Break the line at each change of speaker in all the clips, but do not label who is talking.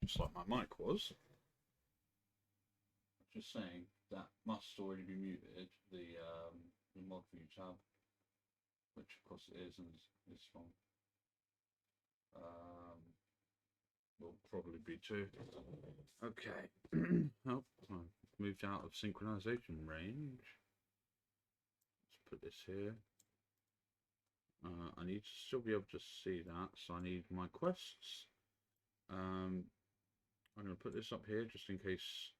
just like my mic was. Just saying that must already be muted. The mod view tab, which of course it is, and this one will probably be too. Okay. Oh, I've moved out of synchronization range. Let's put this here. I need to still be able to see that, so I need my quests. I'm going to put this up here just in case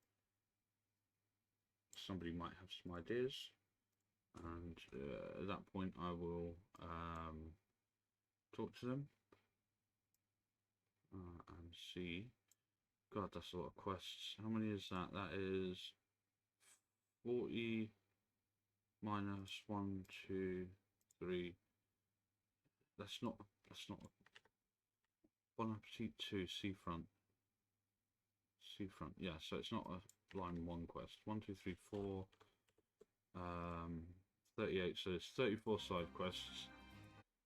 somebody might have some ideas, and at that point I will talk to them and see. God, that's a lot of quests. How many is that? That is 40 minus 1, 2, 3. That's not Bon Appetit 2 Seafront. Yeah, so it's not a line 1 quest. 1, 2, 3, 4, 38. So there's 34 side quests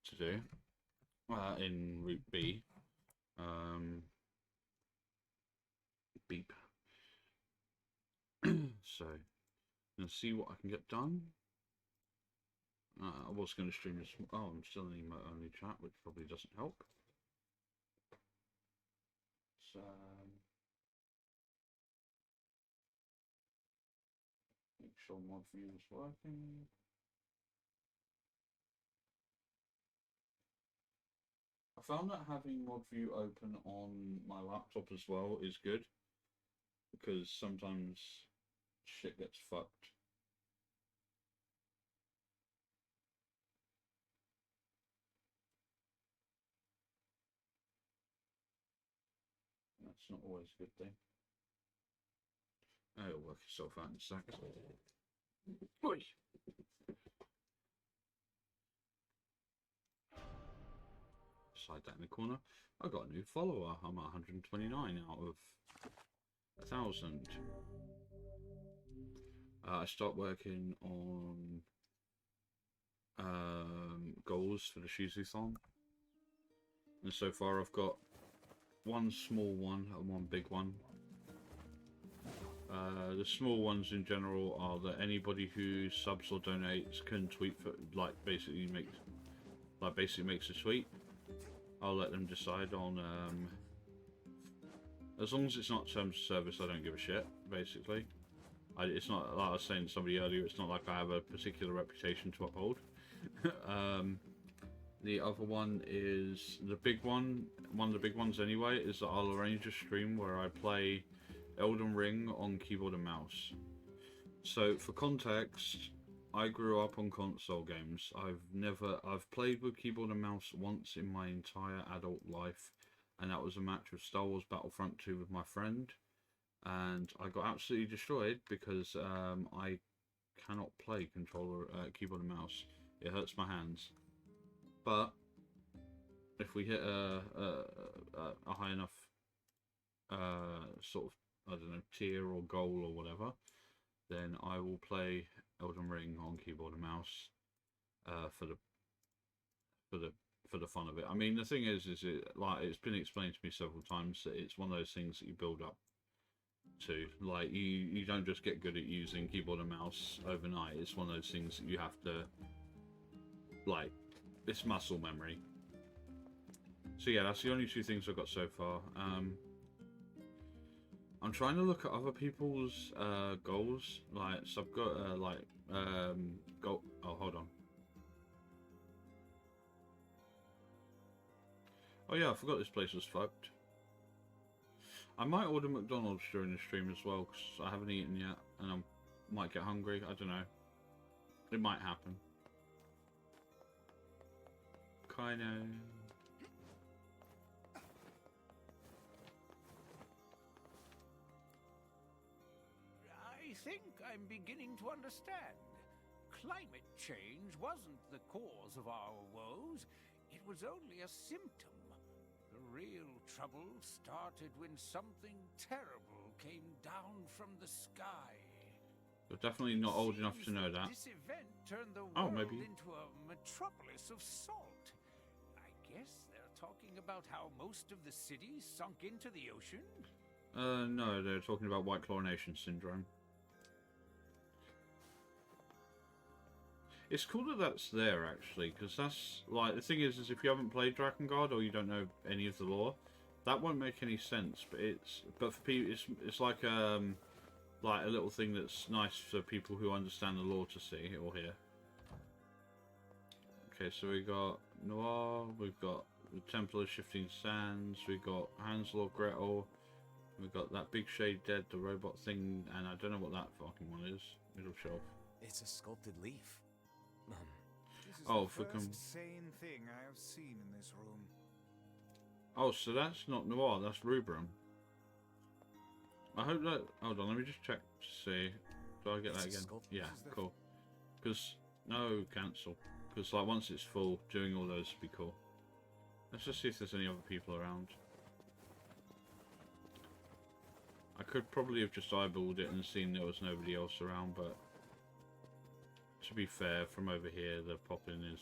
to do in Route B. Beep. So I'm gonna see what I can get done. I was going to stream this. Oh, I'm still in emote only chat, which probably doesn't help. So make sure mod view is working. I found that having mod view open on my laptop as well is good, because sometimes shit gets fucked. That's not always a good thing. It'll work itself out in a sec. Oi. Slide that in the corner. I got a new follower. I'm at 129 out of 1,000. I start working on goals for the ShizusWorld91, and so far I've got one small one and one big one. The small ones in general are that anybody who subs or donates can tweet for, basically makes a tweet. I'll let them decide on, as long as it's not terms of service, I don't give a shit, basically. It's not, like I was saying to somebody earlier, it's not like I have a particular reputation to uphold. The other one is the big one of the big ones anyway, is that I'll arrange a stream where I play Elden Ring on keyboard and mouse. So for context, I grew up on console games. I've played with keyboard and mouse once in my entire adult life, and that was a match of Star Wars Battlefront 2 with my friend, and I got absolutely destroyed because I cannot play keyboard and mouse. It hurts my hands. But if we hit a high enough sort of, I don't know, tier or goal or whatever, then I will play Elden Ring on keyboard and mouse for the fun of it. I mean, the thing is it's been explained to me several times that it's one of those things that you build up to. Like you don't just get good at using keyboard and mouse overnight. It's one of those things that you have to, like, it's muscle memory. So yeah, that's the only two things I've got so far. I'm trying to look at other people's goals. Like, so I've got goal. Oh, hold on. Oh yeah, I forgot this place was fucked. I might order McDonald's during the stream as well, because I haven't eaten yet, and I might get hungry. I don't know. It might happen. Kinda.
I think I'm beginning to understand. Climate change wasn't the cause of our woes. It was only a symptom. The real trouble started when something terrible came down from the sky.
You're definitely not old enough to know that.
This event turned the world
maybe.
into a metropolis of salt. I guess there are talking about how most of the city sunk into the ocean?
No, they're talking about white chlorination syndrome. It's cool that that's there, actually, because that's, like, the thing is if you haven't played Drakengard or you don't know any of the lore, that won't make any sense, but for people, it's like a little thing that's nice for people who understand the lore to see or hear. Okay, so we got Noir, we've got the Temple of Shifting Sands, we've got Hansel or Gretel, we've got that Big Shade Dead, the robot thing, and I don't know what that fucking one is. Middle shelf.
It's a sculpted leaf.
This is
Oh,
the
for
first sane thing I have seen in this room.
Oh, so that's not Noir, that's Rubrum. I hope that... Hold on, let me just check to see. Do I get that again? Yeah, cool. Because... No, cancel. Because, like, once it's full, doing all those would be cool. Let's just see if there's any other people around. I could probably have just eyeballed it and seen there was nobody else around, but... To be fair, from over here, the pop-in is...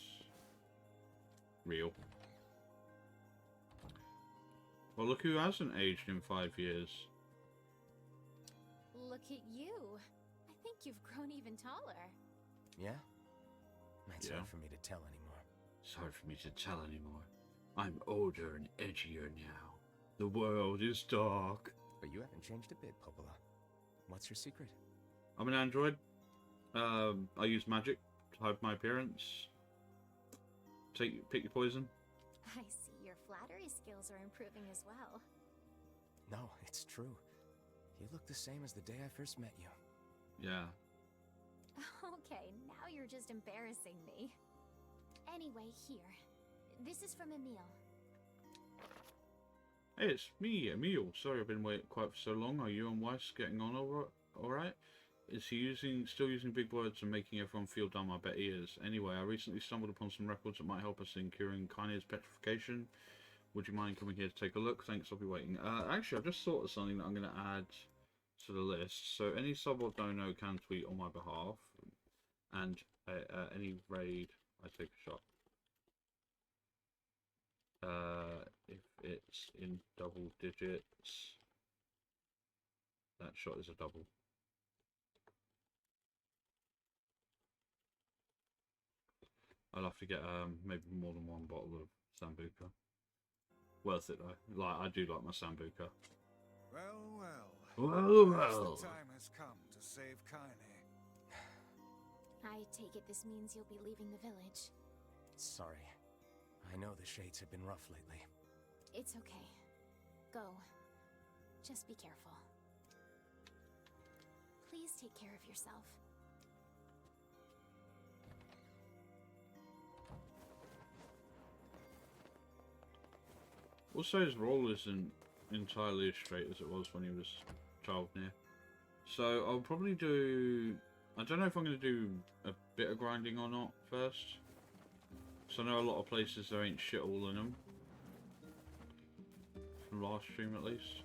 real. Well, look who hasn't aged in 5 years.
Look at you. I think you've grown even taller.
Yeah? It's
Yeah.
hard for me to tell anymore.
It's hard for me to tell anymore. I'm older and edgier now. The world is dark.
But you haven't changed a bit, Popola. What's your secret?
I'm an android. I use magic to hide my appearance. Pick your poison.
I see your flattery skills are improving as well.
No, it's true. You look the same as the day I first met you.
Yeah.
Okay, now you're just embarrassing me. Anyway, here. This is from Emil.
Hey, it's me, Emil. Sorry I've been waiting quite for so long. Are you and Weiss getting on alright? Is he still using big words and making everyone feel dumb? I bet he is. Anyway, I recently stumbled upon some records that might help us in curing Kaine's petrification. Would you mind coming here to take a look? Thanks, I'll be waiting. Actually, I've just thought of something that I'm going to add to the list. So any sub or dono can tweet on my behalf. And any raid, I take a shot. If it's in double digits, that shot is a double. I'll have to get maybe more than one bottle of Sambuca. Worth it though. Like, I do like my Sambuca.
Well, well.
Well.
The time has come to save Kaine.
I take it this means you'll be leaving the village.
Sorry. I know the shades have been rough lately.
It's okay. Go. Just be careful. Please take care of yourself.
Also, his roll isn't entirely as straight as it was when he was child near. So I'll probably do... I don't know if I'm going to do a bit of grinding or not first. So I know a lot of places there ain't shit all in them. From last stream at least.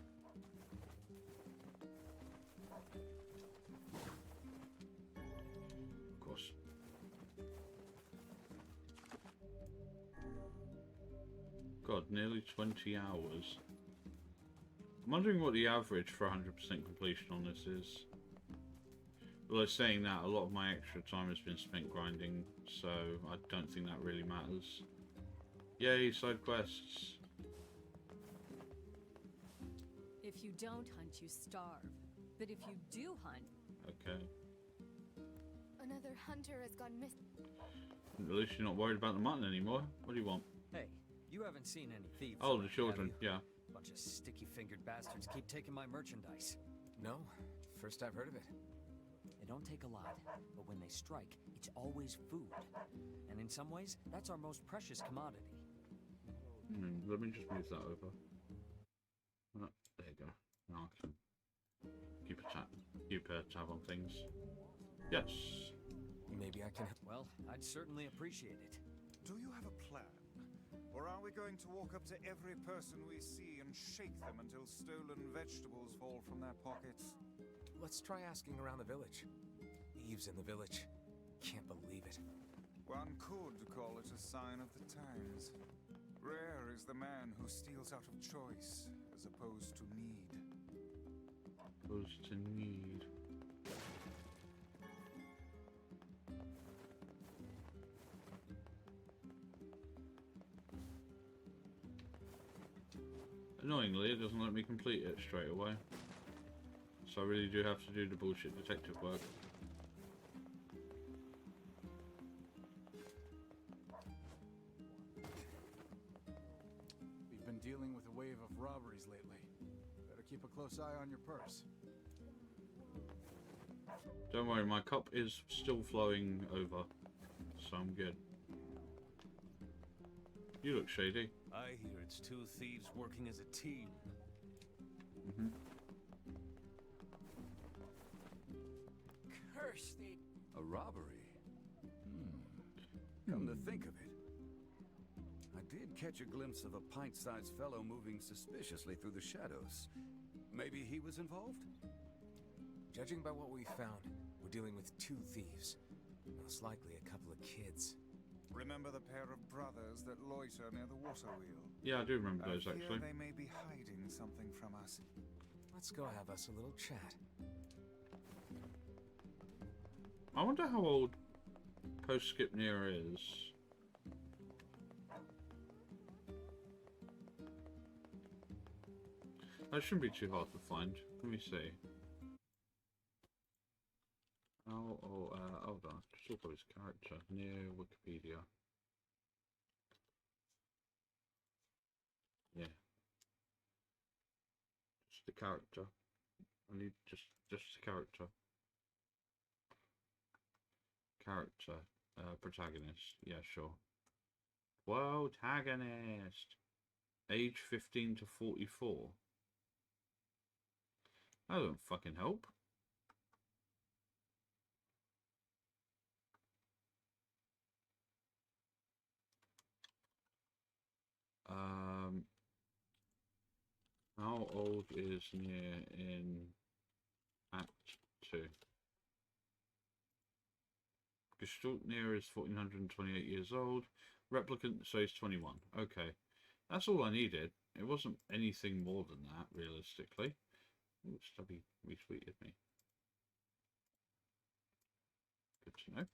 Of course. God, nearly 20 hours. I'm wondering what the average for 100% completion on this is. Although saying that, a lot of my extra time has been spent grinding, so I don't think that really matters. Yay, side quests!
If you don't hunt, you starve. But if you do hunt...
Okay.
Another hunter has gone missing.
At least you're not worried about the mutton anymore. What do you want?
Hey, you haven't seen any thieves.
Oh, the
around,
children,
have you?
yeah.
Bunch of sticky-fingered bastards keep taking my merchandise.
No, first I've heard of it.
They don't take a lot, but when they strike, it's always food. And in some ways, that's our most precious commodity.
Let me just move that over. There you go. Now I can keep a tab on things. Yes.
Maybe I can...
Well, I'd certainly appreciate it.
Do you have a plan? Or are we going to walk up to every person we see and shake them until stolen vegetables fall from their pockets?
Let's try asking around the village. Thieves in the village. Can't believe it.
One could call it a sign of the times.
Rare is the man who steals out of choice, as opposed to need.
Opposed to need. Annoyingly, it doesn't let me complete it straight away. So I really do have to do the bullshit detective work.
We've been dealing with a wave of robberies lately. Better keep a close eye on your purse.
Don't worry, my cup is still flowing over, so I'm good. You look shady.
I hear it's two thieves working as a team.
Mm-hmm.
Curse the...
A robbery? Come to think of it, I did catch a glimpse of a pint-sized fellow moving suspiciously through the shadows. Maybe he was involved?
Judging by what we found, we're dealing with two thieves. Most likely a couple of kids.
Remember the pair of brothers that loiter near the water wheel?
Yeah, I do remember those
I fear
actually.
they may be hiding something from us.
Let's go have us a little chat.
I wonder how old Post Skipnir is. That shouldn't be too hard to find. Let me see. Hold on. Just look up his character near Wikipedia. Yeah. Just the character. I need just the character. Protagonist. Yeah, sure. Protagonist. Age 15 to 44. That doesn't fucking help. How old is Nier in Act 2? Gestalt Nier is 1428 years old. Replicant, so he's 21. Okay. That's all I needed. It wasn't anything more than that, realistically. Ooh, Stubby retweeted me. Good to know.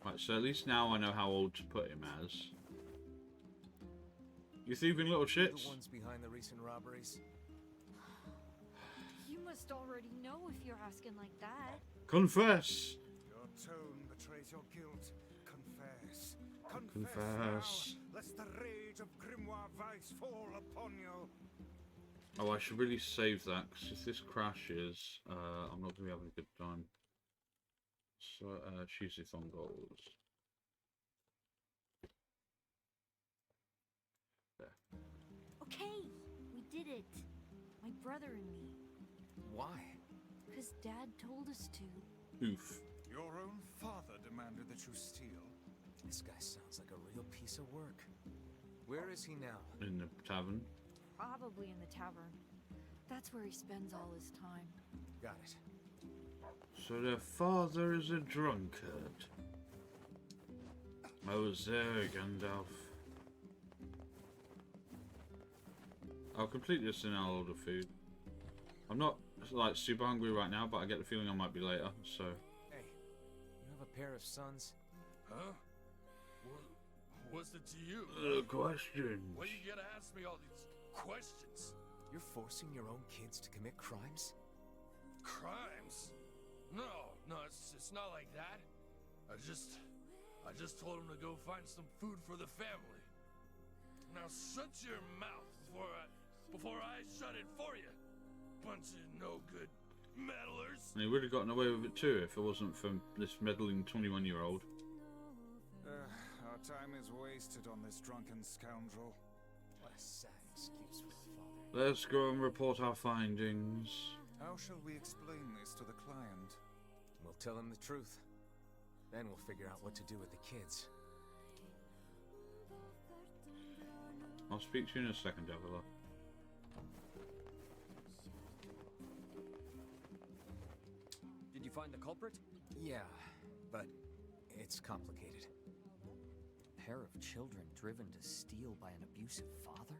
Right, so at least now I know how old to put him as. You thieving little shits?
The ones behind the recent robberies.
You must already know if you're asking like that.
Confess!
Your tone betrays your guilt. Confess.
Confess.
Now, lest the rage of Grimoire Vice fall upon you.
Oh, I should really save that, because if this crashes, I'm not going to be having a good time. So, ShizusWorld91 goals. There.
Okay, we did it. My brother and me.
Why?
Because Dad told us to.
Oof.
Your own father demanded that you steal.
This guy sounds like a real piece of work. Where is he now?
In the tavern.
Probably in the tavern. That's where he spends all his time.
Got it.
So their father is a drunkard. I was there, Gandalf. I'll complete this and I'll order food. I'm not like super hungry right now, but I get the feeling I might be later, so.
Hey, you have a pair of sons?
Huh? What's it to you?
Questions.
Why you gotta ask me all these questions?
You're forcing your own kids to commit crimes?
Crimes? No, it's not like that. I just told him to go find some food for the family. Now shut your mouth before I shut it for you. Bunch of no good meddlers.
And he would have gotten away with it too if it wasn't for this meddling 21-year-old.
Our time is wasted on this drunken scoundrel.
What a sad excuse for a father.
Let's go and report our findings.
How shall we explain this to the client?
We'll tell him the truth. Then we'll figure out what to do with the kids.
I'll speak to you in a second, Davila.
Did you find the culprit?
Yeah, but it's complicated.
pair of children driven to steal by an abusive father?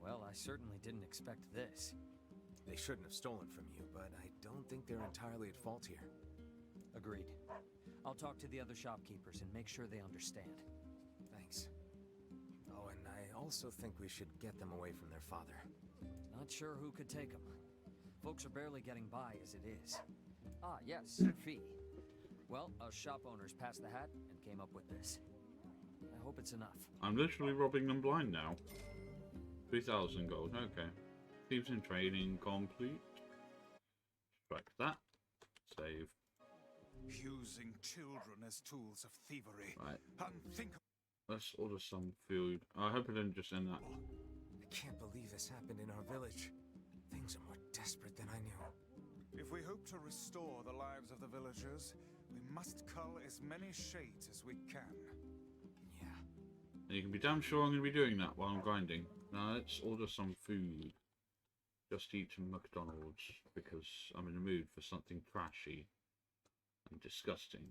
Well, I certainly didn't expect this.
They shouldn't have stolen from you, but I don't think they're entirely at fault here.
Agreed. I'll talk to the other shopkeepers and make sure they understand.
Thanks. Oh, and I also think we should get them away from their father.
Not sure who could take them. Folks are barely getting by as it is. Ah, yes, fee. Well, us shop owners passed the hat and came up with this. I hope it's enough.
I'm literally robbing them blind now. 3,000 gold, okay. Thieves in training complete. Strike that. Save.
Using children as tools of thievery.
Right.
Unthinkable.
Let's order some food. I hope I didn't just end that.
I can't believe this happened in our village. Things are more desperate than I knew.
If we hope to restore the lives of the villagers, we must cull as many shades as we can.
Yeah.
And you can be damn sure I'm going to be doing that while I'm grinding. Now let's order some food. Just eat some McDonald's because I'm in the mood for something trashy and disgusting.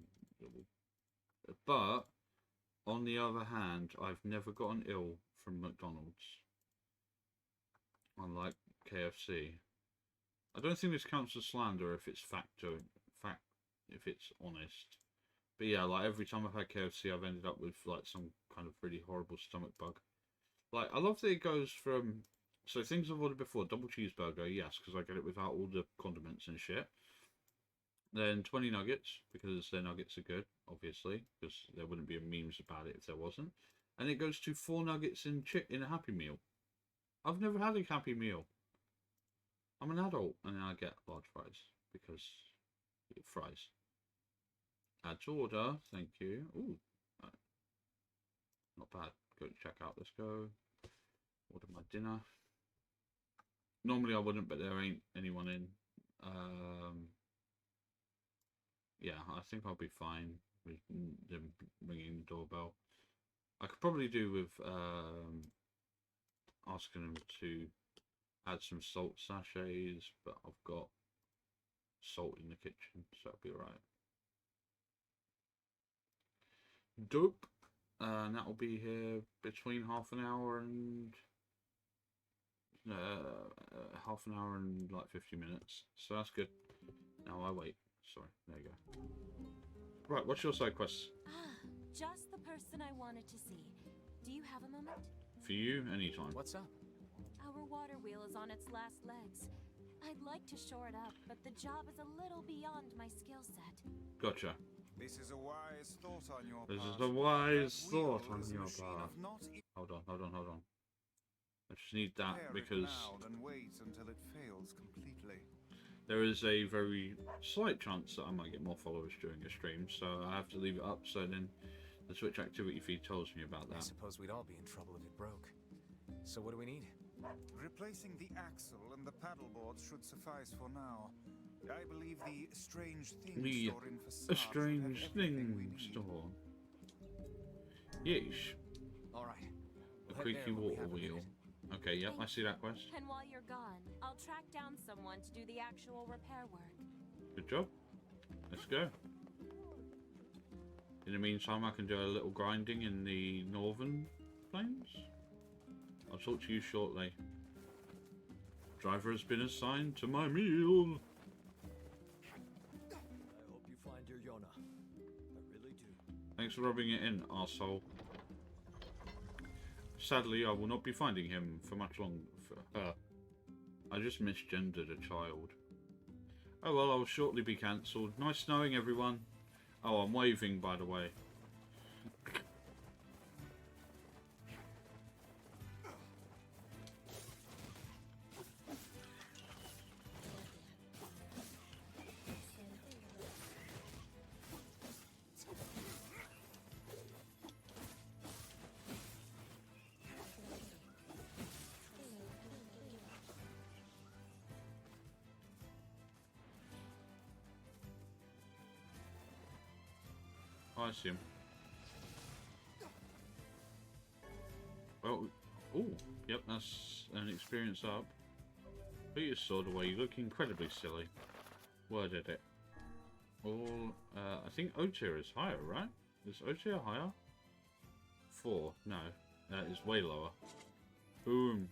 But on the other hand, I've never gotten ill from McDonald's. Unlike KFC. I don't think this counts as slander if it's if it's honest. But yeah, like every time I've had KFC, I've ended up with like some kind of really horrible stomach bug. Like I love that it goes from, so things I've ordered before, double cheeseburger, yes, because I get it without all the condiments and shit. Then 20 nuggets, because their nuggets are good, obviously, because there wouldn't be memes about it if there wasn't. And it goes to 4 nuggets in a Happy Meal. I've never had a Happy Meal. I'm an adult, and I get large fries, because fries. Add to order, thank you. Ooh, not bad. Go to checkout, let's go. Order my dinner. Normally I wouldn't, but there ain't anyone in. Yeah, I think I'll be fine with them ringing the doorbell. I could probably do with asking them to add some salt sachets, but I've got salt in the kitchen, so that'll be alright. Dope. And that will be here between half an hour and like 50 minutes. So that's good. Now I wait. Sorry, there you go. Right, what's your side quest?
Just the person I wanted to see. Do you have a moment?
For you, anytime.
What's up?
Our water wheel is on its last legs. I'd like to shore it up, but the job is a little beyond my skill set.
Gotcha.
This is a wise thought on your part.
This is a wise thought on your part. Hold on. I just need that because
and wait until it fails completely.
there is a very slight chance that I might get more followers during a stream, so I have to leave it up so then the Twitch activity feed tells me about that.
I suppose we'd all be in trouble if it broke. So what do we need?
Replacing the axle and the paddleboard should suffice for now. I believe the strange thing store in facade
strange thing store. Yeesh.
Alright.
A creaky water wheel. Okay, yep, I see that quest.
And while you're gone, I'll track down someone to do the actual repair work.
Good job. Let's go. In the meantime, I can do a little grinding in the northern plains. I'll talk to you shortly. Driver has been assigned to my meal.
I hope you find your Yona. I really do.
Thanks for rubbing it in, arsehole. Sadly, I will not be finding him for much longer. I just misgendered a child. Oh well, I'll shortly be cancelled. Nice knowing everyone. Oh, I'm waving, by the way. I see him. Well, oh, yep, that's an experience up. Put your sword away, you look incredibly silly. Worded it. All, I think O tier is higher, right? Is O tier higher? 4. No, that is way lower. Boom.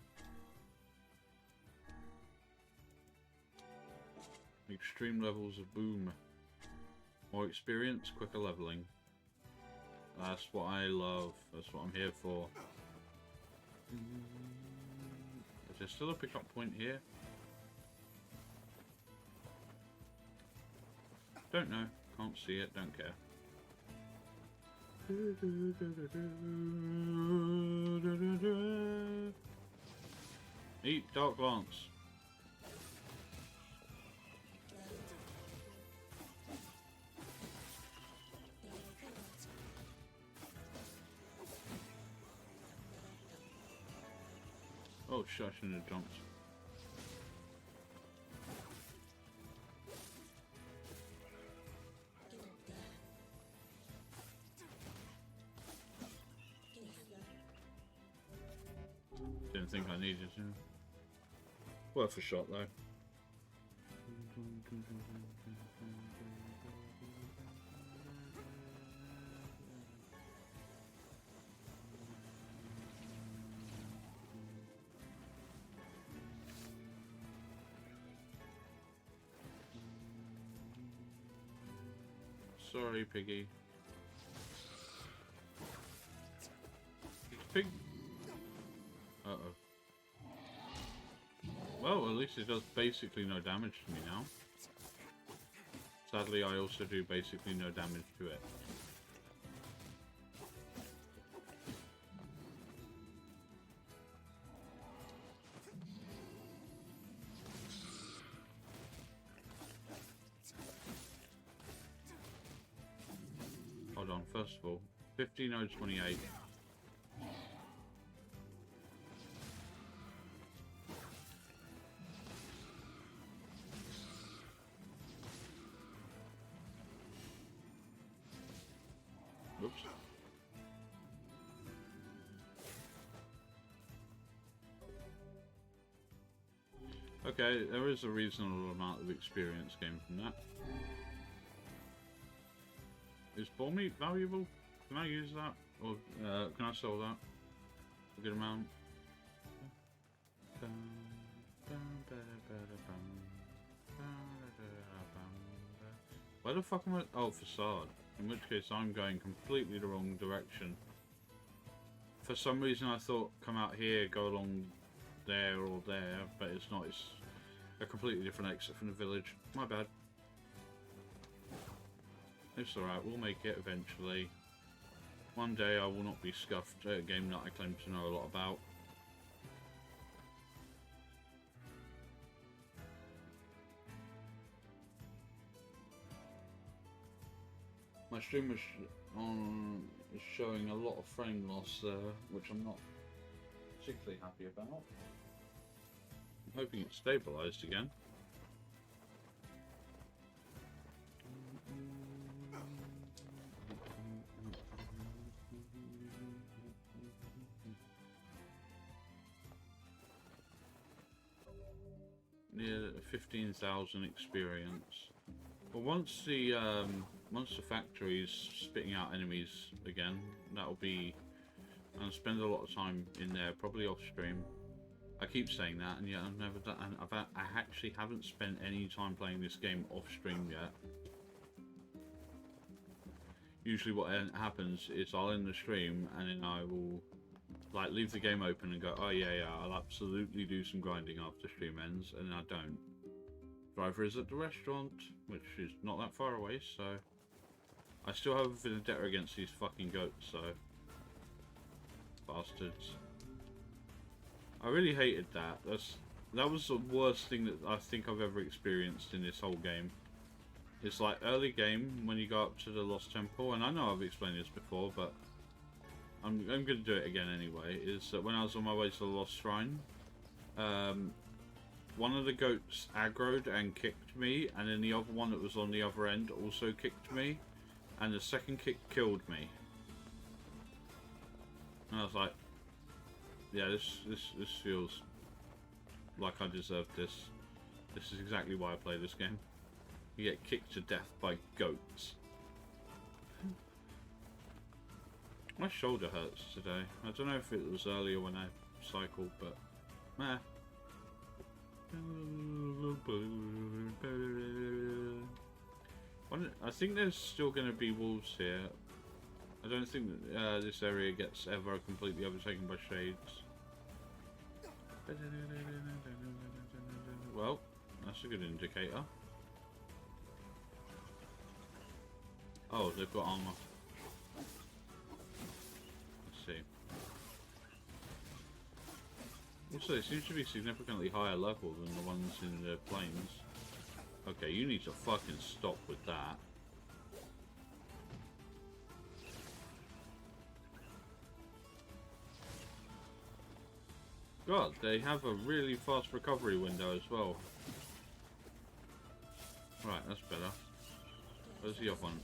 Extreme levels of boom. More experience, quicker leveling. That's what I love. That's what I'm here for. Is there still a pickup point here? Don't know. Can't see it. Don't care. Eat Dark Lance. Oh, shit, I shouldn't have jumped. Didn't think I needed to. Worth a shot, though. Sorry, Piggy. Pig. Uh-oh. Well, at least it does basically no damage to me now. Sadly, I also do basically no damage to it. Hold on, first of all, 15/28. Oops. Okay, there is a reasonable amount of experience gained from that. Is boar meat valuable? Can I use that? Or can I sell that? A good amount? Where the fuck am I? Oh, facade. In which case I'm going completely the wrong direction. For some reason I thought come out here, go along there or there, but it's not. It's a completely different exit from the village. My bad. It's alright, we'll make it eventually. One day I will not be scuffed at a game that I claim to know a lot about. My stream is showing a lot of frame loss there, which I'm not particularly happy about. I'm hoping it's stabilised again. Yeah, 15,000 experience. But once the factory's spitting out enemies again, that'll be. I'll spend a lot of time in there, probably off stream. I keep saying that, and yet I've never done. And I actually haven't spent any time playing this game off stream yet. Usually, what happens is I'll end the stream, and then I will like leave the game open and go, oh yeah, I'll absolutely do some grinding after stream ends, and then I don't. Driver is at the restaurant, which is not that far away, so I still have a vendetta against these fucking goats, so bastards. I really hated that. That was the worst thing that I think I've ever experienced in this whole game. It's like early game when you go up to the Lost Temple, and I know I've explained this before, but I'm going to do it again anyway. Is that when I was on my way to the Lost Shrine, one of the goats aggroed and kicked me, and then the other one that was on the other end also kicked me, and the second kick killed me. And I was like, yeah, this feels like I deserve this. This is exactly why I play this game. You get kicked to death by goats. My shoulder hurts today. I don't know if it was earlier when I cycled, but meh. I think there's still going to be wolves here. I don't think that, this area gets ever completely overtaken by shades. Well, that's a good indicator. Oh, they've got armor. Let's see. Also, it seems to be significantly higher level than the ones in the plains. Okay, you need to fucking stop with that. God, they have a really fast recovery window as well. Right, that's better. Where's the other one?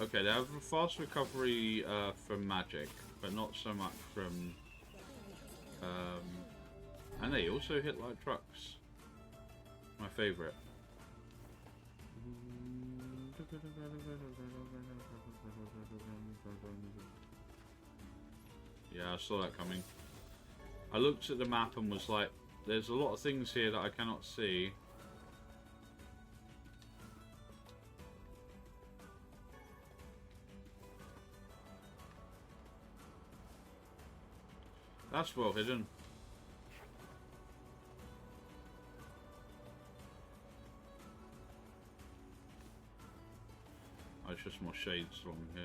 Okay, they have a fast recovery from magic, but not so much from... and they also hit like trucks. My favourite. Yeah, I saw that coming. I looked at the map and was like, there's a lot of things here that I cannot see. That's well hidden. Oh, it's just more shades along here.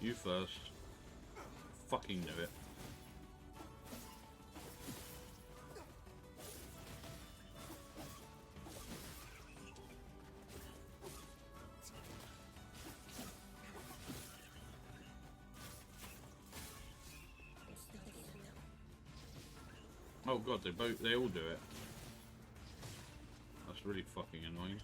You first. Fucking knew it. Oh god, they all do it. That's really fucking annoying.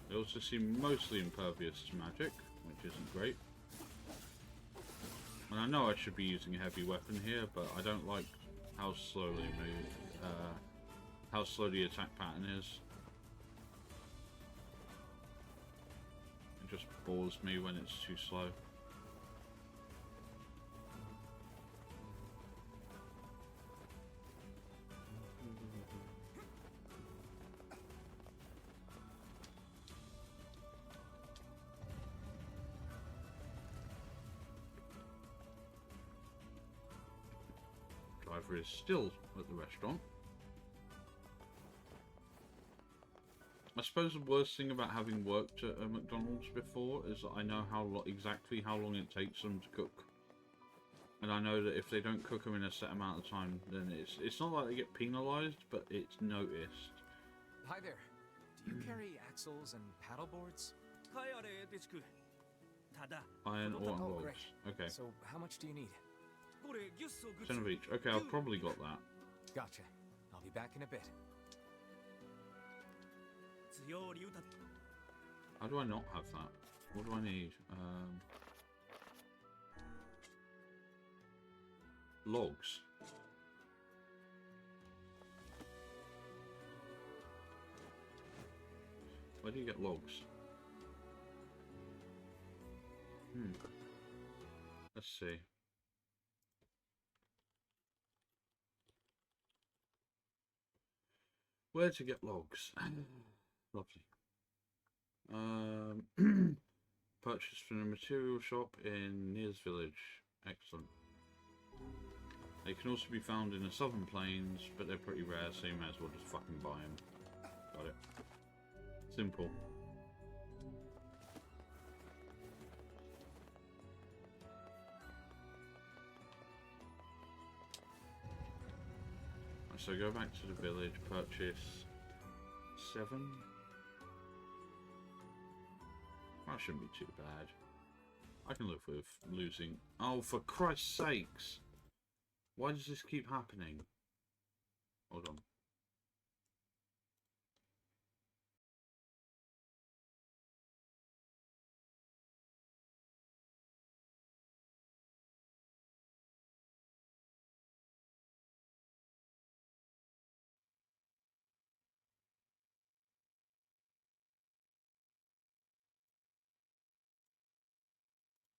They also seem mostly impervious to magic, which isn't great. And I know I should be using a heavy weapon here, but I don't like how slowly how slow the attack pattern is. It just bores me when it's too slow. Driver is still at the restaurant. I suppose the worst thing about having worked at a McDonald's before is that I know exactly how long it takes them to cook. And I know that if they don't cook them in a set amount of time, then it's not like they get penalised, but it's noticed.
Hi there. Do you carry axles and paddle boards?
Iron ore and
Oh,
logs.
great.
Okay.
So how much do you need?
10 of each. Okay, I've probably got that.
Gotcha. I'll be back in a bit.
How do I not have that? What do I need? Logs. Where do you get logs? Let's see. Where to get logs? Lovely. Purchased from a material shop in Near's village. Excellent. They can also be found in the southern plains, but they're pretty rare, so you may as well just fucking buy them. Got it. Simple. So go back to the village, purchase 7. That shouldn't be too bad. I can live with losing. Oh, for Christ's sakes! Why does this keep happening? Hold on.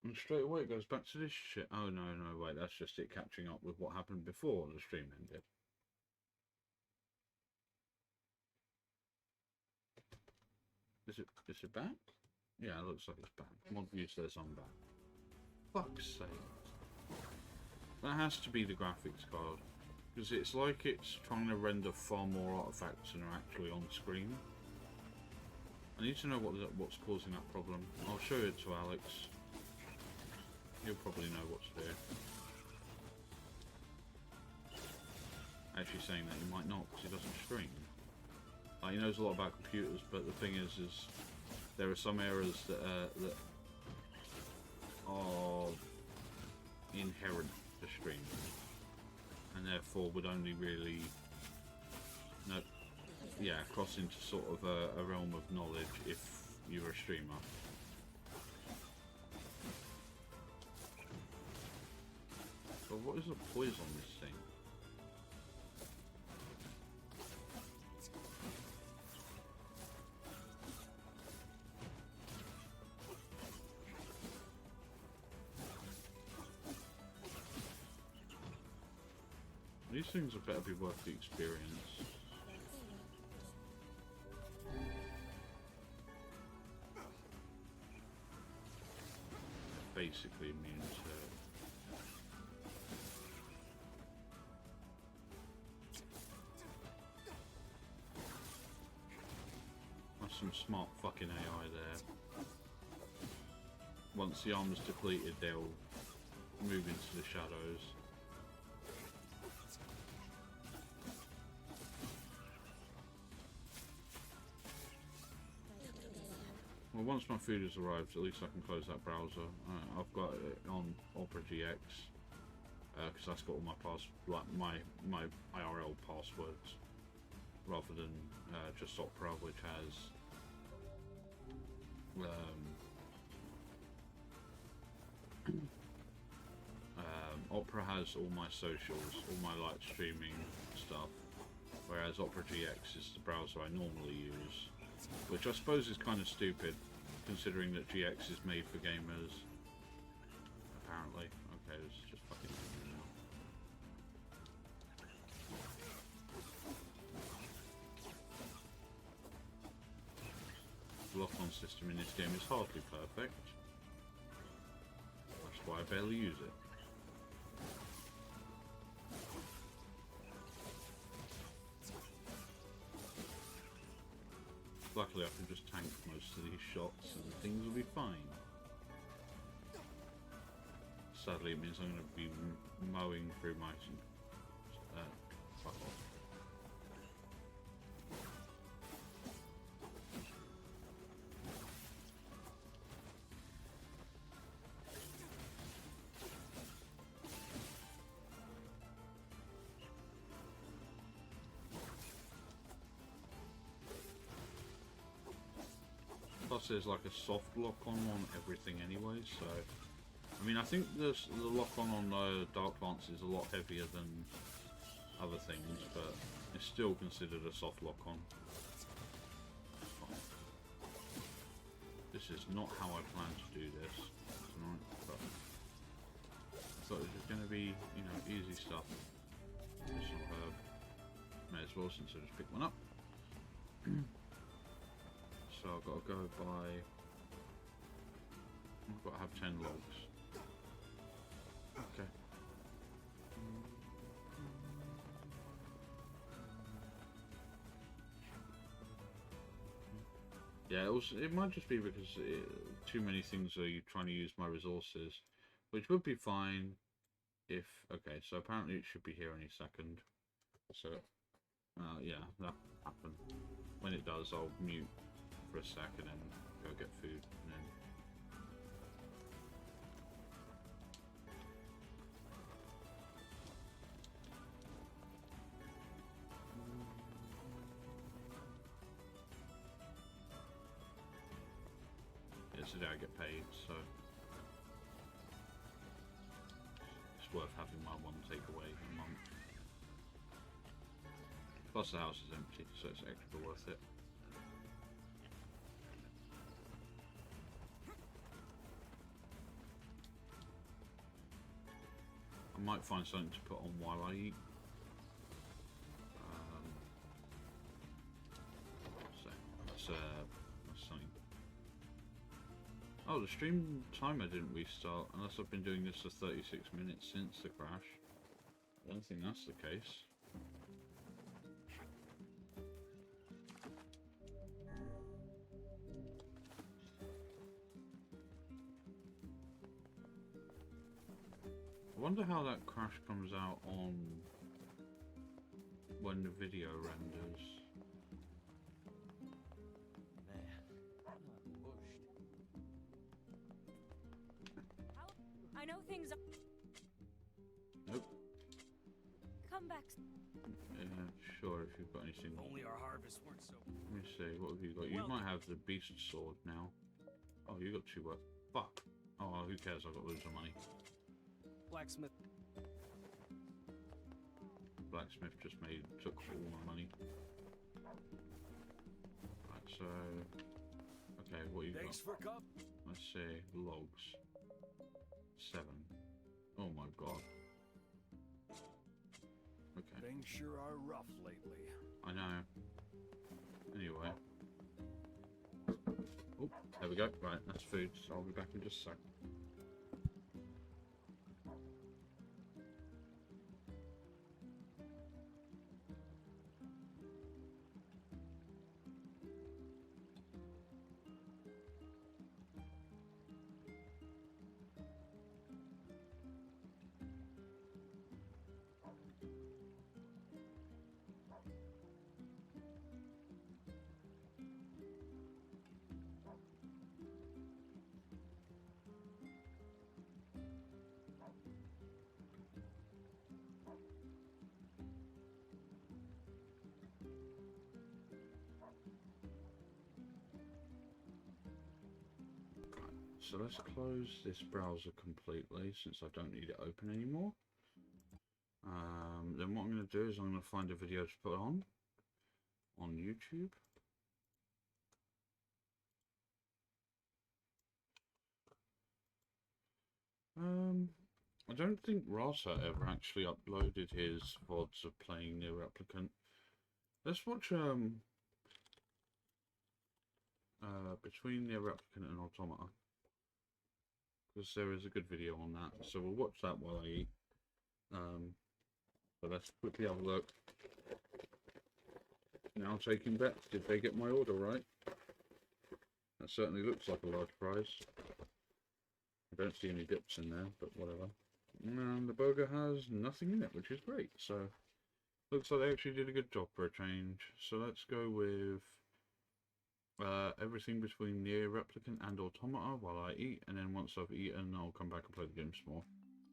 And straight away it goes back to this shit. Oh no, wait, that's just it catching up with what happened before the stream ended. Is it back? Yeah, it looks like it's back. Mod view says I'm back. Fuck's sake. That has to be the graphics card. Because it's like it's trying to render far more artifacts than are actually on screen. I need to know what's causing that problem. I'll show it to Alex. He'll probably know what to do. Actually saying that he might not because he doesn't stream. He knows a lot about computers, but the thing is there are some errors that are inherent to streaming, and therefore would only really cross into sort of a realm of knowledge if you're a streamer. But what is the poise on this thing? These things had better be worth the experience. Basically immune to it. That's some smart fucking AI there. Once the armor's depleted, they'll move into the shadows. Well, once my food has arrived, at least I can close that browser. I've got it on Opera GX because that's got all my my IRL passwords, rather than just Opera, which has Opera has all my socials, all my light streaming stuff, whereas Opera GX is the browser I normally use. Which I suppose is kind of stupid, considering that GX is made for gamers. Apparently. Okay, this is just fucking now. The lock-on system in this game is hardly perfect. That's why I barely use it. Luckily I can just tank most of these shots and things will be fine. Sadly it means I'm going to be mowing through my... fuck off. Plus there's like a soft lock-on everything anyway, so... I mean, I think the lock-on Dark Lance is a lot heavier than other things, but it's still considered a soft lock-on. This is not how I plan to do this tonight, but I thought it was going to be, you know, easy stuff. Additional herb. May as well, since I just picked one up. So I've got to go by... I've got to have 10 logs. Okay. Yeah, it might just be because too many things are trying to use my resources, which would be fine if... Okay, so apparently it should be here any second. So, yeah, that happened. When it does, I'll mute for a sec and then go get food and then today I get paid, so it's worth having my one takeaway a month. Plus the house is empty, so it's extra worth it. I might find something to put on while I eat. So that's something. Oh, the stream timer didn't restart unless I've been doing this for 36 minutes since the crash. I don't think that's the case. I wonder how that crash comes out on when the video renders.
Man, I'm bushed.
I know things are...
Nope.
Come back.
Yeah, sure, if you've got anything.
Only our harvests weren't so...
Let me see, what have you got? You might have the beast sword now. Oh, you got 2 worth. Fuck. Oh, well, who cares? I've got loads of money.
Blacksmith.
Blacksmith just took all my money. Right, so... Okay, what you got?
Thanks for cup.
Let's see, logs. 7. Oh my god. Okay.
Things sure are rough lately.
I know. Anyway. Oh, there we go. Right, that's food, so I'll be back in just a sec. So let's close this browser completely since I don't need it open anymore. Then what I'm going to do is I'm going to find a video to put on YouTube. I don't think Rasa ever actually uploaded his VODs of playing Nier Replicant. Let's watch between Nier Replicant and Automata, because there is a good video on that, so we'll watch that while I eat. But let's quickly have a look. Now taking bets, did they get my order right? That certainly looks like a large prize. I don't see any dips in there, but whatever. And the burger has nothing in it, which is great, so looks like they actually did a good job for a change. So let's go with everything between Nier Replicant and Automata while I eat, and then once I've eaten I'll come back and play the game some more.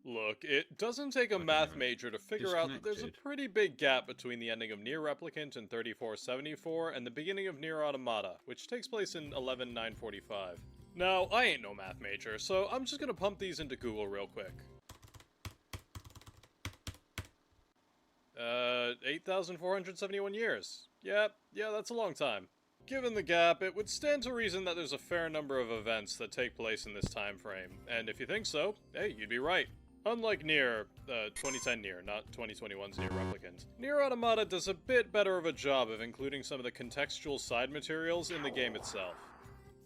Look, it doesn't take a math major to figure out that there's a pretty big gap between the ending of Nier Replicant in 3474 and the beginning of Nier Automata, which takes place in 11945. Now, I ain't no math major, so I'm just gonna pump these into Google real quick. 8,471 years. Yeah, that's a long time. Given the gap, it would stand to reason that there's a fair number of events that take place in this time frame, and if you think so, hey, you'd be right. Unlike Nier, 2010 Nier, not 2021's Nier Replicant, Nier Automata does a bit better of a job of including some of the contextual side materials in the game itself.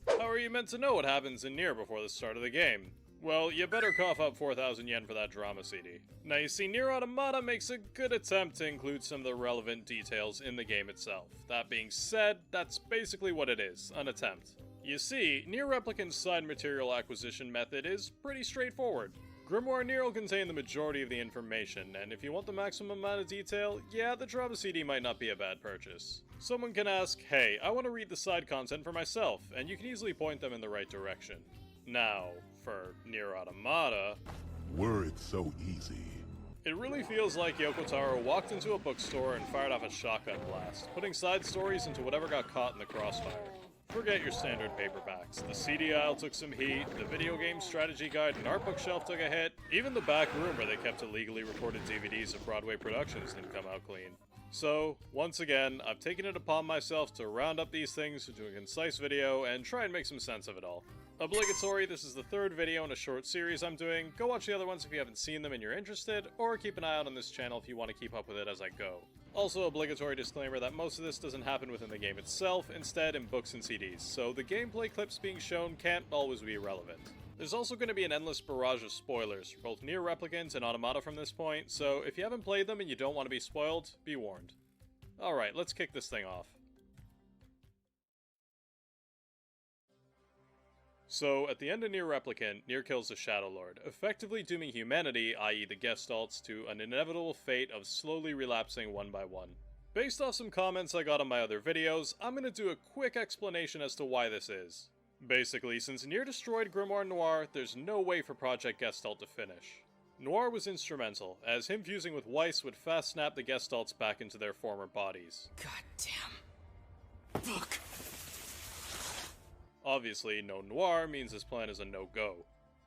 How are you meant to know what happens in Nier before the start of the game? Well, you better cough up 4,000 yen for that drama CD. Now you see, Nier Automata makes a good attempt to include some of the relevant details in the game itself. That being said, that's basically what it is, an attempt. You see, Nier Replicant's side material acquisition method is pretty straightforward. Grimoire Nier will contain the majority of the information, and if you want the maximum amount of detail, yeah, the drama CD might not be a bad purchase. Someone can ask, hey, I want to read the side content for myself, and you can easily point them in the right direction. Now, for Nier Automata...
Were it so easy.
It really feels like Yoko Taro walked into a bookstore and fired off a shotgun blast, putting side stories into whatever got caught in the crossfire. forget your standard paperbacks. The CD aisle took some heat, the video game strategy guide and art bookshelf took a hit, even the back room where they kept illegally recorded DVDs of Broadway productions didn't come out clean. So, once again, I've taken it upon myself to round up these things into a concise video and try and make some sense of it all. Obligatory, this is the third video in a short series I'm doing. Go watch the other ones if you haven't seen them and you're interested, or keep an eye out on this channel if you want to keep up with it as I go. Also, obligatory disclaimer that most of this doesn't happen within the game itself, instead in books and CDs, so the gameplay clips being shown can't always be relevant. There's also going to be an endless barrage of spoilers for both Nier Replicant and Automata from this point, so if you haven't played them and you don't want to be spoiled, be warned. Alright, let's kick this thing off. So, at the end of Nier Replicant, Nier kills the Shadow Lord, effectively dooming humanity, i.e. the Gestalts, to an inevitable fate of slowly relapsing one by one. Based off some comments I got on my other videos, I'm going to do a quick explanation as to why this is. Basically, since Nier destroyed Grimoire Noir, there's no way for Project Gestalt to finish. Noir was instrumental, as him fusing with Weiss would fast snap the Gestalts back into their former bodies.
Goddamn book.
Obviously, no Noir means this plan is a no-go.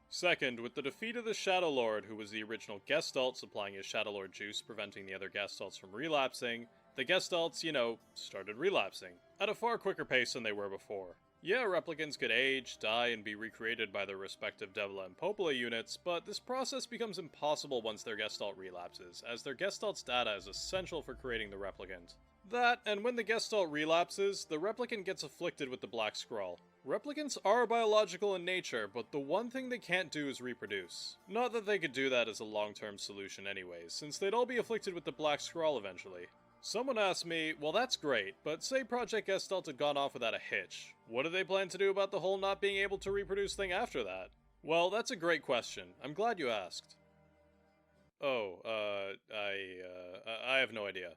Second, with the defeat of the Shadow Lord, who was the original Gestalt supplying his Shadow Lord juice preventing the other Gestalts from relapsing, the Gestalts, started relapsing, at a far quicker pace than they were before. Yeah, replicants could age, die, and be recreated by their respective Devla and Popola units, but this process becomes impossible once their Gestalt relapses, as their Gestalt's data is essential for creating the replicant. That, and when the Gestalt relapses, the replicant gets afflicted with the Black Scrawl. Replicants are biological in nature, but the one thing they can't do is reproduce. Not that they could do that as a long-term solution anyways, since they'd all be afflicted with the Black Scrawl eventually. Someone asked me, well that's great, but say Project Gestalt had gone off without a hitch. What do they plan to do about the whole not being able to reproduce thing after that? Well, that's a great question. I'm glad you asked. I have no idea.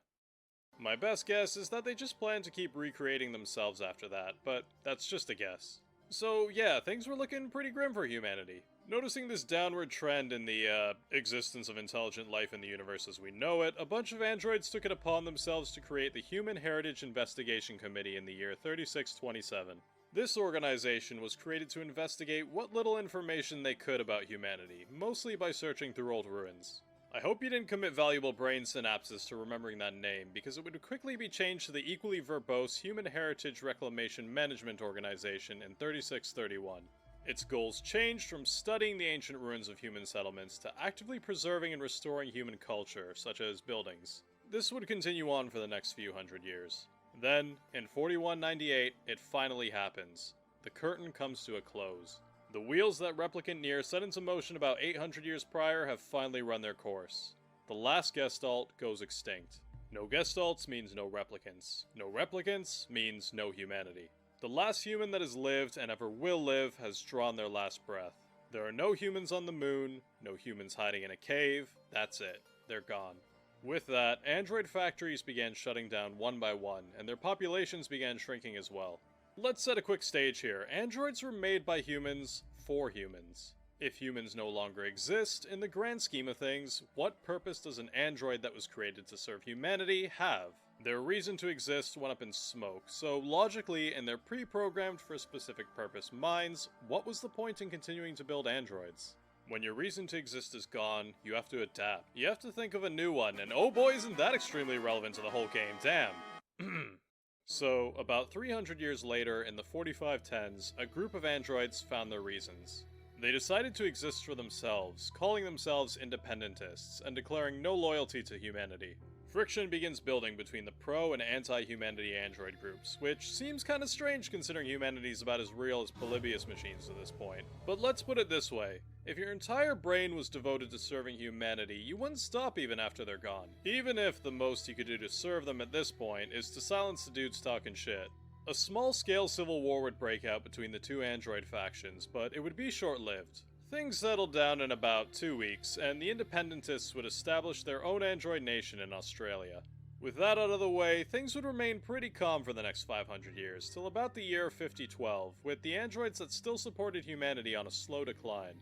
My best guess is that they just plan to keep recreating themselves after that, but that's just a guess. So yeah, things were looking pretty grim for humanity. Noticing this downward trend in the, existence of intelligent life in the universe as we know it, a bunch of androids took it upon themselves to create the Human Heritage Investigation Committee in the year 3627. This organization was created to investigate what little information they could about humanity, mostly by searching through old ruins. I hope you didn't commit valuable brain synapses to remembering that name, because it would quickly be changed to the equally verbose Human Heritage Reclamation Management Organization in 3631. Its goals changed from studying the ancient ruins of human settlements to actively preserving and restoring human culture, such as buildings. This would continue on for the next few hundred years. Then, in 4198, it finally happens. The curtain comes to a close. The wheels that Replicant Nier set into motion about 800 years prior have finally run their course. The last Gestalt goes extinct. No Gestalts means no replicants. No replicants means no humanity. The last human that has lived and ever will live has drawn their last breath. There are no humans on the moon, no humans hiding in a cave, that's it. They're gone. With that, android factories began shutting down one by one, and their populations began shrinking as well. Let's set a quick stage here. Androids were made by humans, for humans. If humans no longer exist, in the grand scheme of things, what purpose does an android that was created to serve humanity have? Their reason to exist went up in smoke, so logically, in their pre-programmed for a specific purpose minds, what was the point in continuing to build androids? When your reason to exist is gone, you have to adapt. You have to think of a new one, and oh boy isn't that extremely relevant to the whole game, damn. So, about 300 years later, in the 4510s, a group of androids found their reasons. They decided to exist for themselves, calling themselves independentists, and declaring no loyalty to humanity. Friction begins building between the pro and anti-humanity android groups, which seems kinda strange considering humanity's about as real as Polybius machines to this point. But let's put it this way. If your entire brain was devoted to serving humanity, you wouldn't stop even after they're gone. Even if the most you could do to serve them at this point is to silence the dudes talking shit. A small-scale civil war would break out between the two android factions, but it would be short-lived. Things settled down in about 2 weeks, and the independentists would establish their own android nation in Australia. With that out of the way, things would remain pretty calm for the next 500 years, till about the year 5012, with the androids that still supported humanity on a slow decline.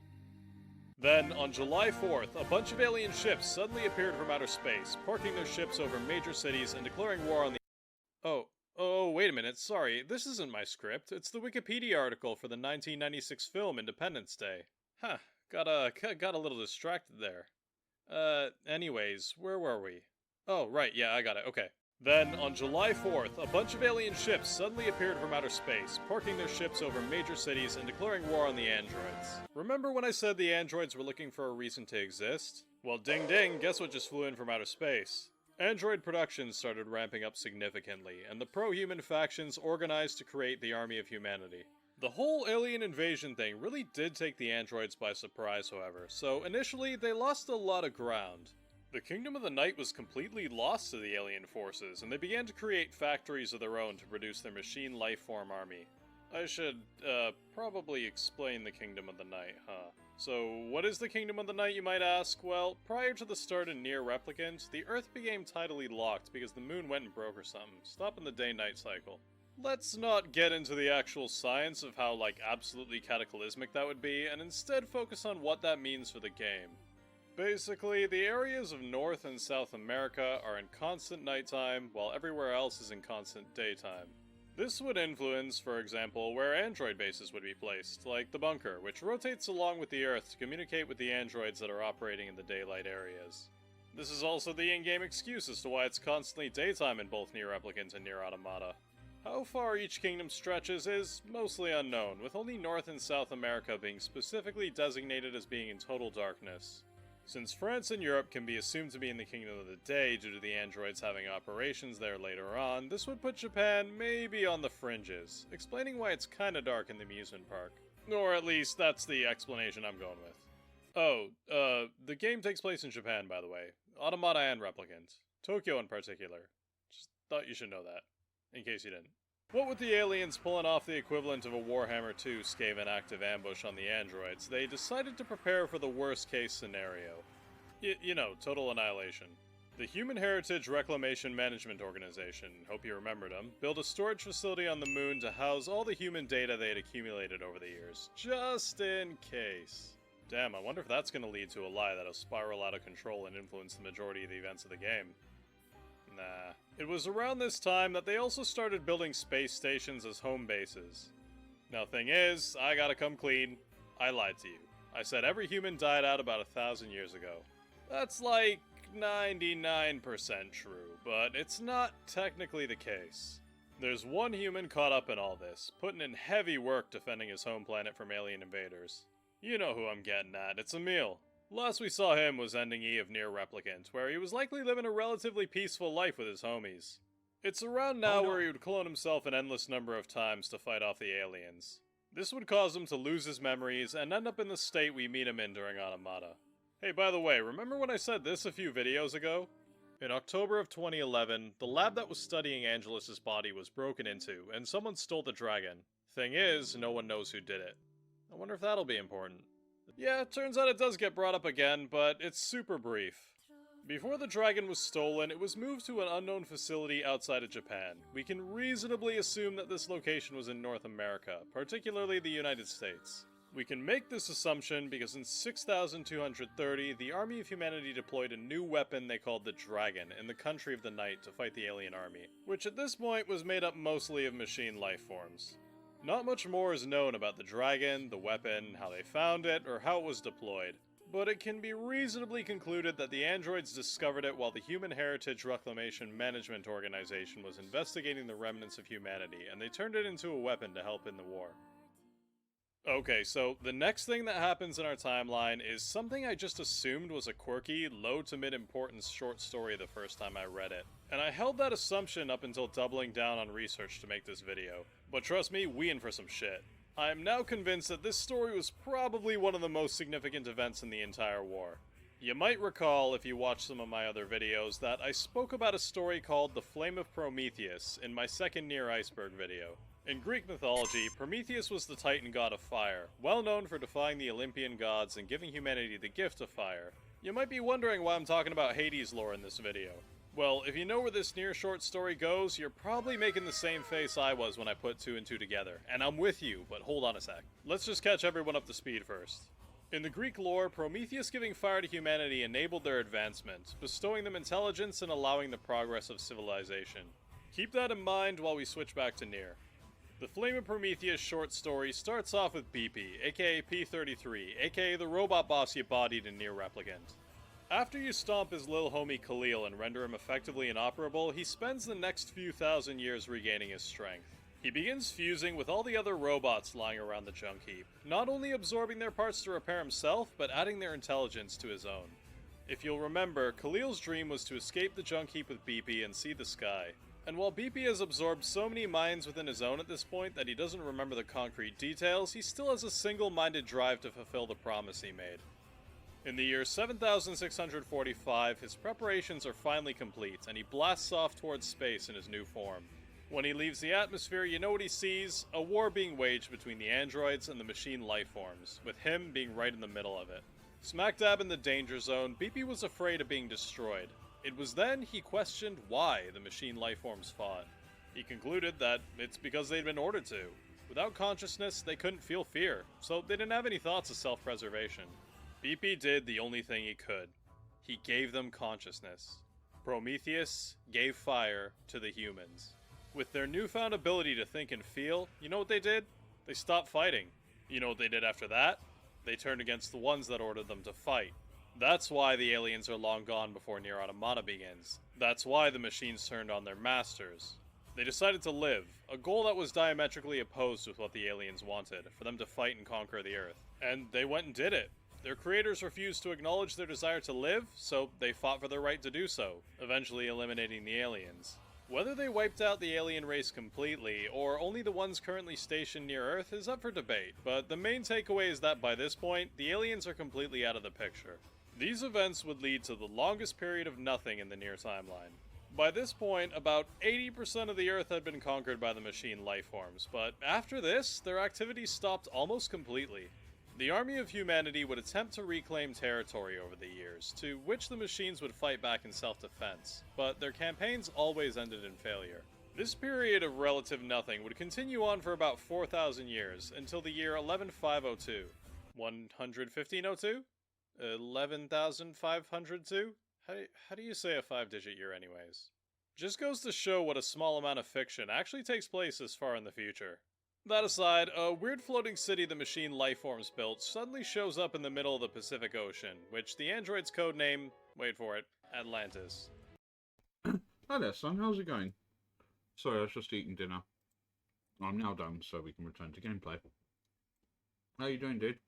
Then, on July 4th, a bunch of alien ships suddenly appeared from outer space, parking their ships over major cities and declaring war on the— Oh, Oh, wait a minute, sorry, this isn't my script. It's the Wikipedia article for the 1996 film Independence Day. Huh, got a little distracted there. Anyways, where were we? Oh, right, yeah, I got it, okay. Then, on July 4th, a bunch of alien ships suddenly appeared from outer space, parking their ships over major cities and declaring war on the androids. Remember when I said the androids were looking for a reason to exist? Well, ding ding, guess what just flew in from outer space? Android production started ramping up significantly, and the pro-human factions organized to create the Army of Humanity. The whole alien invasion thing really did take the androids by surprise, however, so initially they lost a lot of ground. The Kingdom of the Night was completely lost to the alien forces, and they began to create factories of their own to produce their machine life-form army. I should, probably explain the Kingdom of the Night, huh? So, what is the Kingdom of the Night, you might ask? Well, prior to the start of Near Replicant, the Earth became tidally locked because the moon went and broke or something, stopping the day-night cycle. Let's not get into the actual science of how, absolutely cataclysmic that would be, and instead focus on what that means for the game. Basically, the areas of North and South America are in constant nighttime, while everywhere else is in constant daytime. This would influence, for example, where android bases would be placed, like the bunker, which rotates along with the Earth to communicate with the androids that are operating in the daylight areas. This is also the in-game excuse as to why it's constantly daytime in both Near Replicant and Near Automata. How far each kingdom stretches is mostly unknown, with only North and South America being specifically designated as being in total darkness. Since France and Europe can be assumed to be in the Kingdom of the Day due to the androids having operations there later on, this would put Japan maybe on the fringes, explaining why it's kinda dark in the amusement park. Or at least, that's the explanation I'm going with. Oh, the game takes place in Japan, by the way. Automata and Replicant. Tokyo in particular. Just thought you should know that, in case you didn't. What with the aliens pulling off the equivalent of a Warhammer 2 Skaven active ambush on the androids, they decided to prepare for the worst case scenario. You know, total annihilation. The Human Heritage Reclamation Management Organization, hope you remembered them, built a storage facility on the moon to house all the human data they had accumulated over the years, just in case. Damn, I wonder if that's going to lead to a lie that'll spiral out of control and influence the majority of the events of the game. Nah. It was around this time that they also started building space stations as home bases. Now thing is, I gotta come clean, I lied to you. I said every human died out about 1,000 years ago. That's like 99% true, but it's not technically the case. There's one human caught up in all this, putting in heavy work defending his home planet from alien invaders. You know who I'm getting at, it's Emil. Last we saw him was Ending E of Near Replicant, where he was likely living a relatively peaceful life with his homies. It's around now where he would clone himself an endless number of times to fight off the aliens. This would cause him to lose his memories and end up in the state we meet him in during Automata. Hey, by the way, remember when I said this a few videos ago? In October of 2011, the lab that was studying Angelus's body was broken into, and someone stole the dragon. Thing is, no one knows who did it. I wonder if that'll be important. Yeah, turns out it does get brought up again, but it's super brief. Before the dragon was stolen, it was moved to an unknown facility outside of Japan. We can reasonably assume that this location was in North America, particularly the United States. We can make this assumption because in 6230, the Army of Humanity deployed a new weapon they called the Dragon in the Country of the Night to fight the alien army, which at this point was made up mostly of machine life forms. Not much more is known about the dragon, the weapon, how they found it, or how it was deployed, but it can be reasonably concluded that the androids discovered it while the Human Heritage Reclamation Management Organization was investigating the remnants of humanity, and they turned it into a weapon to help in the war. Okay, so the next thing that happens in our timeline is something I just assumed was a quirky, low to mid-importance short story the first time I read it. And I held that assumption up until doubling down on research to make this video. But trust me, we in for some shit. I am now convinced that this story was probably one of the most significant events in the entire war. You might recall, if you watched some of my other videos, that I spoke about a story called The Flame of Prometheus in my second Near Iceberg video. In Greek mythology, Prometheus was the Titan god of fire, well known for defying the Olympian gods and giving humanity the gift of fire. You might be wondering why I'm talking about Hades lore in this video. Well, if you know where this Near short story goes, you're probably making the same face I was when I put 2 and 2 together, and I'm with you, but hold on a sec. Let's just catch everyone up to speed first. In the Greek lore, Prometheus giving fire to humanity enabled their advancement, bestowing them intelligence and allowing the progress of civilization. Keep that in mind while we switch back to Nier. The Flame of Prometheus short story starts off with BP, aka P-33, aka the robot boss you bodied in Nier Replicant. After you stomp his little homie Khalil and render him effectively inoperable, he spends the next few thousand years regaining his strength. He begins fusing with all the other robots lying around the junk heap, not only absorbing their parts to repair himself, but adding their intelligence to his own. If you'll remember, Khalil's dream was to escape the junk heap with BP and see the sky. And while BP has absorbed so many minds within his own at this point that he doesn't remember the concrete details, he still has a single-minded drive to fulfill the promise he made. In the year 7645, his preparations are finally complete, and he blasts off towards space in his new form. When he leaves the atmosphere, you know what he sees? A war being waged between the androids and the machine lifeforms, with him being right in the middle of it. Smack dab in the danger zone, BP was afraid of being destroyed. It was then he questioned why the machine lifeforms fought. He concluded that it's because they'd been ordered to. Without consciousness, they couldn't feel fear, so they didn't have any thoughts of self-preservation. BP did the only thing he could. He gave them consciousness. Prometheus gave fire to the humans. With their newfound ability to think and feel, you know what they did? They stopped fighting. You know what they did after that? They turned against the ones that ordered them to fight. That's why the aliens are long gone before Nier Automata begins. That's why the machines turned on their masters. They decided to live, a goal that was diametrically opposed with what the aliens wanted, for them to fight and conquer the Earth. And they went and did it. Their creators refused to acknowledge their desire to live, so they fought for their right to do so, eventually eliminating the aliens. Whether they wiped out the alien race completely, or only the ones currently stationed near Earth, is up for debate, but the main takeaway is that by this point, the aliens are completely out of the picture. These events would lead to the longest period of nothing in the Nier timeline. By this point, about 80% of the Earth had been conquered by the machine lifeforms, but after this, their activities stopped almost completely. The army of humanity would attempt to reclaim territory over the years, to which the machines would fight back in self-defense, but their campaigns always ended in failure. This period of relative nothing would continue on for about 4,000 years, until the year 11502. 11502? 11,502? How do you say a 5-digit year anyways? Just goes to show what a small amount of fiction actually takes place this far in the future. That aside, a weird floating city the machine lifeforms built suddenly shows up in the middle of the Pacific Ocean, which the androids codename, wait for it, Atlantis.
Hi there, son. How's it going? Sorry, I was just eating dinner. I'm now done, so we can return to gameplay. How you doing, dude?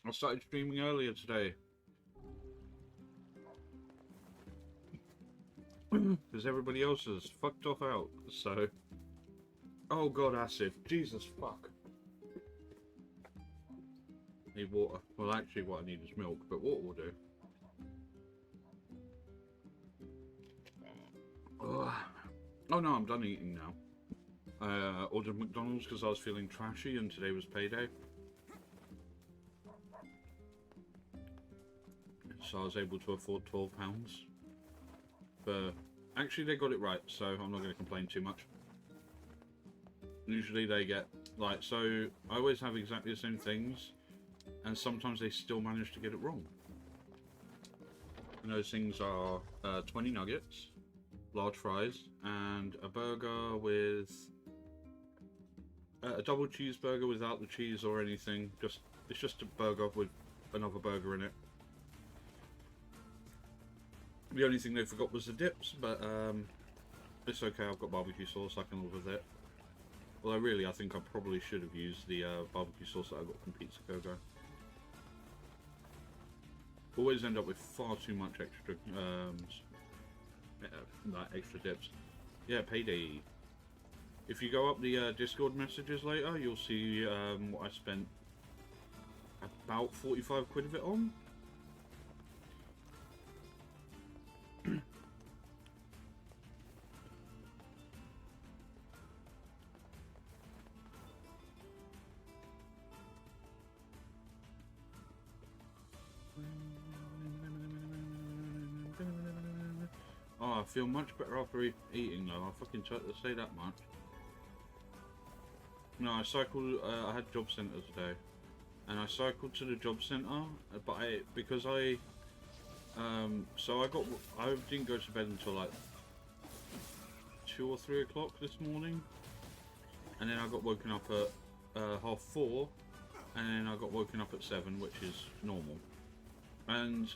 I started streaming earlier today. Because everybody else has fucked off out, so... Oh god, acid. Jesus fuck. Need water. Well, actually what I need is milk, but water will do. Oh no, I'm done eating now. I ordered McDonald's because I was feeling trashy and today was payday. So I was able to afford £12. But actually they got it right, so I'm not going to complain too much. Usually they get, like, so I always have exactly the same things, and sometimes they still manage to get it wrong. And those things are 20 nuggets, large fries, and a burger with, a double cheeseburger without the cheese or anything. It's just a burger with another burger in it. The only thing they forgot was the dips, but it's okay, I've got barbecue sauce, I can live with it. Although really, I think I probably should have used the barbecue sauce that I got from Pizza Go-Go. Always end up with far too much extra, like extra dips. Yeah, payday. If you go up the Discord messages later, you'll see what I spent about 45 quid of it on. Oh, I feel much better after eating though, I'll fucking say that much. No, I cycled, I had job centre today. And I cycled to the job centre, but because I didn't go to bed until like 2 or 3 o'clock this morning, and then I got woken up at 4:30, and then I got woken up at 7, which is normal. And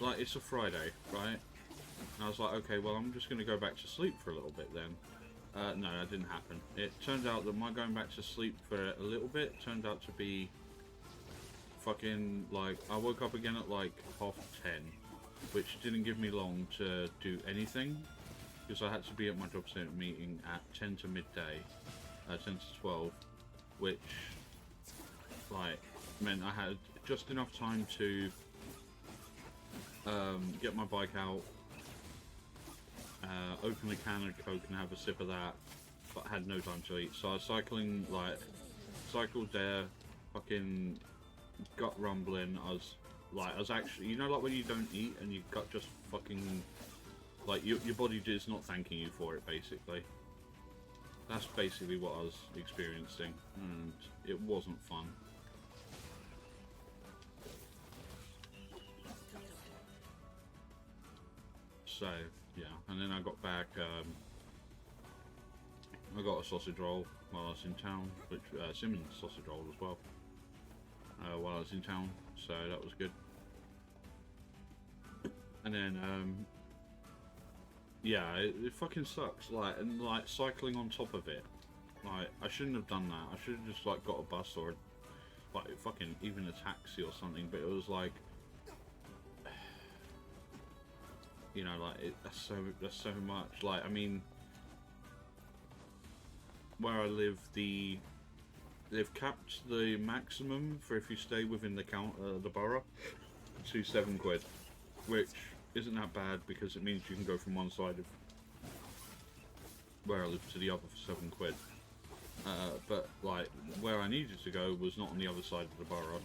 like, it's a Friday, right? And I was like, okay, well, I'm just going to go back to sleep for a little bit then. No, that didn't happen. It turned out that my going back to sleep for a little bit turned out to be fucking, like, I woke up again at like 10:30, which didn't give me long to do anything, because I had to be at my job center meeting at 10 to midday, 10 to 12, which, like, meant I had just enough time to get my bike out, open a can of Coke and have a sip of that, but I had no time to eat. So I was cycling, like, cycled there, fucking gut rumbling. I was actually, you know, like when you don't eat and your gut just fucking, like, your body is not thanking you for it, basically. That's basically what I was experiencing, and it wasn't fun. So, yeah, and then I got back, I got a sausage roll while I was in town, which, Simmons sausage roll as well, while I was in town, so that was good. And then, yeah, it fucking sucks, like, and, like, cycling on top of it, like, I shouldn't have done that. I should have just, like, got a bus or, like, fucking even a taxi or something, but it was like, you know, like, that's so much. Like, I mean, where I live, they've capped the maximum for if you stay within the borough to £7, which isn't that bad because it means you can go from one side of where I live to the other for £7. But like, where I needed to go was not on the other side of the borough,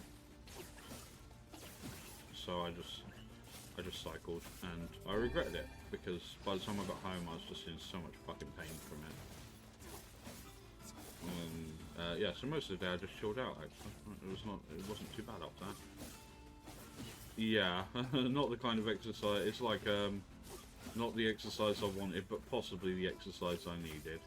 so I just cycled, and I regretted it because by the time I got home I was just in so much fucking pain from it. Yeah, so most of the day I just chilled out. Actually, it wasn't too bad after that. Yeah, not the kind of exercise. It's like not the exercise I wanted, but possibly the exercise I needed.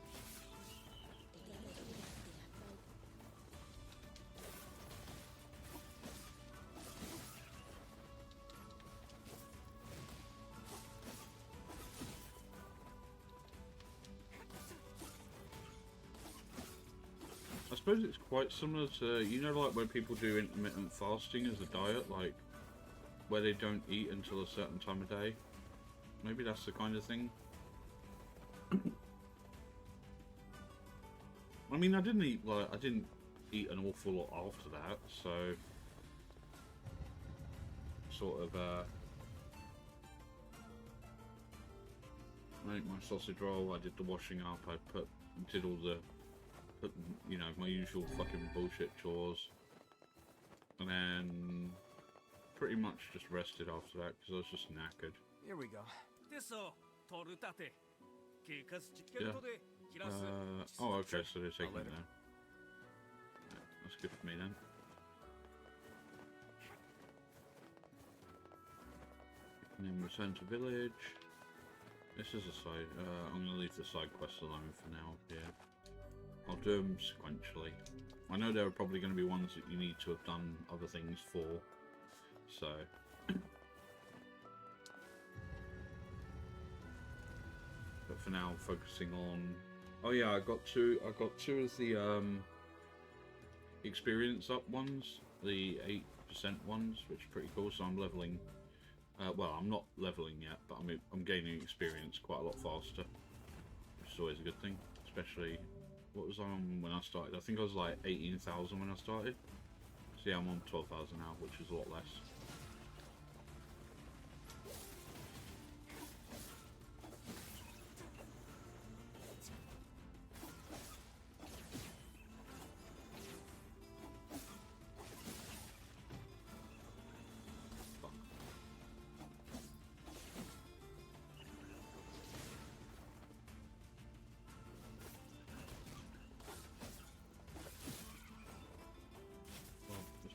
I suppose it's quite similar to, you know, like when people do intermittent fasting as a diet, like where they don't eat until a certain time of day. Maybe that's the kind of thing. I mean, I didn't eat an awful lot after that, so sort of I ate my sausage roll, I did the washing up, I did all the, you know, my usual fucking bullshit chores, and then pretty much just rested after that because I was just knackered.
Here we go.
Yeah. Oh, okay, so they're taking it now. Yeah, that's good for me then. And then return to village. This is a side. I'm gonna leave the side quest alone for now. Yeah. I'll do them sequentially. I know there are probably going to be ones that you need to have done other things for, so. But for now, focusing on. Oh yeah, I got two of the experience up ones, the 8% ones, which are pretty cool. So I'm leveling. Well, I'm not leveling yet, but I'm gaining experience quite a lot faster, which is always a good thing, especially. What was I on when I started? I think I was like 18,000 when I started. So yeah, I'm on 12,000 now, which is a lot less.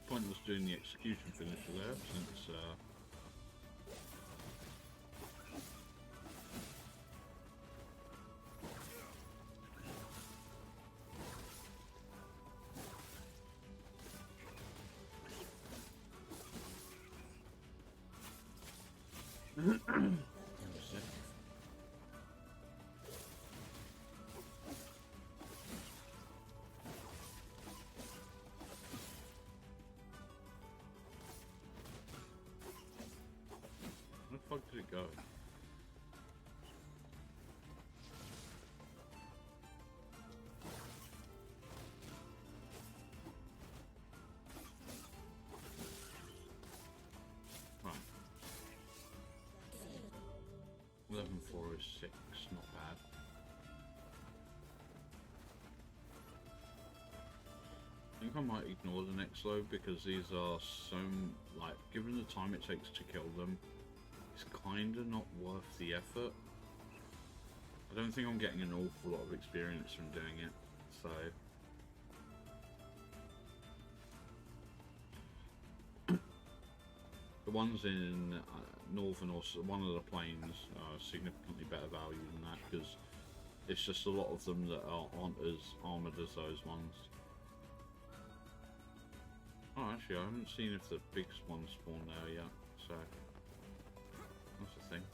Pointless doing the execution finisher there, since Where the fuck did it go? Right. 11,406, not bad. I think I might ignore the next load because these are so, like, given the time it takes to kill them, it's kinda not worth the effort. I don't think I'm getting an awful lot of experience from doing it, so... The ones in northern or one of the plains are significantly better value than that because it's just a lot of them that aren't as armoured as those ones. Oh, actually, I haven't seen if the big ones spawn there yet, so that's the thing.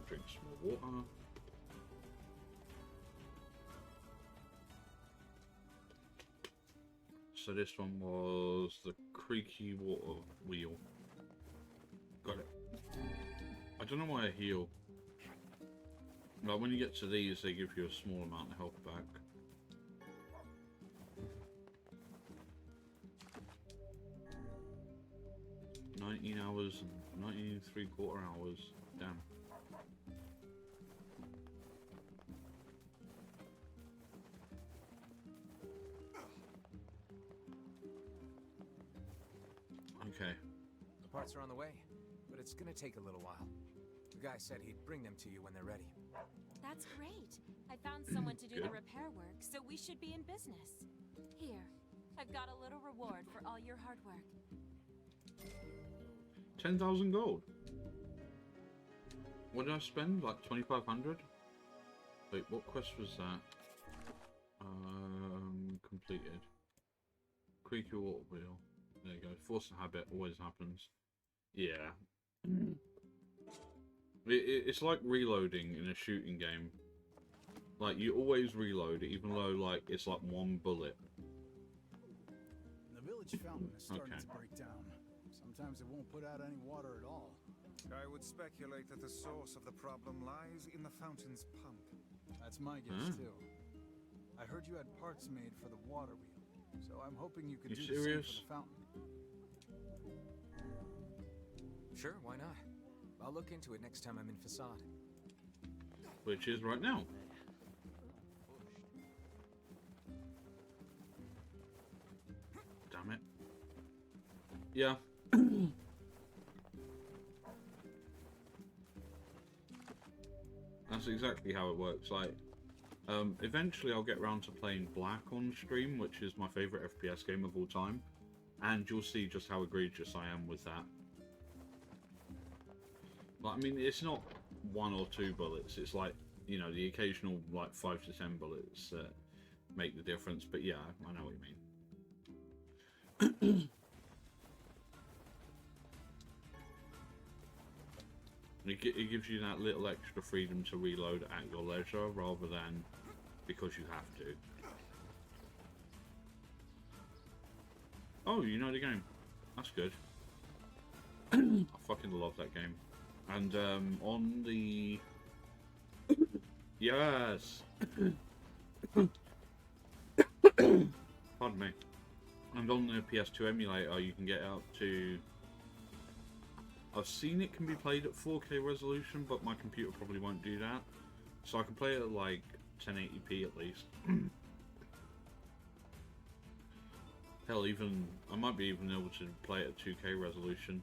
Drink some more water. So this one was the creaky water wheel. Got it. I don't know why I heal. Like when you get to these, they give you a small amount of health back. Hours and 19 3/4 hours. Damn. Okay.
The parts are on the way, but it's gonna take a little while. The guy said he'd bring them to you when they're ready.
That's great. I found someone to do the repair work, so we should be in business. Here, I've got a little reward for all your hard work.
10,000 gold. What did I spend? Like 2,500? Wait, what quest was that? Completed. Creaky water wheel. There you go. Force a habit always happens. Yeah. It's like reloading in a shooting game. Like, you always reload, even though, like, it's like one bullet.
The village fountain is starting to break down. Sometimes it won't put out any water at all.
I would speculate that the source of the problem lies in the fountain's pump.
That's my guess, too. I heard you had parts made for the water wheel, so I'm hoping you could do the same for the fountain.
Sure, why not? I'll look into it next time I'm in Facade.
Which is right now. Damn it. Yeah. That's exactly how it works. Like, eventually I'll get around to playing Black on stream, which is my favourite FPS game of all time, and you'll see just how egregious I am with that. Like, I mean, it's not 1 or 2 bullets, it's like, you know, the occasional, like, 5 to 10 bullets that make the difference, but yeah, I know what you mean. It gives you that little extra freedom to reload at your leisure, rather than because you have to. Oh, you know the game. That's good. I fucking love that game. And on the... Yes! Pardon me. And on the PS2 emulator, you can get up to... I've seen it can be played at 4K resolution, but my computer probably won't do that. So I can play it at like 1080p at least. Hell, even I might be even able to play it at 2K resolution.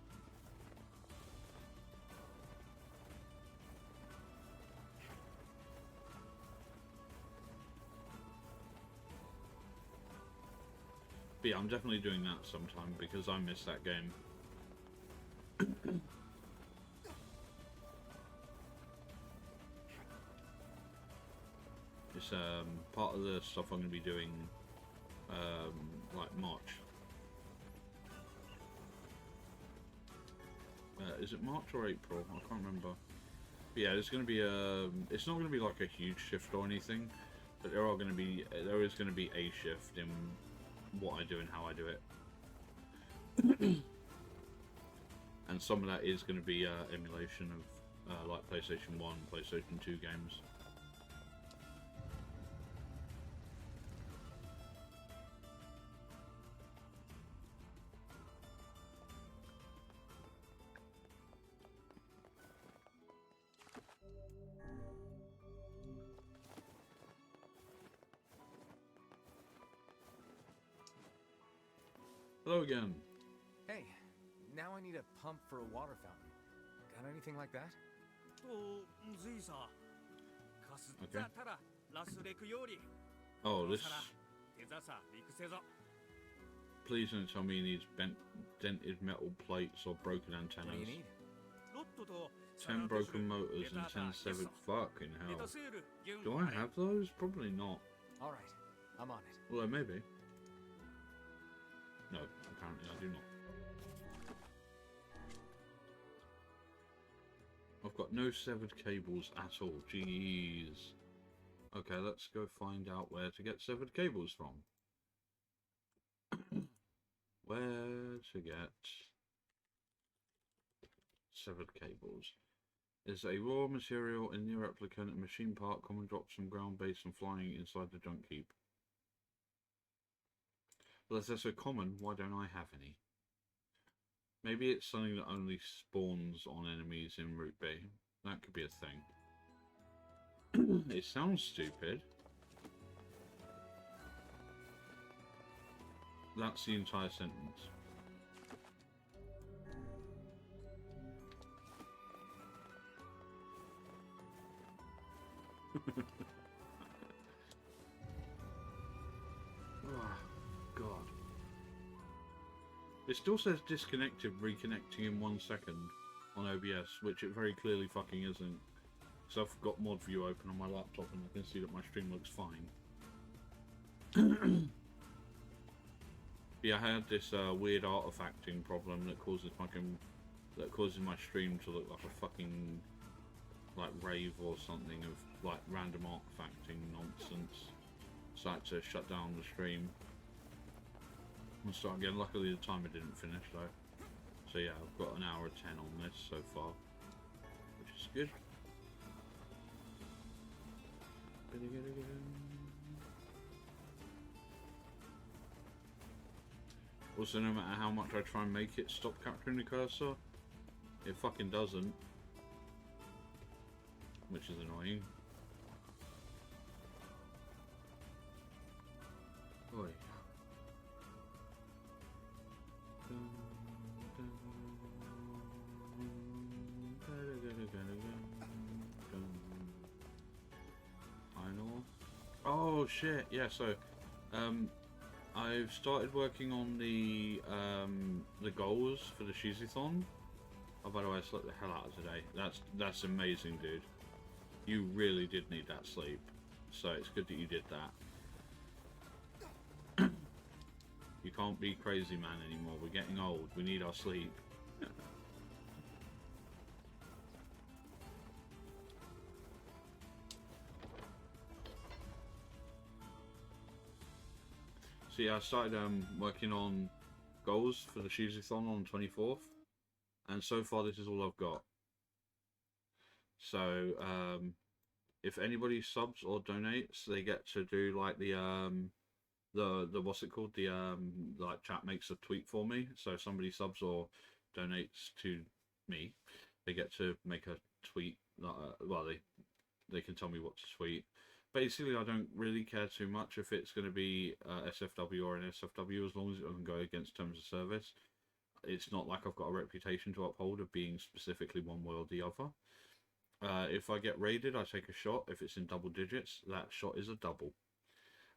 But yeah, I'm definitely doing that sometime because I miss that game. It's part of the stuff I'm going to be doing like March. Is it March or April? I can't remember. But yeah, there's going to be it's not going to be like a huge shift or anything, but there is going to be a shift in what I do and how I do it. And some of that is going to be emulation of like PlayStation 1, PlayStation 2 games. Hello again.
Hey, now I need a pump for a water fountain. Got anything like that?
Okay. Oh, this... Please don't tell me he needs dented metal plates or broken antennas.
What do you need?
10 broken motors and 10 severed... Fucking hell. Do I have those? Probably not.
Alright, I'm on it.
Well, maybe. No, apparently I do not. I've got no severed cables at all. Jeez. Okay, let's go find out where to get severed cables from. Where to get severed cables. Is a raw material in the replicant, a machine part, common drops from ground base and flying inside the junk heap. Well, if they're so common, why don't I have any? Maybe it's something that only spawns on enemies in Route B. That could be a thing. It sounds stupid. That's the entire sentence. Oh, God. It still says disconnected, reconnecting in 1 second on OBS, which it very clearly fucking isn't. So I've got mod view open on my laptop and I can see that my stream looks fine. Yeah, I had this weird artifacting problem that causes my stream to look like a fucking like rave or something of like random artifacting nonsense. So I had to shut down the stream and start again. Luckily the timer didn't finish though. So yeah, I've got an hour 10 on this so far, which is good. Also, no matter how much I try and make it stop capturing the cursor, it fucking doesn't. Which is annoying. Oi. I know. Oh shit, yeah, so I've started working on the goals for the ShizusWorld91. Oh, by the way, I slept the hell out of today. That's amazing, dude. You really did need that sleep, so it's good that you did that. You can't be crazy man anymore. We're getting old. We need our sleep. So yeah, I started working on goals for the ShizusWorld91 on the 24th, and so far this is all I've got. So if anybody subs or donates, they get to do like the what's it called, the like chat makes a tweet for me. So if somebody subs or donates to me, they get to make a tweet. Well, they can tell me what to tweet. Basically, I don't really care too much if it's going to be SFW or an SFW, as long as it doesn't go against terms of service. It's not like I've got a reputation to uphold of being specifically one way or the other. If I get raided, I take a shot. If it's in double digits, that shot is a double.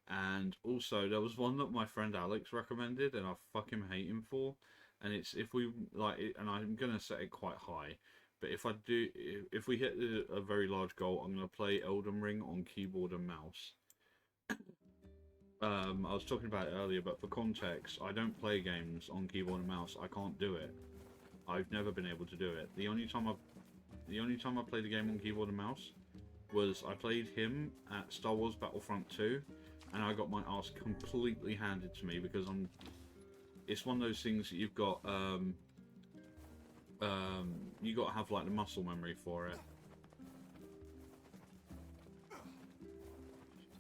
And also, there was one that my friend Alex recommended, and I fucking hate him for. And it's if we like, and I'm gonna set it quite high. But if we hit a very large goal, I'm gonna play Elden Ring on keyboard and mouse. I was talking about it earlier, but for context, I don't play games on keyboard and mouse. I can't do it. I've never been able to do it. The only time I played a game on keyboard and mouse was I played him at Star Wars Battlefront 2, and I got my ass completely handed to me because it's one of those things that you've got you got to have like the muscle memory for it.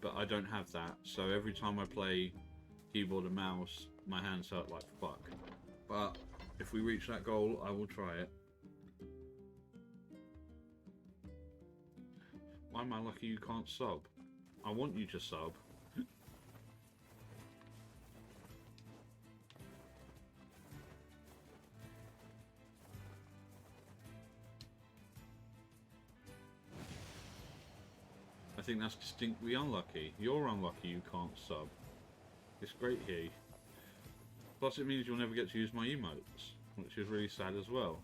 But I don't have that, so every time I play keyboard and mouse, my hands hurt like fuck. But if we reach that goal, I will try it. Why am I lucky you can't sub? I want you to sub. I think that's distinctly unlucky. You're unlucky you can't sub. It's great here. Plus it means you'll never get to use my emotes, which is really sad as well.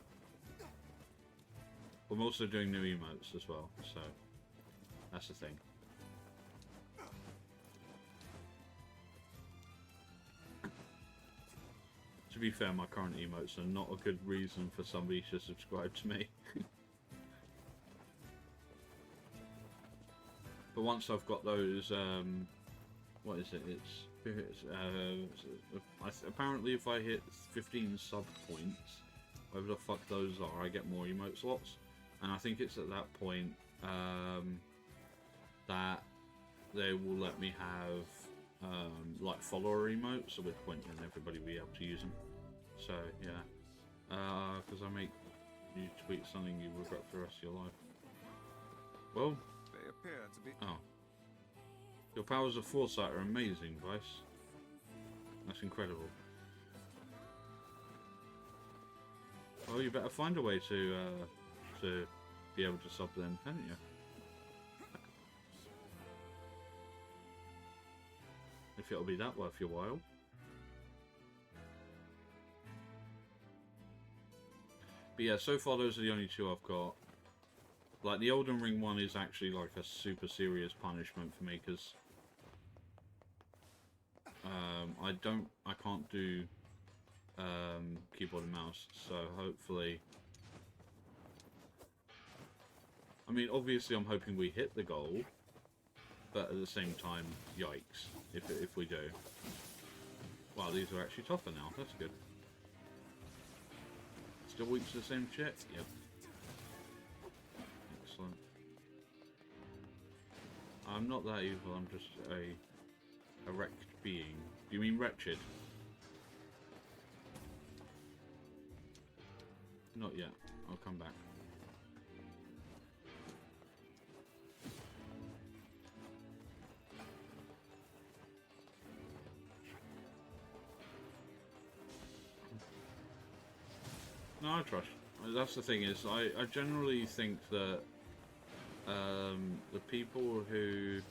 I'm also doing new emotes as well, so that's the thing. To be fair, my current emotes are not a good reason for somebody to subscribe to me. But once I've got those, what is it? Apparently if I hit 15 sub points, whatever the fuck those are, I get more emote slots. And I think it's at that point that they will let me have like follower emotes, at which point then everybody will be able to use them. So yeah, because I make you tweet something you regret for the rest of your life. Well.
They appear to be...
Oh. Your powers of foresight are amazing, Vice. That's incredible. Well, you better find a way to be able to sub then, haven't you? If it'll be that worth your while. But yeah, so far those are the only two I've got. Like, the Elden Ring one is actually like a super serious punishment for me, because I can't do keyboard and mouse, so hopefully... I mean, obviously I'm hoping we hit the goal, but at the same time, yikes, if we do. Wow, these are actually tougher now, that's good. Still weak to the same shit? Yep. Excellent. I'm not that evil, I'm just a wrecked being. Do you mean wretched? Not yet. I'll come back. No, I trust. That's the thing is, I generally think that the people who...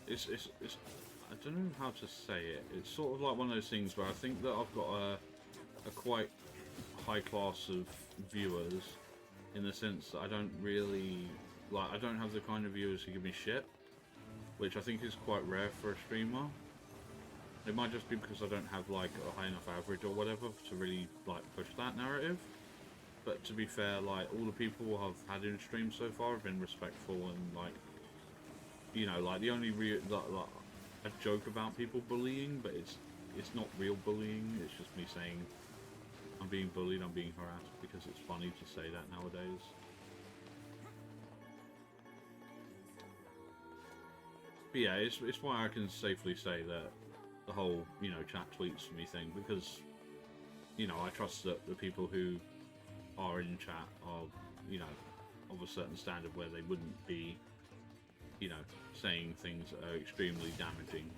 It's I don't know how to say it. It's sort of like one of those things where I think that I've got a quite high class of viewers, in the sense that I don't really... Like, I don't have the kind of viewers who give me shit, which I think is quite rare for a streamer. It might just be because I don't have like a high enough average or whatever to really like push that narrative. But to be fair, like all the people I've had in stream so far have been respectful and like, you know, like the only real like I joke about people bullying, but it's not real bullying. It's just me saying I'm being bullied, I'm being harassed, because it's funny to say that nowadays. But yeah, it's why I can safely say that the whole, you know, chat tweets for me thing, because, you know, I trust that the people who are in chat are, you know, of a certain standard where they wouldn't be, you know, saying things that are extremely damaging.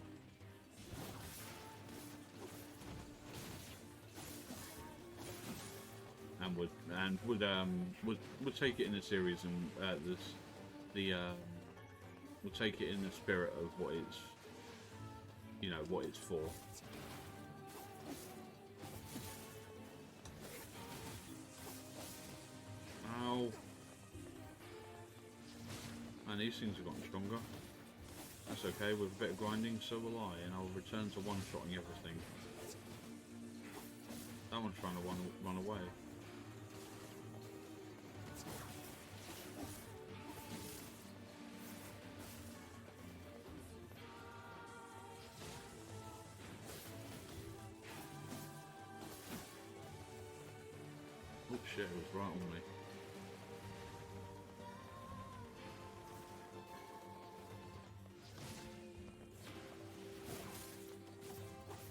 And would take it in a series, and would take it in the spirit of what it's you know, what it's for. Ow. And these things have gotten stronger. That's okay, with a bit of grinding, so will I, and I'll return to one-shotting everything. That one's trying to run away. Oh shit, it was right on me.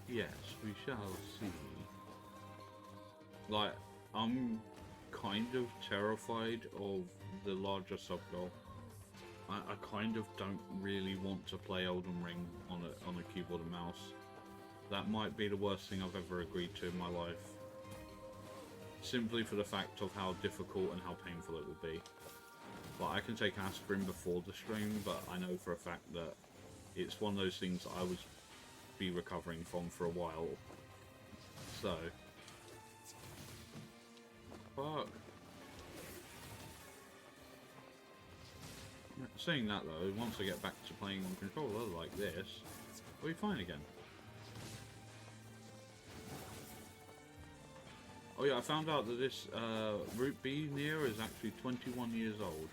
Yes, we shall see. Like, I'm kind of terrified of the larger sub-goal. I kind of don't really want to play Elden Ring on a keyboard and mouse. That might be the worst thing I've ever agreed to in my life. Simply for the fact of how difficult and how painful it will be. Like, I can take aspirin before the stream, but I know for a fact that it's one of those things I would be recovering from for a while. So... Fuck. Saying that though, once I get back to playing on controller like this, I'll be fine again. Oh yeah, I found out that this Route B near is actually 21 years old.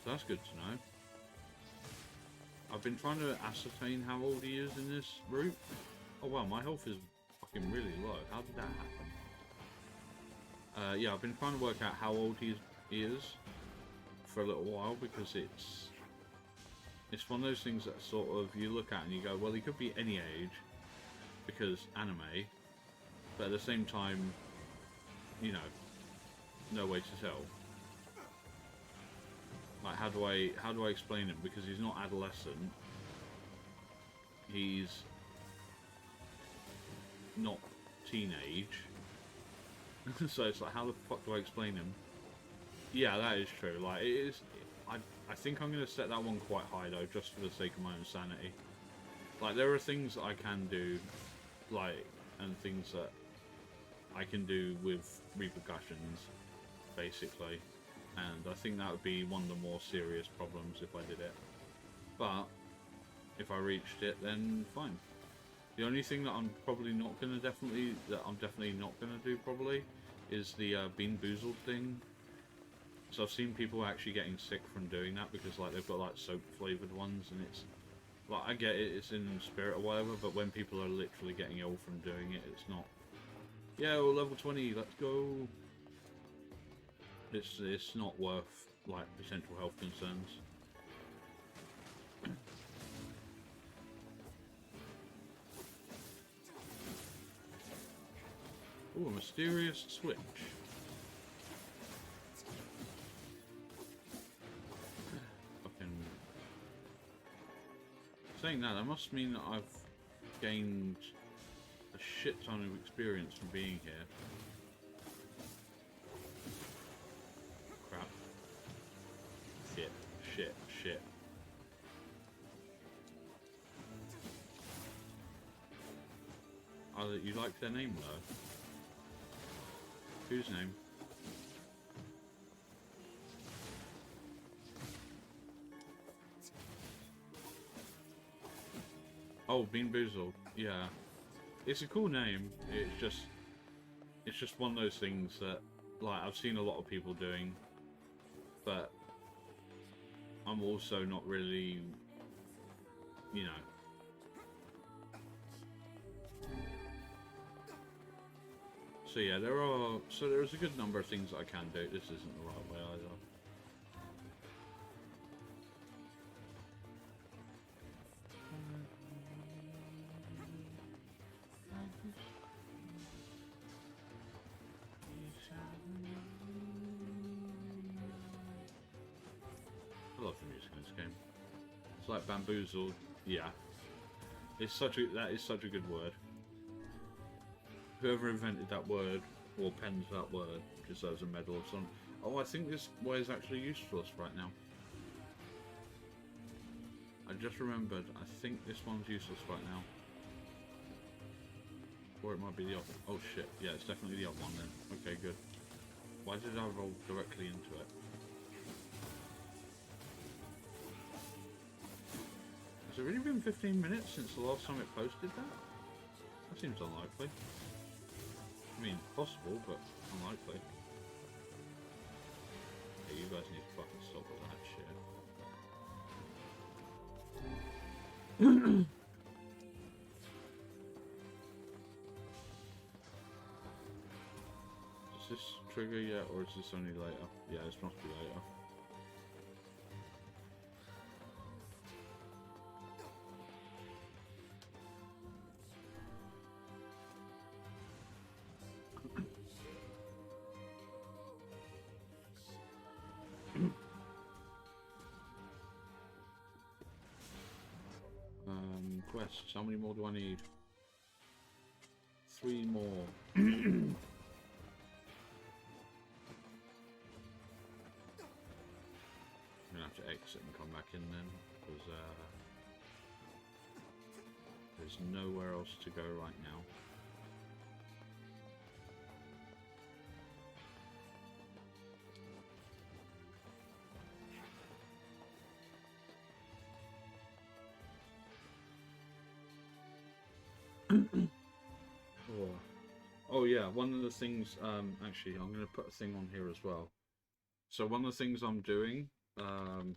So that's good to know. I've been trying to ascertain how old he is in this route. Oh wow, my health is fucking really low. How did that happen? Yeah, I've been trying to work out how old he is for a little while, because it's one of those things that sort of you look at and you go, well, he could be any age because anime, but at the same time, you know, no way to tell. Like, how do I explain him? Because he's not adolescent, he's not teenage. So it's like, how the fuck do I explain him? Yeah, that is true. Like, it is. I think I'm going to set that one quite high though, just for the sake of my own sanity. Like, there are things I can do, like, and things that I can do with repercussions, basically. And I think that would be one of the more serious problems if I did it. But if I reached it, then fine. The only thing that I'm probably not going to definitely not going to do probably is the Bean Boozled thing. So I've seen people actually getting sick from doing that, because like they've got like soap flavoured ones, and it's like, I get it, it's in spirit or whatever, but when people are literally getting ill from doing it, it's not. Yeah, well, level 20, let's go. It's not worth like potential health concerns. Ooh, a mysterious switch. Fucking... Saying that must mean that I've gained a shit ton of experience from being here. Crap. Shit. Oh, you like their name though? Whose name? Oh, Bean Boozled. Yeah, it's a cool name. It's just one of those things that, like, I've seen a lot of people doing, but I'm also not really, you know. So yeah, there's a good number of things that I can do. This isn't the right way either. I love the music in this game. It's like bamboozled. Yeah, that is such a good word. Whoever invented that word, or penned that word, deserves a medal of some. Oh, I think this way is actually used for us right now. I just remembered, I think this one's useless right now. Or it might be the odd one. Oh shit, yeah, it's definitely the odd one then. Okay, good. Why did I roll directly into it? Has it really been 15 minutes since the last time it posted that? That seems unlikely. I mean, possible, but unlikely. Hey, you guys need to fucking stop with that shit. Does this trigger yet, or is this only later? Yeah, this must be later. Quests. How many more do I need? 3 more. I'm gonna have to exit and come back in then, because there's nowhere else to go right now. Oh yeah, one of the things, actually I'm going to put a thing on here as well. So one of the things I'm doing on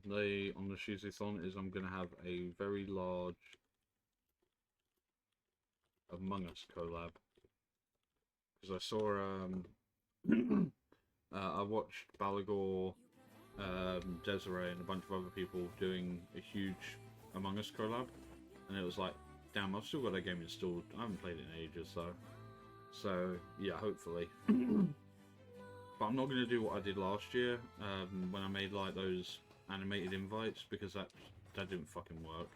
the ShizusWorld91 is I'm going to have a very large Among Us collab. Because I saw, I watched Balagor, Desiree and a bunch of other people doing a huge Among Us collab. And it was like, damn, I've still got that game installed. I haven't played it in ages, so yeah, hopefully. But I'm not going to do what I did last year when I made like those animated invites, because that didn't fucking work.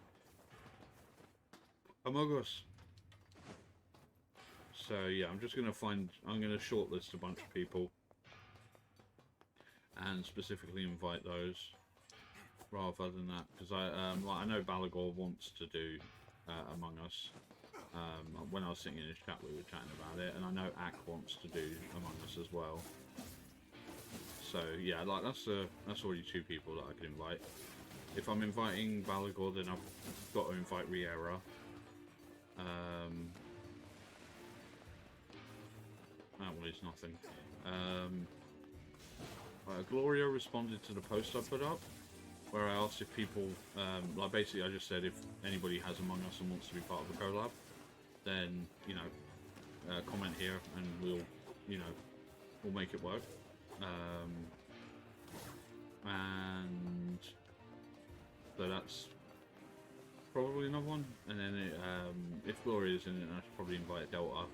Among Us. So yeah, I'm going to shortlist a bunch of people and specifically invite those rather than that, because I know Balagor wants to do Among Us. When I was sitting in his chat, we were chatting about it, and I know Ak wants to do Among Us as well. So yeah, like that's already 2 people that I could invite. If I'm inviting Balagor, then I've got to invite Riera. That one is nothing. Gloria responded to the post I put up, where I asked if people, like basically I just said if anybody has Among Us and wants to be part of a collab, then, you know, comment here and we'll make it work. And so that's probably another one. And then if Gloria's in it, I should probably invite Delta.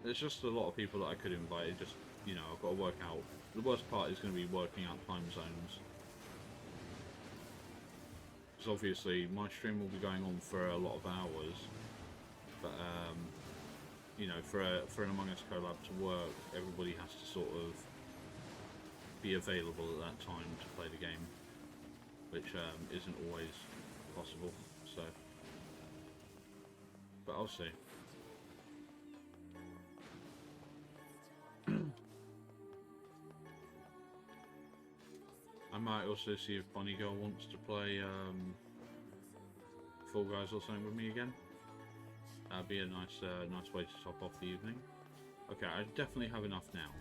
There's just a lot of people that I could invite. It just, you know, I've got to work out. The worst part is going to be working out time zones. Because obviously my stream will be going on for a lot of hours, but you know, for an Among Us collab to work, everybody has to sort of be available at that time to play the game, which isn't always possible. So, but I'll see. I might also see if Bunny Girl wants to play Fall Guys or something with me again. That'd be a nice way to top off the evening. Okay, I definitely have enough now.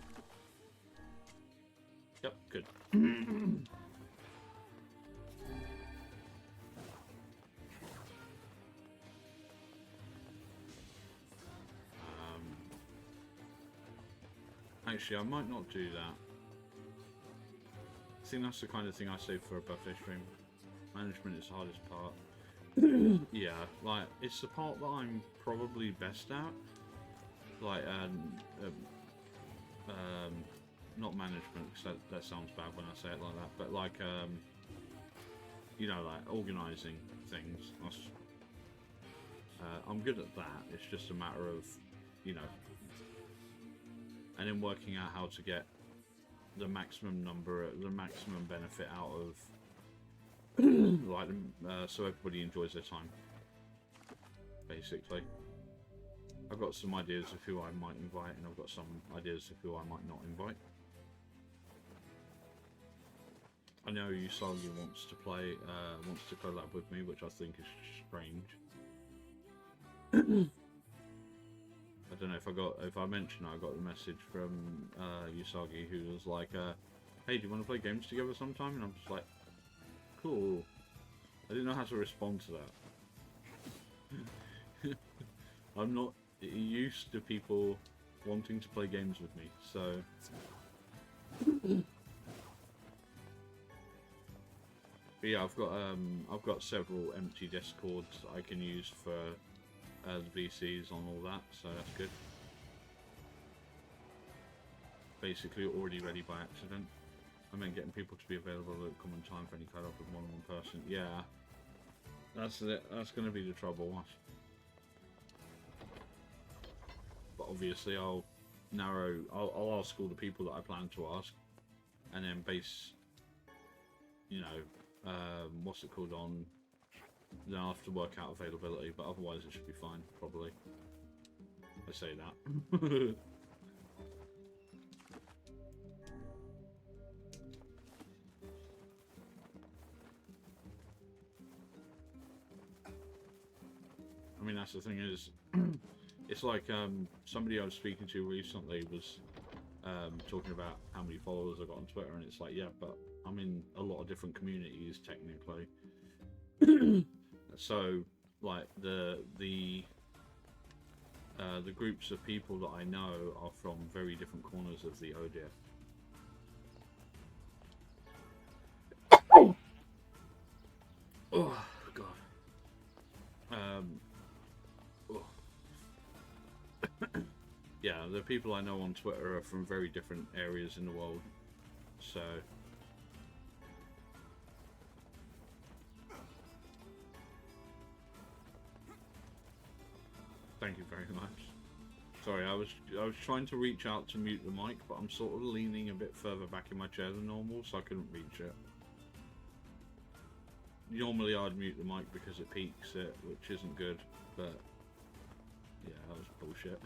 Yep, good. Actually, I might not do that. I think that's the kind of thing I save for a birthday stream. Management is the hardest part. Yeah, like, it's the part that I'm probably best at. Like, not management, because that sounds bad when I say it like that, but like, you know, like, organising things. I'm good at that. It's just a matter of, you know, and then working out how to get the maximum benefit out of like so everybody enjoys their time. Basically, I've got some ideas of who I might invite, and I've got some ideas of who I might not invite. I know Usagi wants to play, wants to collab with me, which I think is strange. I don't know if I mentioned I got a message from Usagi who was like, "Hey, do you want to play games together sometime?" And I'm just like, "Cool." I didn't know how to respond to that. I'm not used to people wanting to play games with me, so. But yeah, I've got several empty Discords that I can use for the VCs on all that, so that's good. Basically already ready by accident. I meant getting people to be available at common time for any cut off with more than one person. Yeah, that's it. That's going to be the trouble. But obviously, I'll ask all the people that I plan to ask, and then base, you know, what's it called on. Then I'll have to work out availability, but otherwise it should be fine, probably. I say that. I mean, that's the thing is, it's like somebody I was speaking to recently was talking about how many followers I got on Twitter, and it's like, yeah, but I'm in a lot of different communities technically. So, like the groups of people that I know are from very different corners of the ODF. Oh God. Yeah, the people I know on Twitter are from very different areas in the world, so. Thank you very much. Sorry, I was trying to reach out to mute the mic, but I'm sort of leaning a bit further back in my chair than normal, so I couldn't reach it. Normally I'd mute the mic because it peaks it, which isn't good, but yeah, that was bullshit.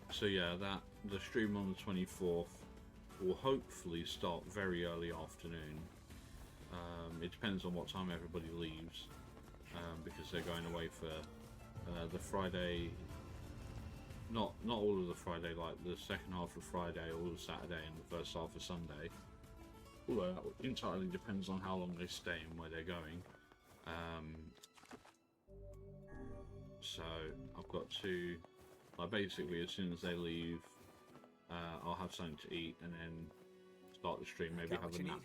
So yeah, the stream on the 24th will hopefully start very early afternoon. It depends on what time everybody leaves, because they're going away for the Friday. Not all of the Friday, like the second half of Friday, all of Saturday, and the first half of Sunday. Although that entirely depends on how long they stay and where they're going. So I've got to. Like basically, as soon as they leave, I'll have something to eat and then start the stream. Maybe have a nap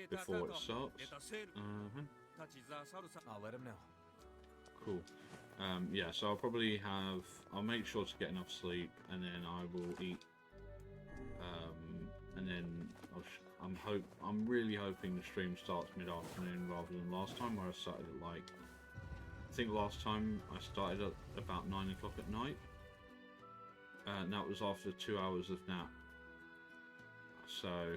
before it starts.
I'll let him know.
Cool. Yeah, so I'll make sure to get enough sleep, and then I will eat. And then I'm really hoping the stream starts mid-afternoon rather than last time where I started at like. I think last time I started at about 9 o'clock at night. And that was after 2 hours of nap. So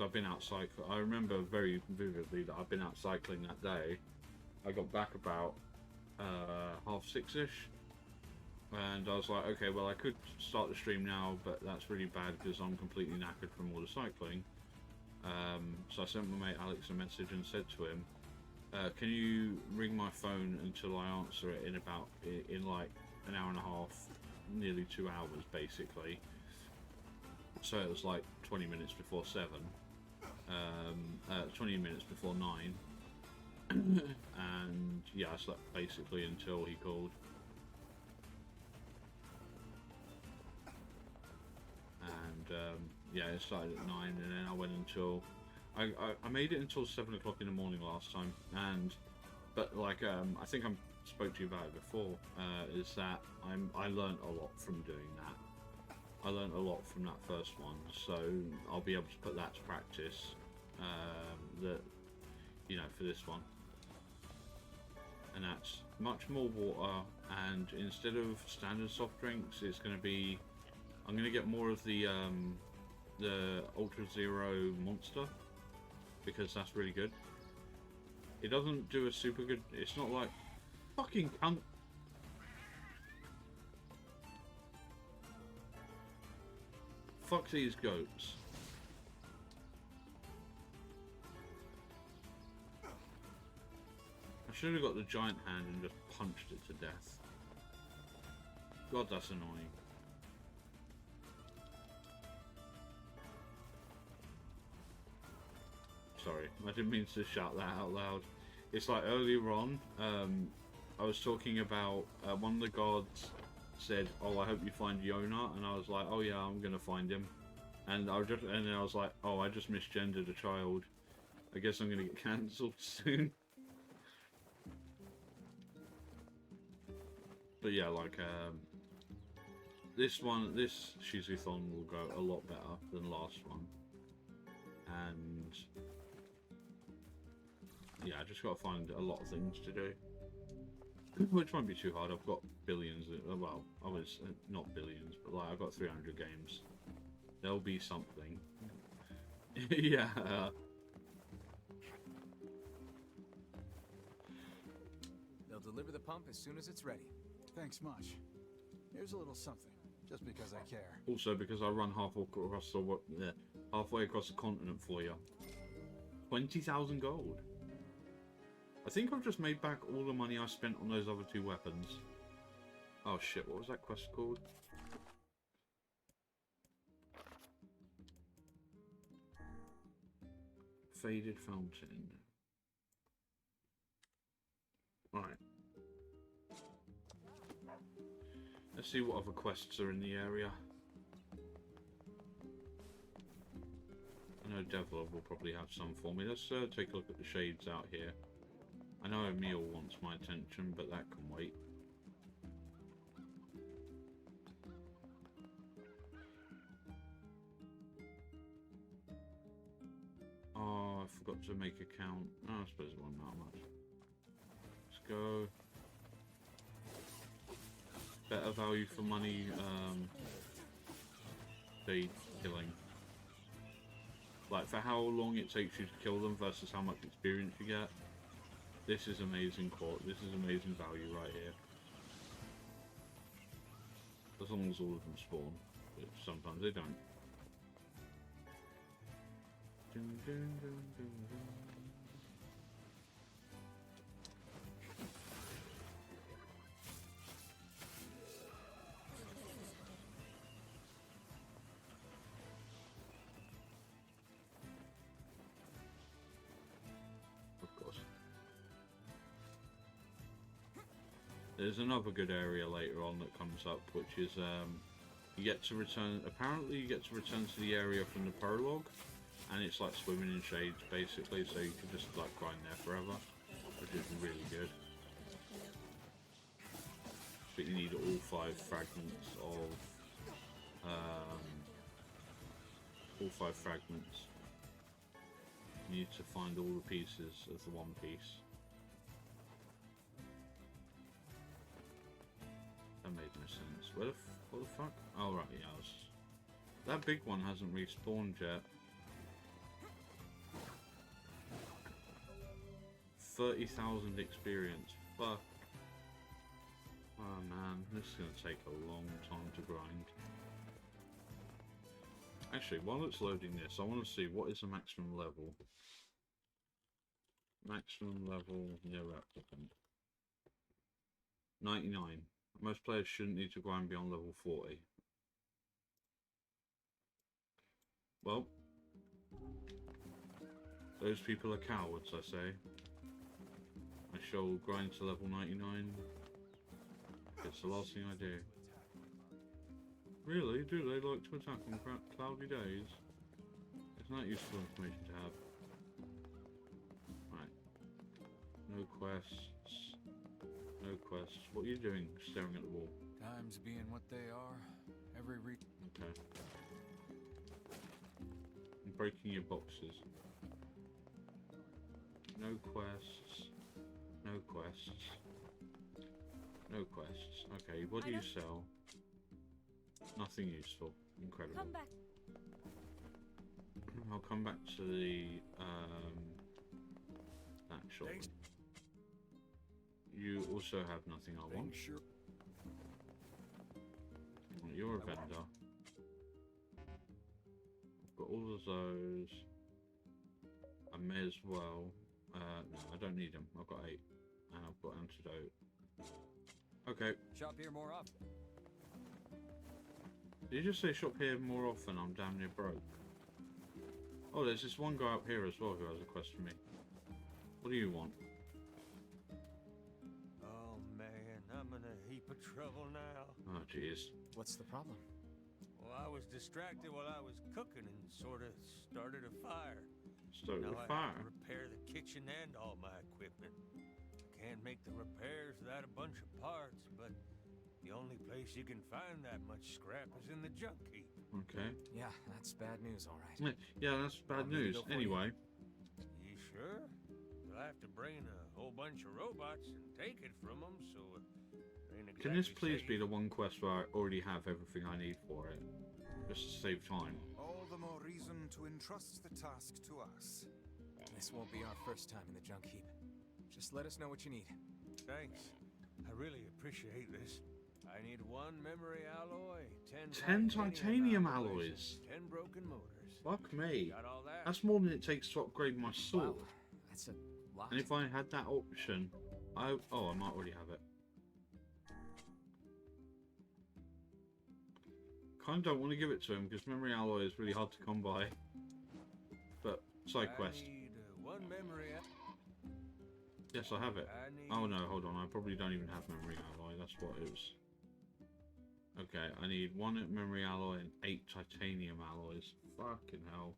I've been out cycling. I remember very vividly that I've been out cycling that day. I got back about 6:30ish, and I was like, okay, well I could start the stream now, but that's really bad because I'm completely knackered from all the cycling. So I sent my mate Alex a message and said to him, can you ring my phone until I answer it in like an hour and a half, nearly 2 hours basically. So it was like 20 minutes before 7, 20 minutes before 9, and yeah, I slept basically until he called. And yeah, it started at 9, and then I went until I made it until 7 o'clock in the morning last time, but like I think I'm spoke to you about it before, is that I learned a lot from doing that. I learned a lot from that first one, so I'll be able to put that to practice. For this one, and that's much more water. And instead of standard soft drinks, it's going to be. I'm going to get more of the Ultra Zero Monster because that's really good. It doesn't do a super good. It's not like fucking cunt. Fuck these goats. I should have got the giant hand and just punched it to death. God, that's annoying. Sorry, I didn't mean to shout that out loud. It's like earlier on, I was talking about one of the gods said, "Oh, I hope you find Yona," and I was like, "Oh yeah, I'm gonna find him." And then I was like, "Oh, I just misgendered a child. I guess I'm gonna get cancelled soon." But yeah, like this Shizuthon will go a lot better than last one, and yeah, I just got to find a lot of things to do, which won't be too hard. I've got billions. Well, I was not billions, but like I've got 300 games. There'll be something. Yeah.
They'll deliver the pump as soon as it's ready.
Thanks much. Here's a little something, just because I care.
Also, because I run halfway across the continent for you. 20,000 gold. I think I've just made back all the money I spent on those other 2 weapons. Oh shit, what was that quest called? Faded Fountain. Alright. Let's see what other quests are in the area. I know Devlov will probably have some for me. Let's take a look at the shades out here. I know Emil wants my attention, but that can wait. Oh, I forgot to make a count. Oh, I suppose it won't matter much. Let's go. Better value for money, speed killing. Like, for how long it takes you to kill them versus how much experience you get. This is amazing this is amazing value right here. As long as all of them spawn, but sometimes they don't. Dun, dun, dun, dun, dun. There's another good area later on that comes up, which is you get to return. Apparently, you get to return to the area from the prologue, and it's like swimming in shades, basically. So you can just like grind there forever, which is really good. But you need all 5 fragments of You need to find all the pieces of the one piece. That made no sense. What the fuck? Oh right, yeah. That big one hasn't respawned yet. 30,000 experience. Fuck. Oh man, this is gonna take a long time to grind. Actually, while it's loading this, I want to see what is the maximum level. Maximum level, no applicant. 99. Most players shouldn't need to grind beyond level 40. Well, those people are cowards, I say. I shall grind to level 99. It's the last thing I do. Really? Do they like to attack on cloudy days? Isn't that useful information to have? Right. No quests. No No quests. What are you doing staring at the wall?
Times being what they are,
Okay. I'm breaking your boxes. No quests. No quests. No quests. Okay, what do you sell? Nothing useful. Incredible.
Come back.
I'll come back to the that shop. You also have nothing I want. Well, you're a vendor. I've got all of those. I may as well. No, I don't need them. I've got 8, and I've got antidote. Okay.
Shop here more often.
Did you just say shop here more often? I'm damn near broke. Oh, there's this one guy up here as well who has a quest for me. What do you want?
Oh man, I'm in a heap of trouble now.
Oh jeez.
What's the problem?
Well, I was distracted while I was cooking and sort of started a fire.
Started
now
a
I
fire?
have to repair the kitchen and all my equipment. I can't make the repairs without a bunch of parts, but the only place you can find that much scrap is in the junk heap.
Okay.
Yeah, that's bad news, all right.
Yeah, that's bad news. Anyway.
You sure? You'll have to bring in a whole bunch of robots and take it from them, so it ain't exactly
Can this please
safe.
be the one quest where I already have everything I need for it? Just to save time.
All the more reason to entrust the task to us.
This won't be our first time in the junk heap. Just let us know what you need.
Thanks. I really appreciate this. I need 1 memory alloy,
10 titanium alloys.
10 broken motors.
Fuck me.
Got all that?
That's more than it takes to upgrade my sword.
Wow, that's a lot.
And if I had that option, I might already have it. Kind of don't want to give it to him because memory alloy is really hard to come by. But side quest.
I need 1 memory.
Yes, I have it. Oh no, hold on. I probably don't even have memory alloy. That's what it was. Okay, I need 1 memory alloy and 8 titanium alloys. Fucking hell.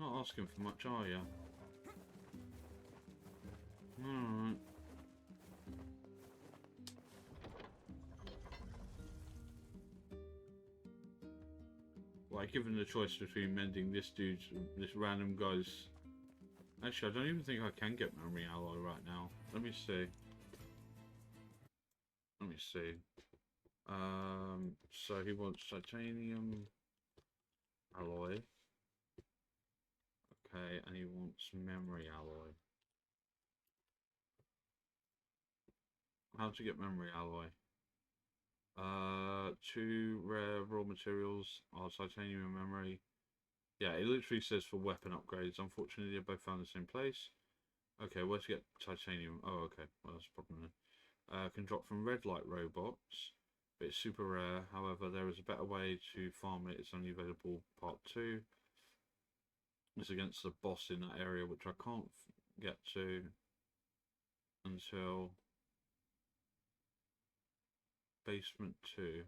Not asking for much, are ya? Alright. Like, given the choice between mending this random guy's... Actually, I don't even think I can get memory alloy right now. Let me see. Let me see. So he wants titanium alloy. Okay, and he wants memory alloy. How to get memory alloy? 2 rare raw materials are titanium and memory. Yeah, it literally says for weapon upgrades. Unfortunately, they're both found in the same place. Okay, where to get titanium? Oh, okay. Well, that's a problem then. Can drop from red light robots, but it's super rare. However, there is a better way to farm it. It's only available part 2. It's against the boss in that area, which I can't get to until basement 2.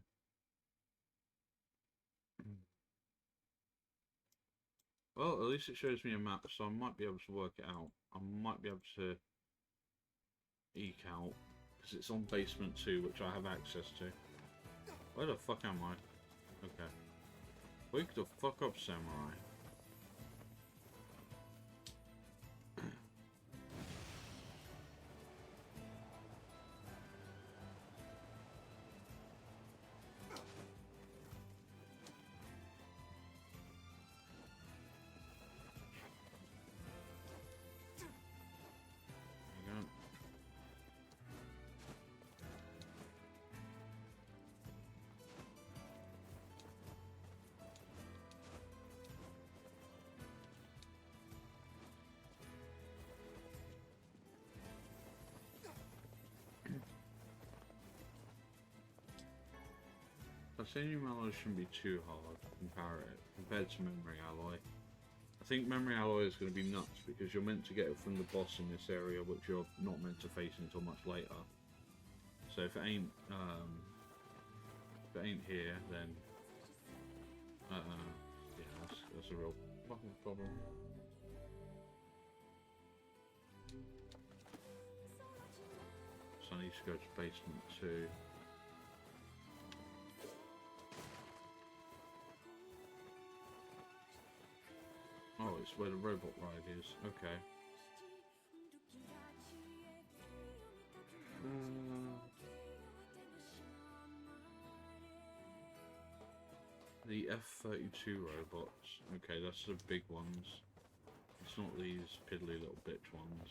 Well, at least it shows me a map, so I might be able to work it out. I might be able to eke out, because it's on basement 2, which I have access to. Where the fuck am I? Okay. Wake the fuck up, samurai. Titanium alloy shouldn't be too hard compared to memory alloy. I think memory alloy is going to be nuts because you're meant to get it from the boss in this area, which you're not meant to face until much later. So if it ain't here, then yeah, that's a real fucking problem. So I need to go to basement 2. Oh, it's where the robot ride is. Okay. The F-32 robots. Okay, that's the big ones. It's not these piddly little bitch ones.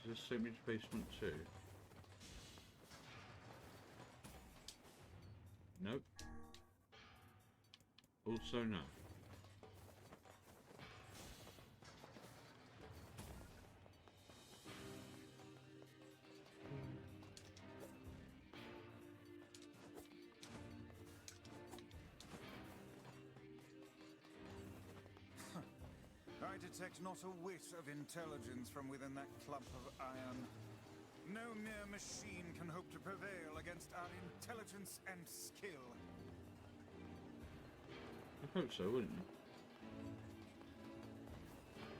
Does this take me to basement 2? Nope. Also no.
I detect not a whit of intelligence from within that clump of iron. No mere machine can hope to prevail against our intelligence and skill.
I hope so, wouldn't you?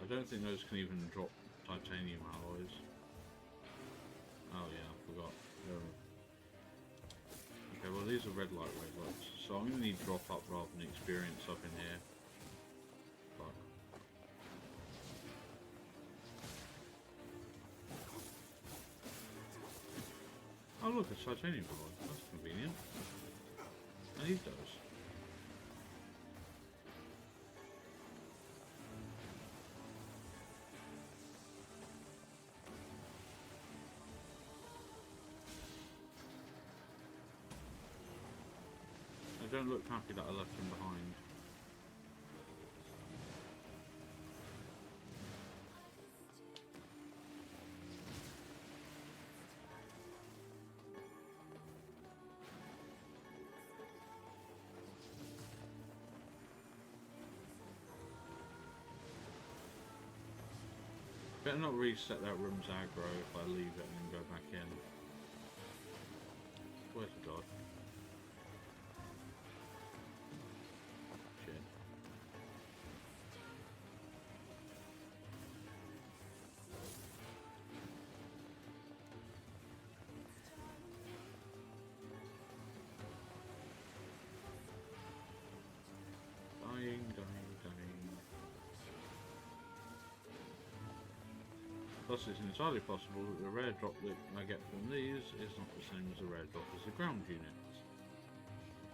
I don't think those can even drop titanium alloys. Oh yeah, I forgot. Okay, well these are red light robots, so I'm going to need drop up rather than experience up in here. Fuck. Oh look, a titanium alloy. That's convenient. I need those. I don't look happy that I left him behind. Better not reset that room's aggro if I leave it and then go back in. Swear to God. Shit. Dying. Plus, it's entirely possible that the rare drop that I get from these is not the same as the rare drop as the ground units,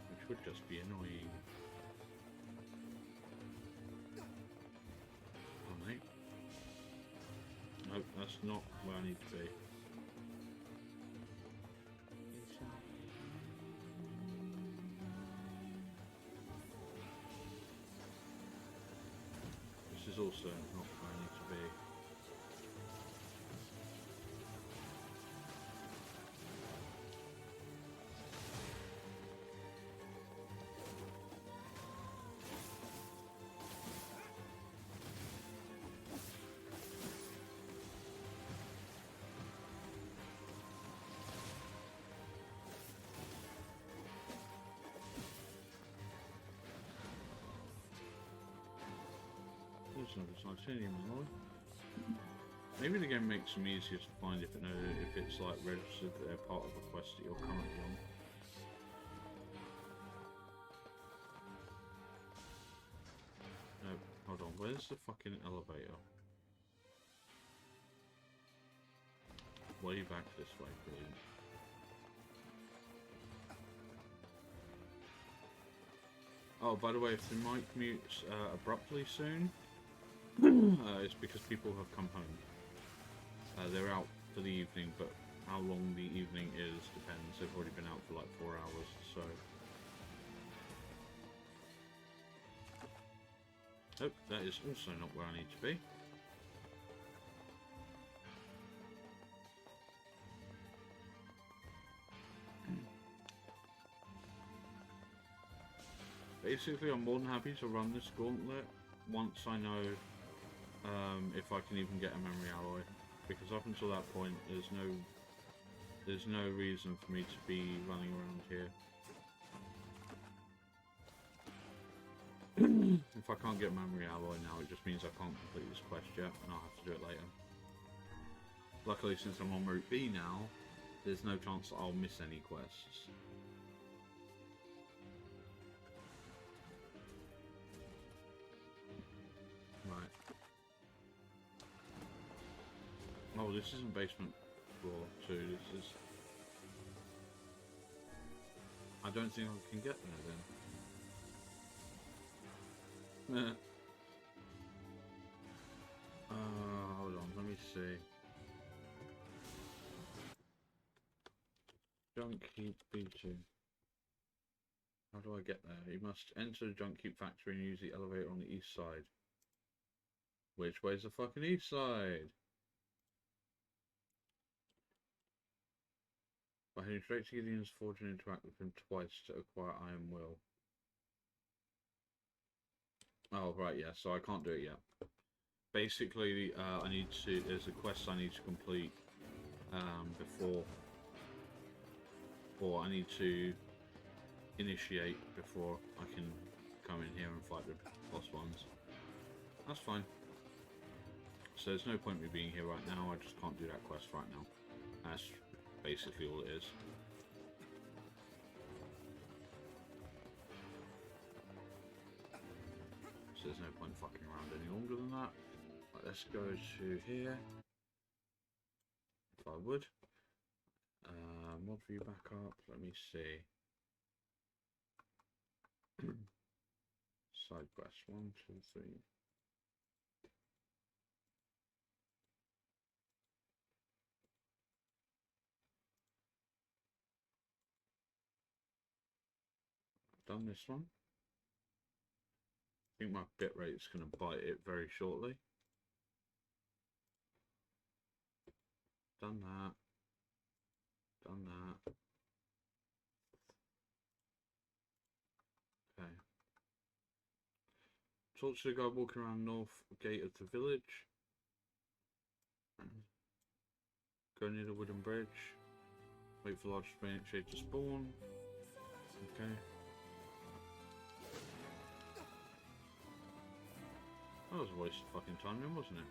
which would just be annoying. Alright. Nope, that's not where I need to be. This is also not where I need to be. Titanium alloy. Maybe the game makes them easier to find if it's like registered that they're part of a quest that you're currently on. No, hold on. Where's the fucking elevator? Way back this way, brilliant. Oh, by the way, if the mic mutes abruptly soon, it's because people have come home. They're out for the evening, but how long the evening is depends. They've already been out for like 4 hours, so... Nope, that is also not where I need to be. Basically, I'm more than happy to run this gauntlet once I know if I can even get a memory alloy, because up until that point there's no reason for me to be running around here. If I can't get memory alloy now, it just means I can't complete this quest yet, and I'll have to do it later. Luckily, since I'm on Route B now, there's no chance that I'll miss any quests. Right. Oh, this isn't basement floor 2, this is... I don't think I can get there then. Hold on, let me see. Junk heap B2. How do I get there? You must enter the junk heap factory and use the elevator on the east side. Which way's the fucking east side? By heading straight to Gideon's forge and interact with him twice to acquire Iron Will. Oh, right, yeah, so I can't do it yet. Basically, there's a quest I need to complete before I need to initiate before I can come in here and fight the boss ones. That's fine. So there's no point in me being here right now, I just can't do that quest right now. That's basically all it is. So there's no point fucking around any longer than that. Right, let's go to here. If I would. Mod view back up, let me see. Side quest 1, 2, 3. Done this one. I think my bitrate's going to bite it very shortly. Done that. Done that. Okay. Talk to the guy walking around north gate of the village. Go near the wooden bridge. Wait for large shade to spawn. Okay. That was a waste of fucking time then, wasn't it?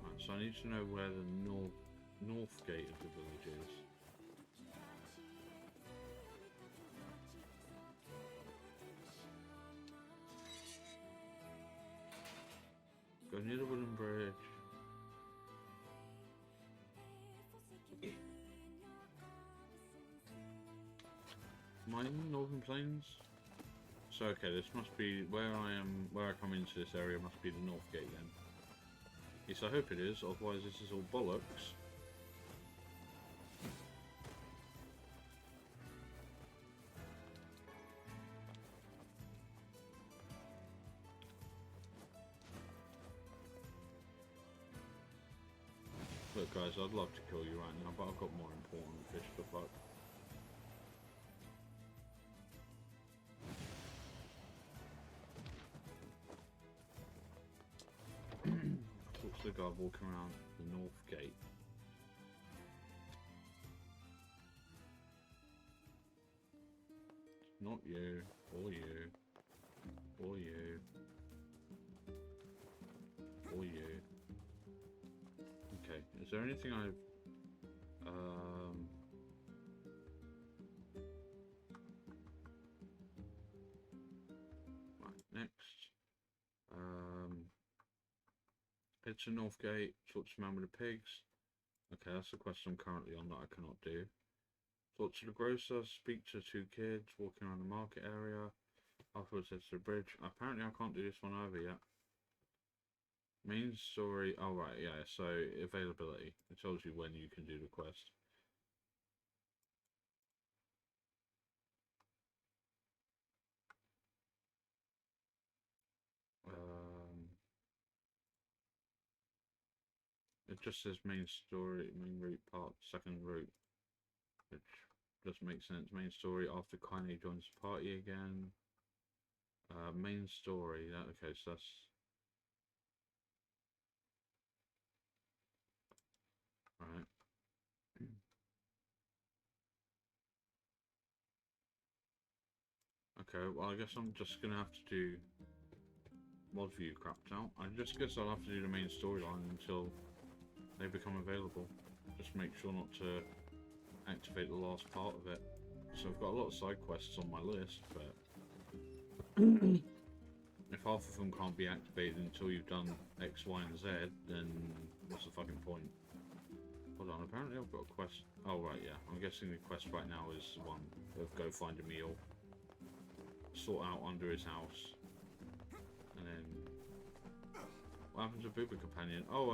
Right, so I need to know where the north gate of the village is. Go near the wooden bridge. Am I in the Northern Plains? So okay, this must be where I am. Where I come into this area must be the north gate then. Yes, I hope it is. Otherwise, this is all bollocks. Look, guys, I'd love to kill you right now, but I've got more important fish to fuck. Talk to the guy walking around the north gate. Not you, or you, or you, or you. Okay, is there anything I've right, next. Head to Northgate, talk to the man with the pigs. Okay, that's the quest I'm currently on that I cannot do. Talk to the grocer, speak to 2 kids walking around the market area. Afterwards head to the bridge. Apparently I can't do this one either yet. Main story, oh right, yeah, so availability. It tells you when you can do the quest. It just says main story, main route part, second route, which doesn't make sense. Main story after Kaine joins the party again. Main story, okay, so that's... Right. Okay, well I guess I'm just gonna have to do mod view crapped out. I just guess I'll have to do the main storyline until they become available. Just make sure not to activate the last part of it. So I've got a lot of side quests on my list, but if half of them can't be activated until you've done X, Y, and Z, then what's the fucking point? Hold on, apparently I've got a quest. Oh, right, yeah. I'm guessing the quest right now is the one of go find a meal, sort out under his house, and then what happened to Booba Companion? Oh,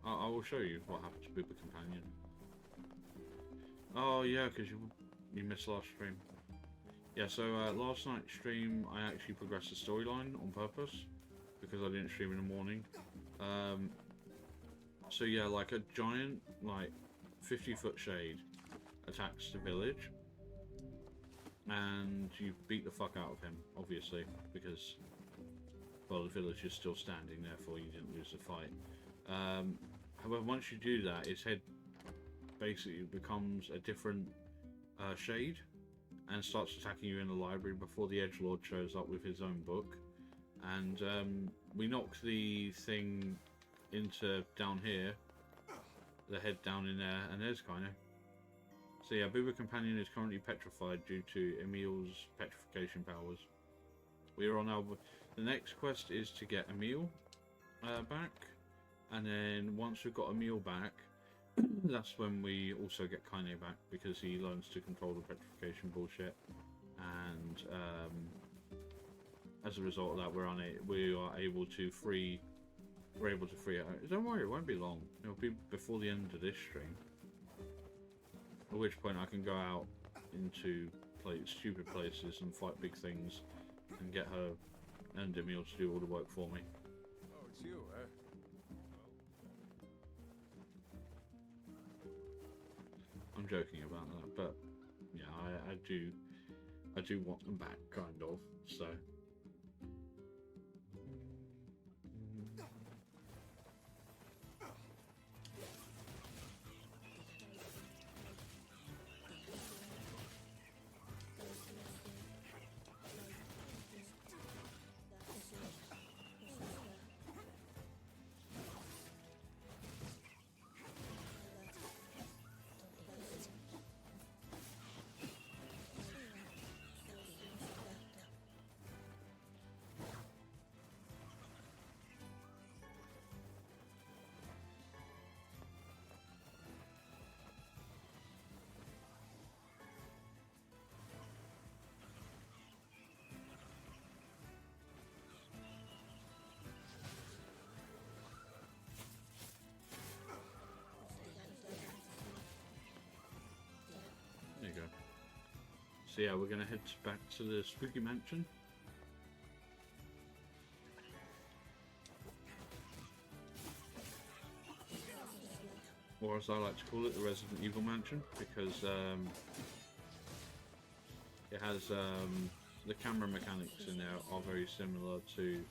I will show you what happened to Booba Companion. Oh, yeah, because you missed last stream. Yeah, so last night's stream, I actually progressed the storyline on purpose, because I didn't stream in the morning. So yeah, like a giant, like, 50-foot shade attacks the village, and you beat the fuck out of him, obviously, because, well, the village is still standing, therefore you didn't lose the fight. However, once you do that, his head basically becomes a different shade, and starts attacking you in the library before the edgelord shows up with his own book. And we knocked the thing into down here, the head down in there, and there's kind of. So yeah, Booba Companion is currently petrified due to Emil's petrification powers. We are on our. The next quest is to get Emil back, and then once we've got Emil back, that's when we also get Kaine back, because he learns to control the petrification bullshit, and as a result of that, we are able to free. We're able to free it. Don't worry, it won't be long. It'll be before the end of this stream. At which point I can go out into stupid places and fight big things, and get her and Emil to do all the work for me.
Oh, it's you, eh?
I'm joking about that, but yeah, I do want them back, kind of. So. There you go. So yeah, we're gonna head back to the spooky mansion. Or as I like to call it, the Resident Evil Mansion, because it has the camera mechanics in there are very similar to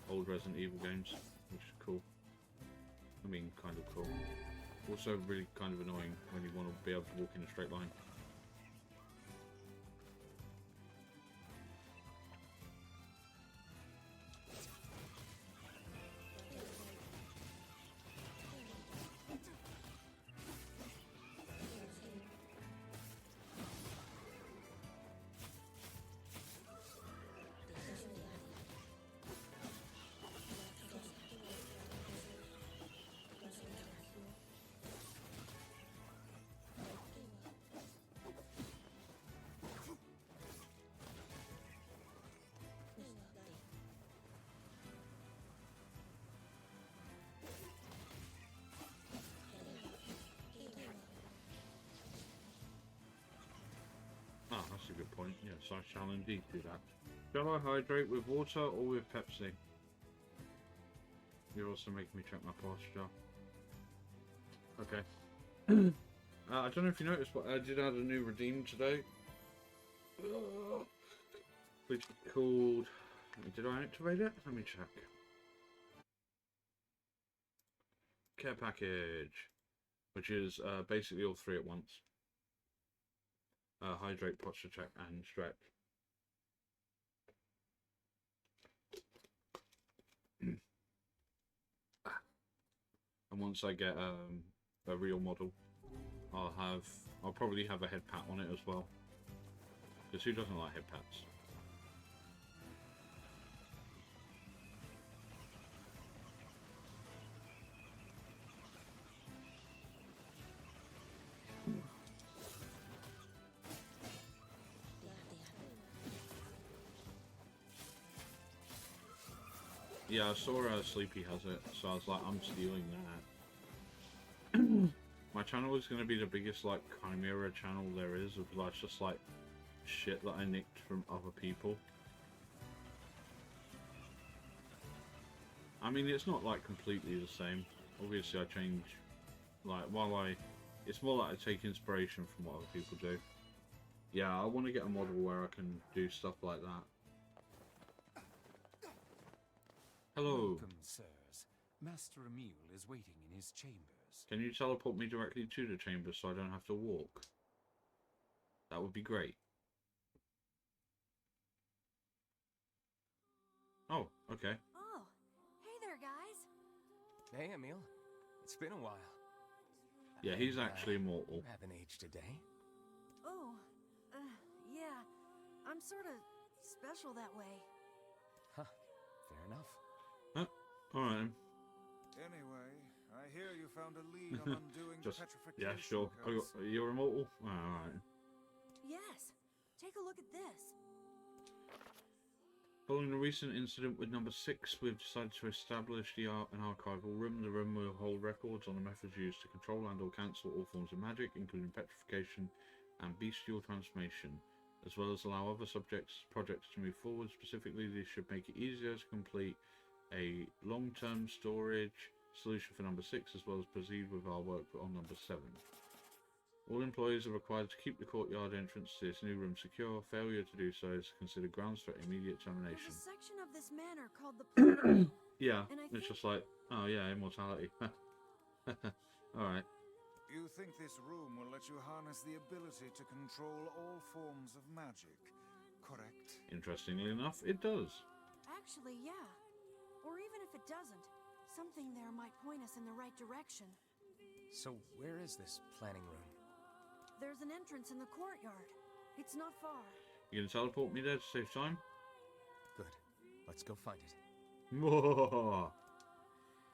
old Resident Evil games, which is cool. I mean, kind of cool. Also really kind of annoying when you want to be able to walk in a straight line. Ah, that's a good point. Yes, I shall indeed do that. Shall I hydrate with water or with Pepsi? You're also making me check my posture. Okay. I don't know if you noticed, but I did add a new redeem today. Which is called... Did I activate it? Let me check. Care package. Which is basically all three at once. Hydrate, posture check, and stretch. And and once I get a real model, I'll probably have a head pat on it as well. Because who doesn't like head pats? Yeah, I saw Sleepy has it, so I was like, I'm stealing that. My channel is going to be the biggest, like, Chimera channel there is, of like, just like shit that I nicked from other people. I mean, it's not like completely the same. Obviously, I change, like, it's more like I take inspiration from what other people do. Yeah, I want to get a model where I can do stuff like that. Hello.
Welcome, sirs. Master Emil is waiting in his chambers.
Can you teleport me directly to the chamber so I don't have to walk? That would be great. Oh, okay.
Oh, hey there, guys.
Hey, Emil. It's been a while.
Yeah, he's actually immortal.
Haven't aged a day.
Oh, yeah. I'm sort of special that way.
Huh. Fair enough.
Alright.
Anyway, I hear you found a lead on undoing petrification.
Yeah, sure. You're immortal? Alright.
Yes. Take a look at this.
Following a recent incident with number 6, we've decided to establish an archival room. The room will hold records on the methods used to control and or cancel all forms of magic, including petrification and bestial transformation, as well as allow other projects to move forward. Specifically, this should make it easier to complete a long-term storage solution for number 6, as well as proceed with our work on number 7. All employees are required to keep the courtyard entrance to this new room secure. Failure to do so is considered grounds for immediate termination.
There's a section of this manor called the Planet.
Yeah, it's just like, oh yeah, immortality. Alright.
You think this room will let you harness the ability to control all forms of magic, correct?
Interestingly enough, it does.
Actually, yeah. Or even if it doesn't, something there might point us in the right direction.
So where is this planning room?
There's an entrance in the courtyard. It's not far.
You gonna teleport me there to save time?
Good. Let's go find it.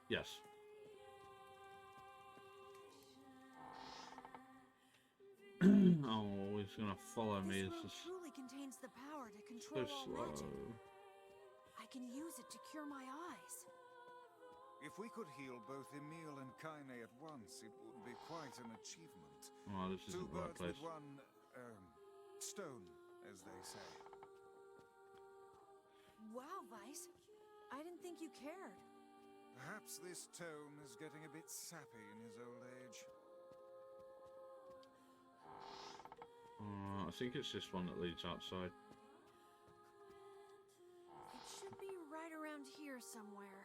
Yes. Oh, he's gonna follow me.
This room truly contains the power to control all magic. I can use it to cure my eyes.
If we could heal both Emil and Kaine at once, it would be quite an achievement.
Oh, this isn't the right place.
2 birds with one stone, as they say.
Wow, Vice. I didn't think you cared.
Perhaps this tome is getting a bit sappy in his old age.
I think it's this one that leads outside.
It should be right around here somewhere.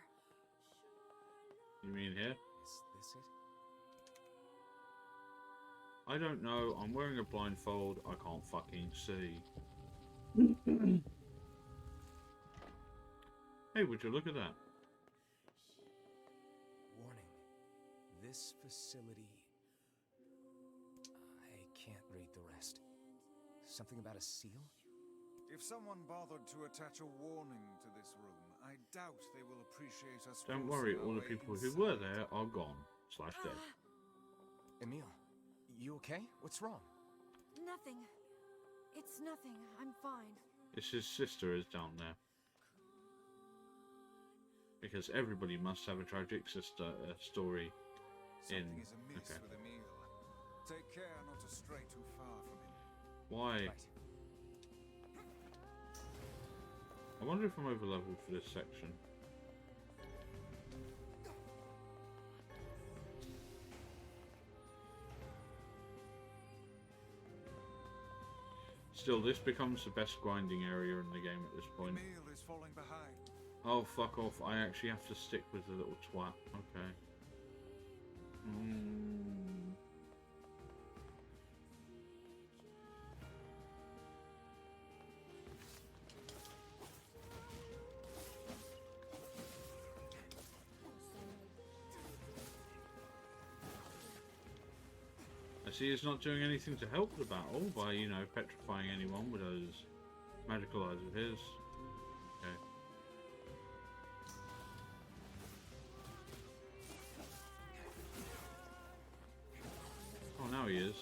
You mean here?
Is this it?
I don't know. I'm wearing a blindfold. I can't fucking see. Hey, would you look at that?
Warning. This facility... I can't read the rest. Something about a seal?
If someone bothered to attach a warning to this room, I doubt they will appreciate us.
Don't worry, all the people who were there are gone. / dead.
Emil, you okay? What's wrong?
Nothing. It's nothing. I'm fine.
It's his sister is down there. Because everybody must have a tragic sister story.
Something is amiss with Emil. Take care not to stray too far from him.
Why?
Right.
I wonder if I'm over leveled for this section. Still, this becomes the best grinding area in the game at this point.
Emil is falling behind.
Oh, fuck off. I actually have to stick with the little twat. Okay. I see he's not doing anything to help the battle by, you know, petrifying anyone with those magical eyes of his. Okay. Oh, now he is.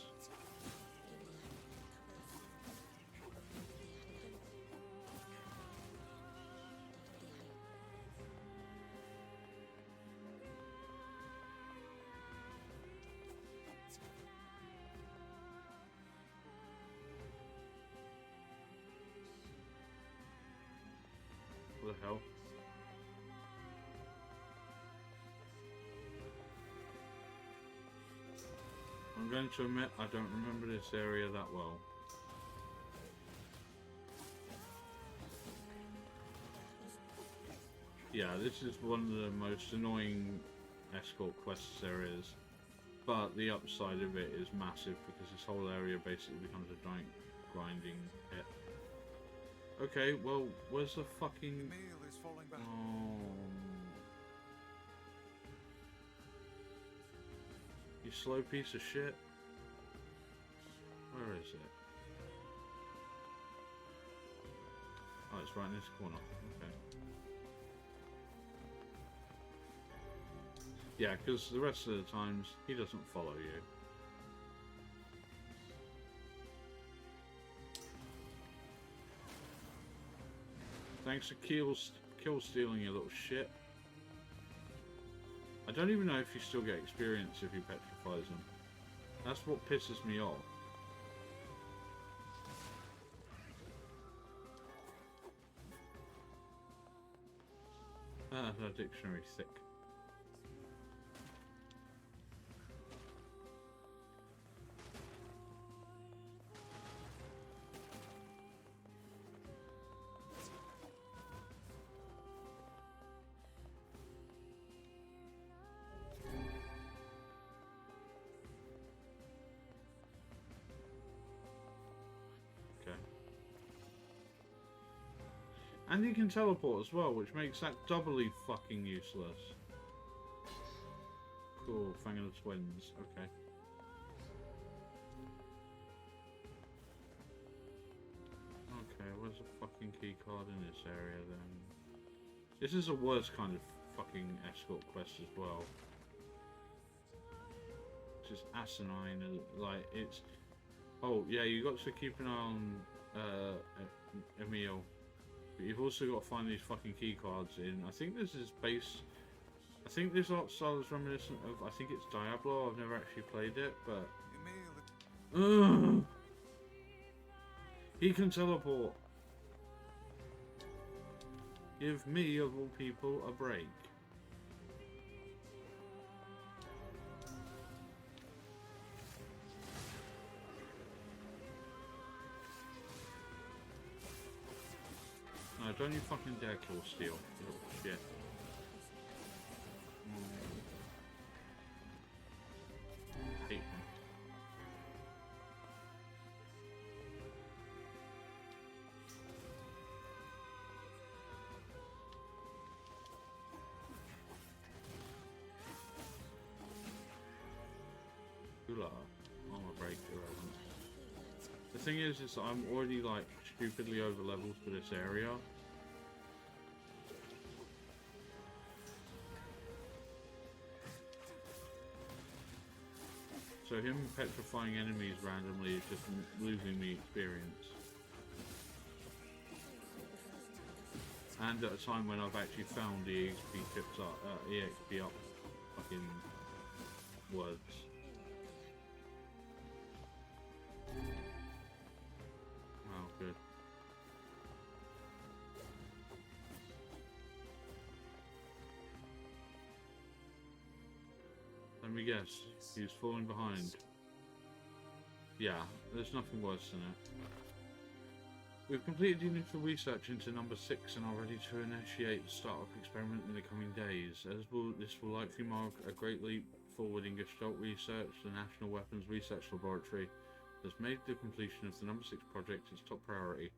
What the hell? I'm going to admit I don't remember this area that well. Yeah, this is one of the most annoying escort quests there is. But the upside of it is massive because this whole area basically becomes a giant grinding pit. Okay, well, where's the fucking...
Emil is falling back.
Oh. You slow piece of shit. Where is it? Oh, it's right in this corner. Okay. Yeah, because the rest of the times, he doesn't follow you. Thanks for kill stealing, you little shit. I don't even know if you still get experience if you petrifies them. That's what pisses me off. Ah, the dictionary thick. And you can teleport as well, which makes that doubly fucking useless. Cool, Fang of the Twins, okay. Okay, where's the fucking key card in this area then? This is the worst kind of fucking escort quest as well. Just asinine, like it's... Oh yeah, you got to keep an eye on Emil. But you've also got to find these fucking key cards in. I think this is based... I think this art style is reminiscent of... I think it's Diablo. I've never actually played it, but... He can teleport. Give me, of all people, a break. No, don't you fucking dare kill Steel, you little shit. Hate him. Armor break irrelevant. The thing is that I'm already like stupidly over leveled for this area. So him petrifying enemies randomly is just losing me experience. And at a time when I've actually found the EXP chips up, EXP up fucking words. Oh, good. Let me guess, he's falling behind. Yeah, there's nothing worse than it. We've completed the initial research into number 6 and are ready to initiate the startup experiment in the coming days. This will likely mark a great leap forward in Gestalt research. The National Weapons Research Laboratory has made the completion of the number 6 project its top priority.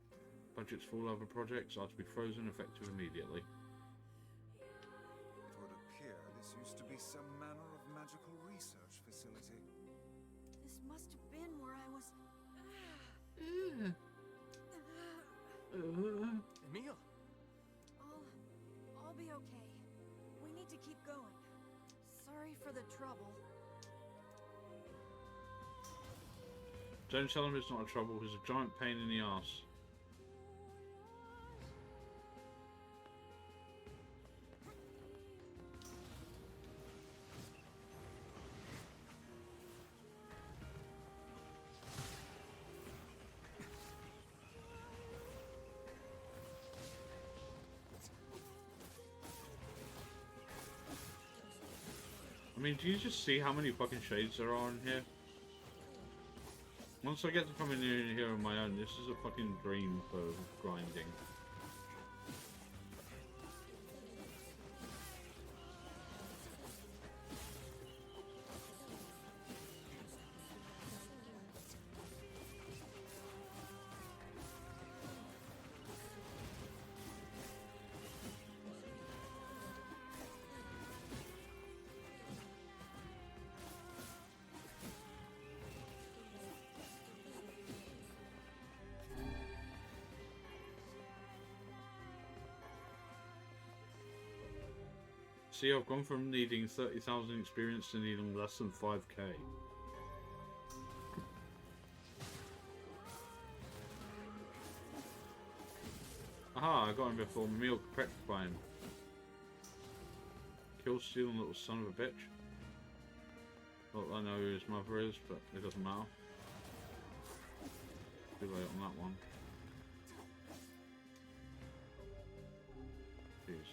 Budgets for all other projects are to be frozen effective immediately.
It would appear this used to be some manner of magical research facility.
This must
Emil!
I'll be okay. We need to keep going. Sorry for the trouble.
Don't tell him it's not a trouble, it's a giant pain in the ass. I mean, do you just see how many fucking shades there are in here? Once I get to come in here on my own, this is a fucking dream for grinding. See, I've gone from needing 30,000 experience to needing less than 5k. Aha, I got him before Meal corrected by him. Kill stealing little son of a bitch. Well, I know who his mother is, but it doesn't matter. Too late on that one. Jesus.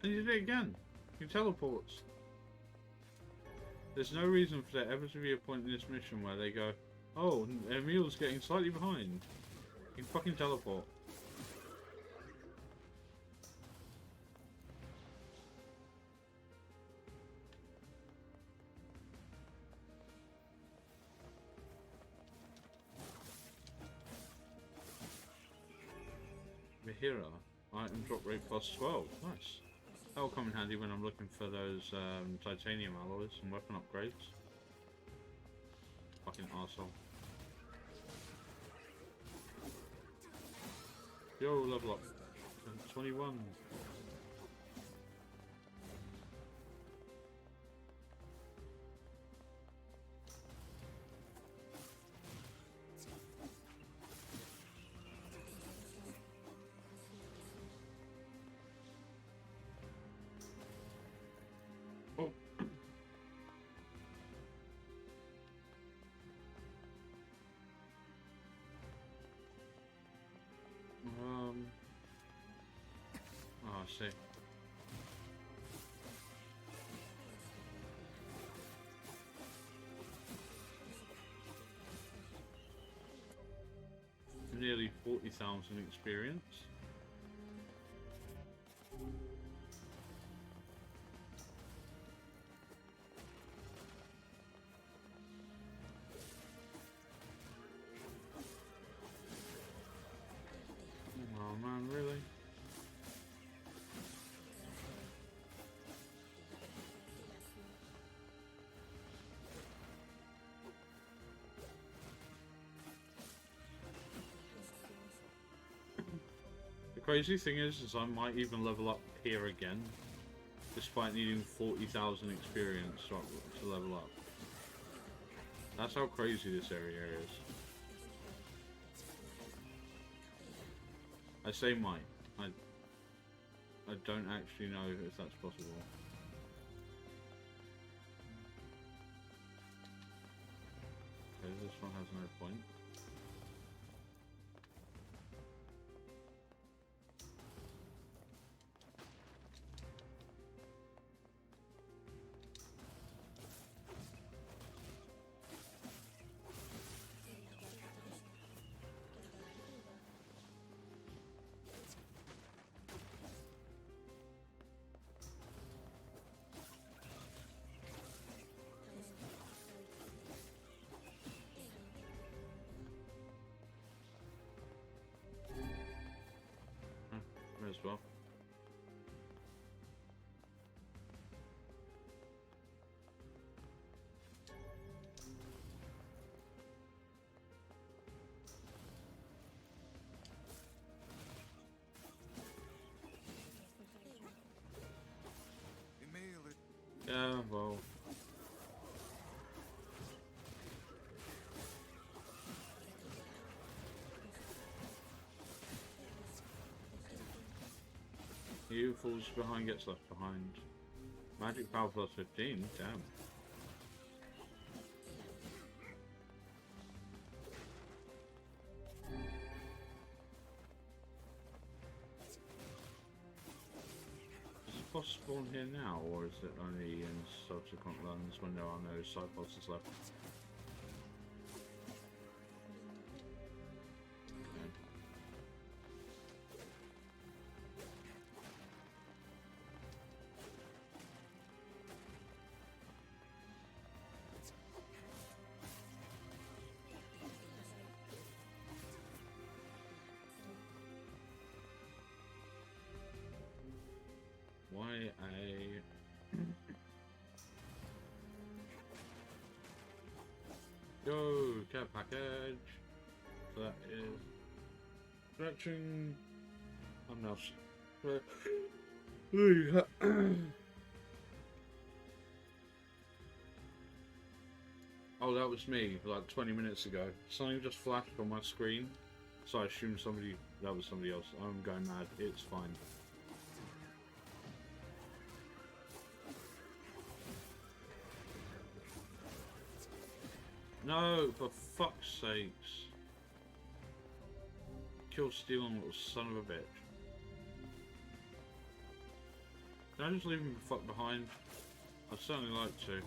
And he did it again. He teleports. There's no reason for there ever to be a point in this mission where they go, oh, Emil's getting slightly behind. He can fucking teleport. Mihira, item drop rate plus 12. Nice. That'll come in handy when I'm looking for those titanium alloys and weapon upgrades. Fucking arsehole. Yo, level up. 21. Oh, I see. Nearly 40,000 experience. Oh man, really? The crazy thing is I might even level up here again, despite needing 40,000 experience to level up. That's how crazy this area is. I say might. I don't actually know if that's possible. Okay, this one has no point. As well. Yeah, well. He who falls behind gets left behind. Magic power plus 15, damn. Is the boss spawn here now, or is it only in subsequent runs when there are no side bosses left? Why Yo, care package. That is stretching. I'm now. Oh, that was me like 20 minutes ago. Something just flashed on my screen, so I assumed that was somebody else. I'm going mad. It's fine. No, for fuck's sakes. Kill stealing little son of a bitch. Can I just leave him the fuck behind? I'd certainly like to.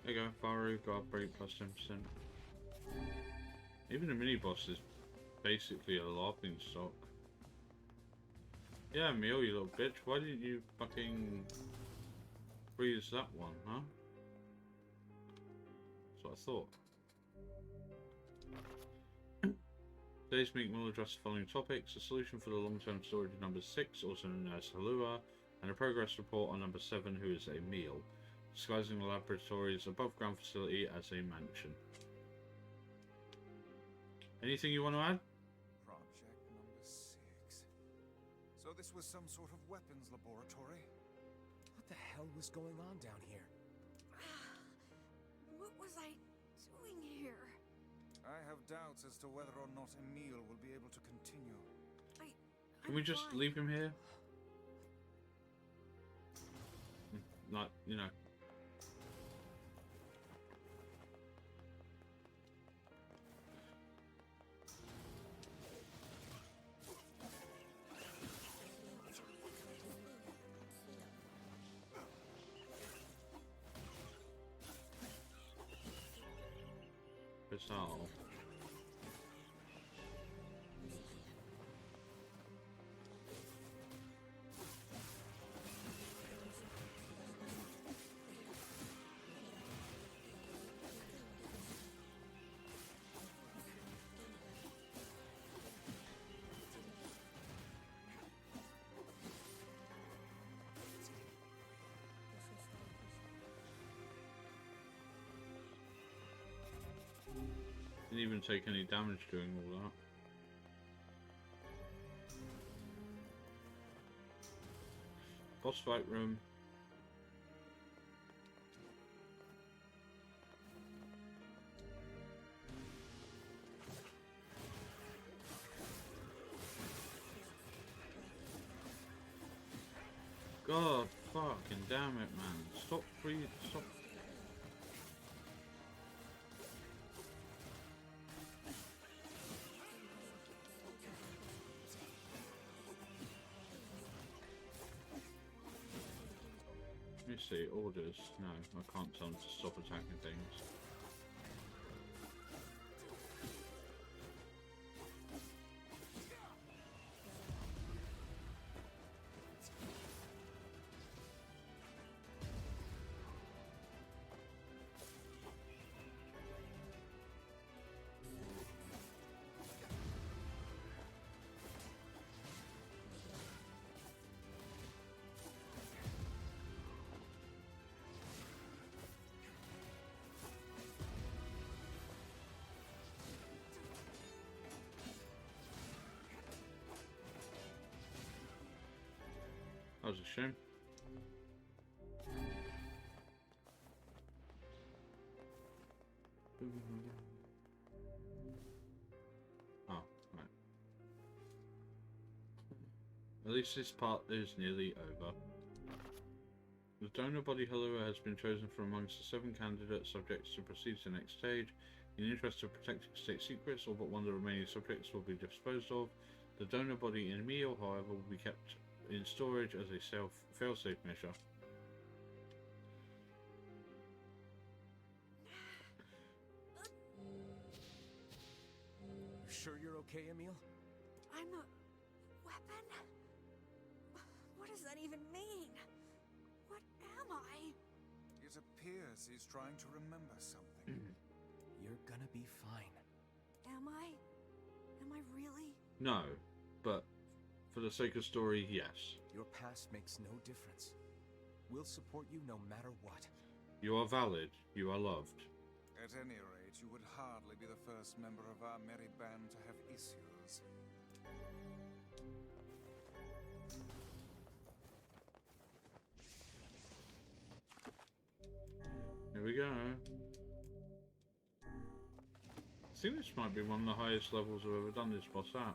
There you go, Faru got break plus 10%. Even the mini boss is basically a laughing stock. Yeah, Emil, you little bitch, why didn't you fucking freeze that one, huh? That's what I thought. Today's meeting will address the following topics: a solution for the long-term storage of number 6, also known as Halua, and a progress report on number 7, who is Emil, disguising the laboratory's above-ground facility as a mansion. Anything you want to add?
Project number 6. So this was some sort of weapons laboratory?
What the hell was going on down here?
What was I doing here?
I have doubts as to whether or not Emil will be able to continue.
Can we just leave him here? Like, you know. this out. Didn't even take any damage doing all that. Boss fight room. God fucking damn it, man. Stop breathing. Stop. Let me see, orders. No, I can't tell them to stop attacking things. That was a shame. Oh, right. At least this part is nearly over. The donor body, however, has been chosen from amongst the 7 candidate subjects to proceed to the next stage. In the interest of protecting state secrets, all but one of the remaining subjects will be disposed of. The donor body in Emil, however, will be kept in storage as a fail-safe measure.
You sure you're okay, Emil?
I'm a weapon? What does that even mean? What am I?
It appears he's trying to remember something.
You're gonna be fine.
Am I? Am I really?
No, but for the sake of story, yes.
Your past makes no difference. We'll support you no matter what.
You are valid. You are loved.
At any rate, you would hardly be the first member of our merry band to have issues.
Here we go. I think this might be one of the highest levels I've ever done this boss at.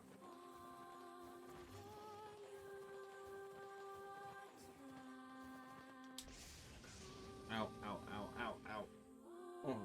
Ow, ow, ow, ow, ow. Oh.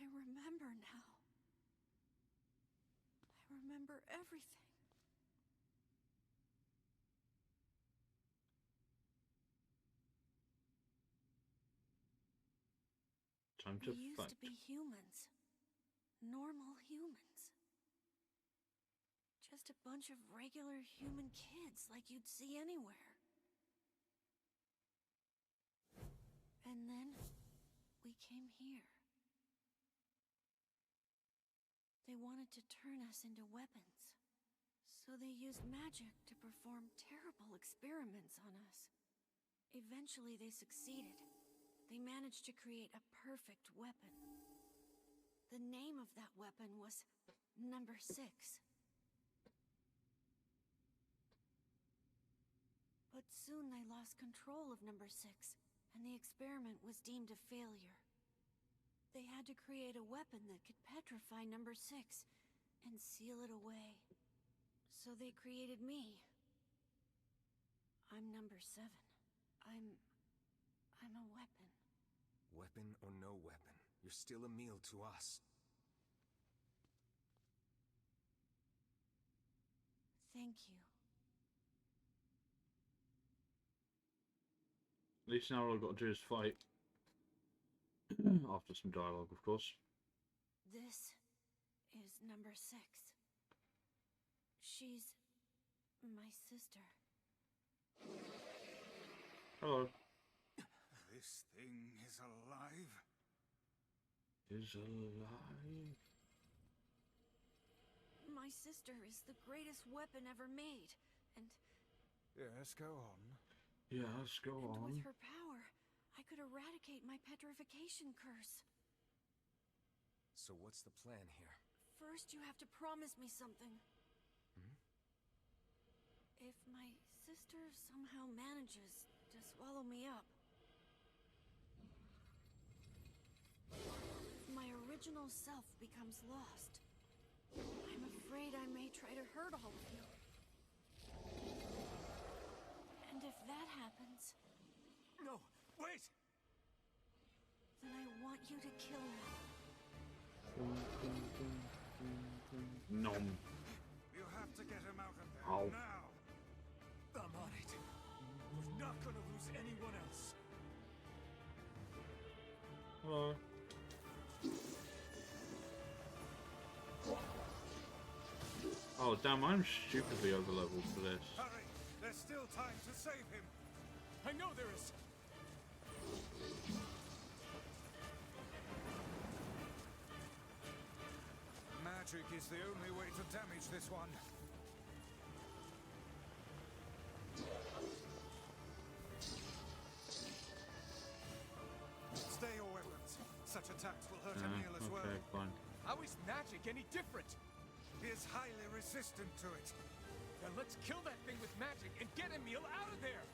I remember now. I remember everything.
Time to
We used
fight.
to be humans. Normal humans. Just a bunch of regular human kids like you'd see anywhere. And then we came here. They wanted to turn us into weapons. So they used magic to perform terrible experiments on us. Eventually they succeeded. They managed to create a perfect weapon. The name of that weapon was Number 6. soon they lost control of number 6, and the experiment was deemed a failure. They had to create a weapon that could petrify number 6 and seal it away. So they created me. I'm number 7. I'm a weapon.
Weapon or no weapon, you're still a meal to us.
Thank you.
At least now all I've got to do is fight. After some dialogue, of course.
This is number 6. She's my sister.
Hello.
This thing is alive?
Is alive?
My sister is the greatest weapon ever made, and...
Yes, go on.
Yes, go on.
With her power, I could eradicate my petrification curse.
So what's the plan here?
First, you have to promise me something. If my sister somehow manages to swallow me up, my original self becomes lost. I'm afraid I may try to hurt all of you. And if that happens...
No, wait!
Then I want you to kill me.
Nom.
You have to get him out of there
Ow.
now.
I'm on it. We're not gonna lose anyone else.
Hello. Oh damn, I'm stupidly overleveled for this.
Hurry! There's still time to save him.
I know there is.
Magic is the only way to damage this one. Stay your weapons. Such attacks will hurt Emil as well.
Okay, fine.
How is magic any different?
He is highly resistant to it.
Then let's kill that thing with magic and get Emil out of there!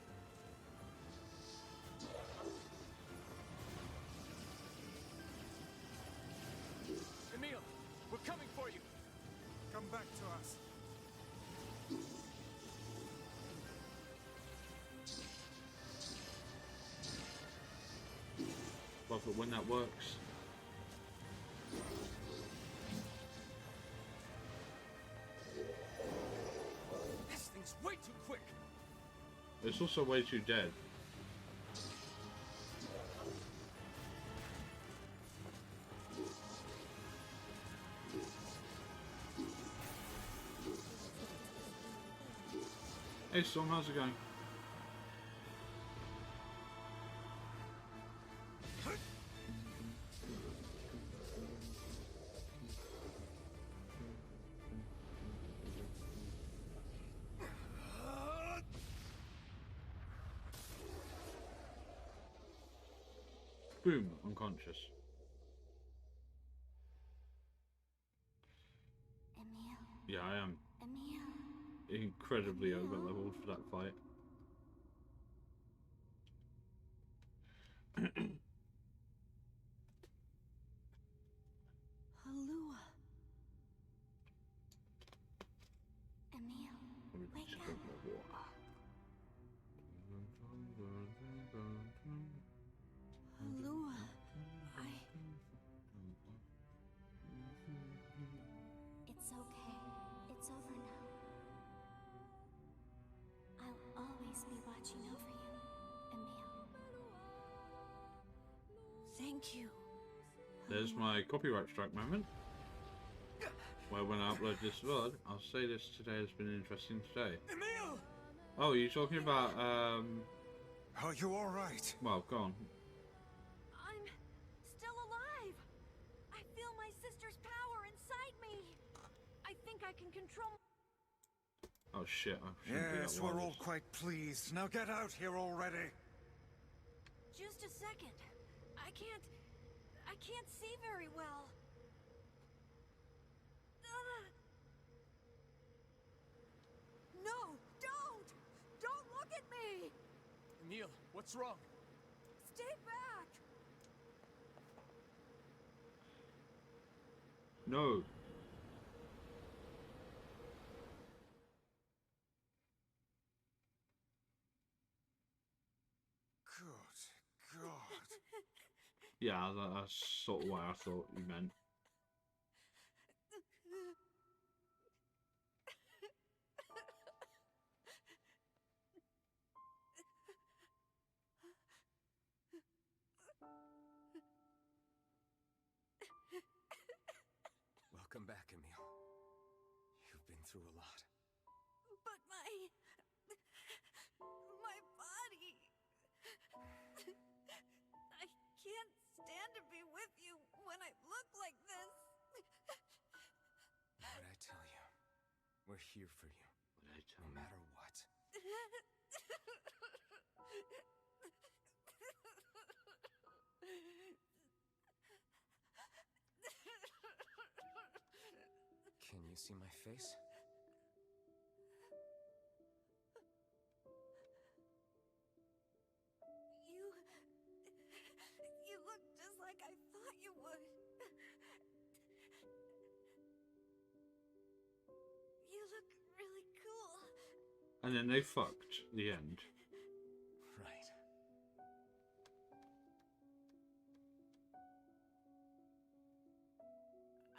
Emil, we're coming for you!
Come back to us.
Love it when that works.
This thing's way too quick!
It's also way too dead. Hey Storm, how's it going? Boom, unconscious.
Emil.
Yeah, I am
Emil.
incredibly overleveled for that fight.
Halua. Emil, wake up. Halua, It's okay. It's over now. I'll always be watching over you, Emil. Thank you.
There's my copyright strike moment. Where when I upload this VOD, I'll say this today has been an interesting day.
Emil!
Oh, you're talking about,
Are you alright?
well, go on.
I'm still alive. I feel my sister's power inside me. I think I can control...
Oh shit, I shouldn't be
Yes,
that
we're
wild.
all quite pleased. Now get out here already.
Just a second. I can't see very well. No, don't! Don't look at me!
Emil, what's wrong?
Stay back!
No.
Good God.
Yeah, that's sort of what I thought you meant.
Welcome back, Emil. You've been through a lot.
But my body. I can't stand to be with you when I look like this.
What'd I tell you? We're here for you.
What'd I tell
no
you?
matter what. Can you see my face?
You look just like I thought you would. You look really cool.
And then they fucked. The end.
Right.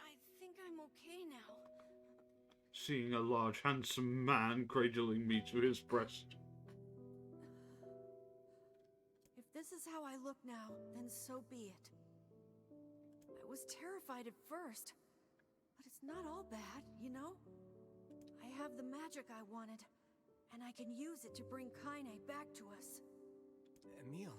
I think I'm okay now.
Seeing a large, handsome man cradling me to his breast.
If this is how I look now, then so be it. I was terrified at first, but it's not all bad, you know? I have the magic I wanted, and I can use it to bring Kaine back to us.
Emil.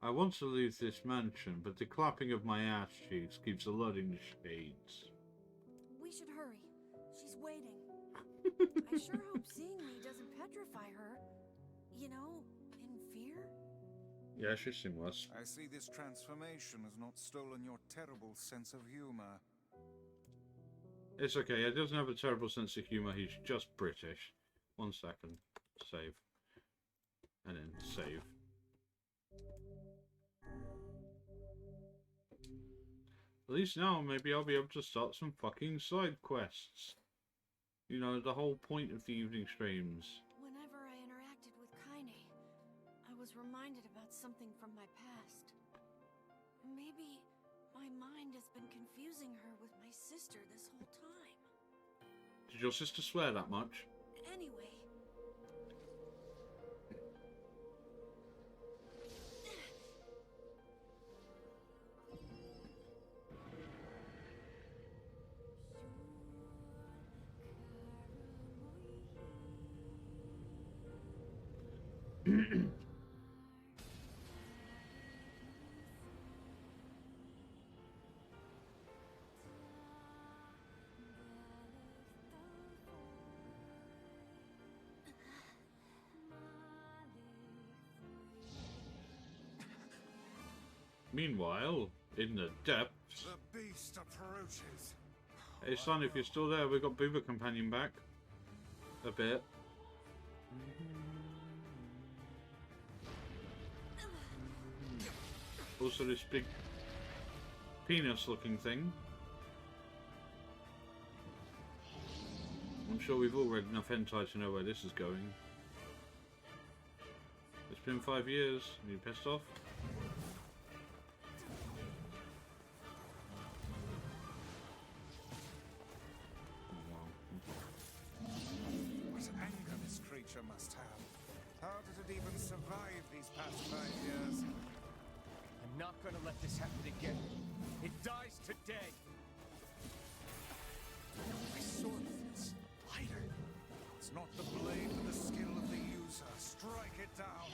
I want to leave this mansion, but the clapping of my ass cheeks keeps alerting the shades.
We should hurry. She's waiting. I sure hope seeing me doesn't petrify her. You know, in fear?
Yeah, she's seen worse.
I see this transformation has not stolen your terrible sense of humor.
It's okay, he doesn't have a terrible sense of humour, he's just British. 1 second. Save. And then save. At least now maybe I'll be able to start some fucking side quests. You know, the whole point of the evening streams.
Whenever I interacted with Kaine, I was reminded about something from my past. Maybe my mind has been confusing her with my sister this whole time.
Did your sister swear that much?
Anyway.
Meanwhile, in the depths...
The beast approaches.
Hey son, if you're still there, we got Booba Companion back. A bit. Also this big penis looking thing. I'm sure we've all read enough hentai to know where this is going. It's been 5 years. Are you pissed off?
What anger this creature must have. How did it even survive these past 5 years?
I'm not gonna let this happen again. It dies today. My sword feels lighter.
It's not the blade, but the skill of the user. Strike it down.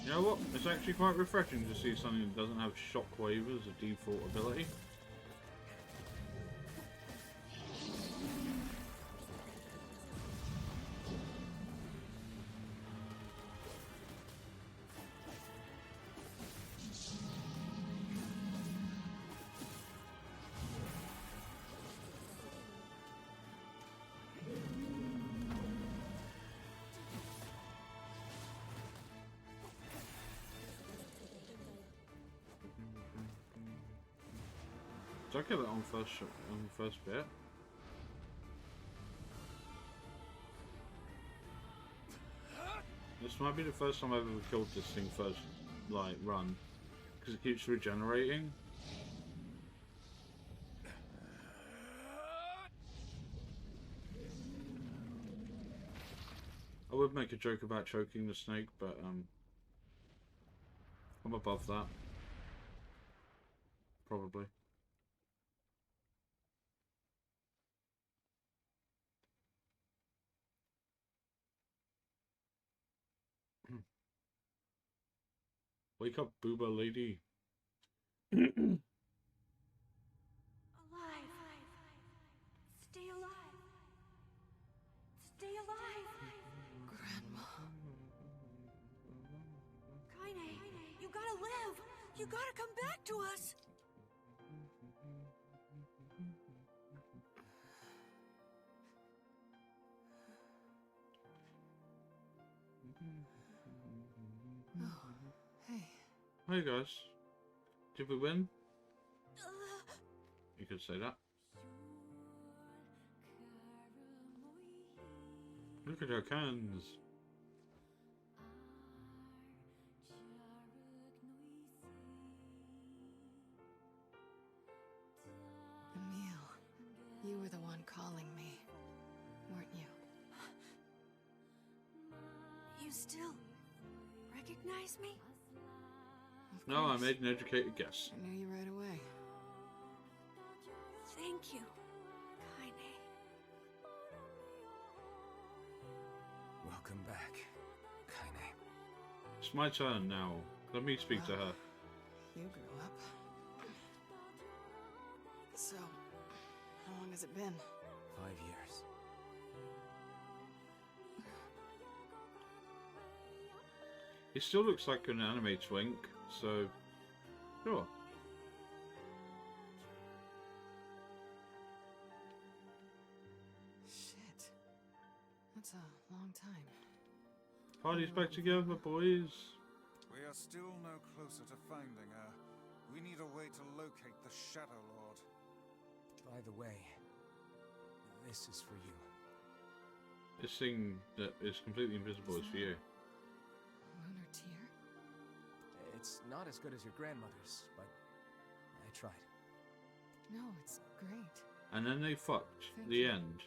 You know what? It's actually quite refreshing to see something that doesn't have shockwave as a default ability. Did I get it on first bit? This might be the first time I've ever killed this thing first, like, run. Because it keeps regenerating. I would make a joke about choking the snake, but, I'm above that. Probably. Wake up, booba lady.
Alive. Stay alive. Stay alive.
Grandma.
Kaine, you gotta live. You gotta come back to us.
Oh, hey.
Hi guys. Did we win? You could say that. Look at your cans.
Emil, you were the one calling me, weren't you?
You still recognize me?
No, I made an educated guess.
I knew you right away.
Thank you, Kaine.
Welcome back, Kaine.
It's my turn now. Let me speak to her.
You grew up. So, how long has it been?
5 years.
He still looks like an anime twink, so sure.
Shit. That's a long time.
Party's back together, boys.
We are still no closer to finding her. We need a way to locate the Shadow Lord.
By the way, this is for you.
This thing that is completely invisible is for you.
Lunar tear?
It's not as good as your grandmother's, but I tried.
No, it's great.
And then they fucked.
Thank
The
you.
end.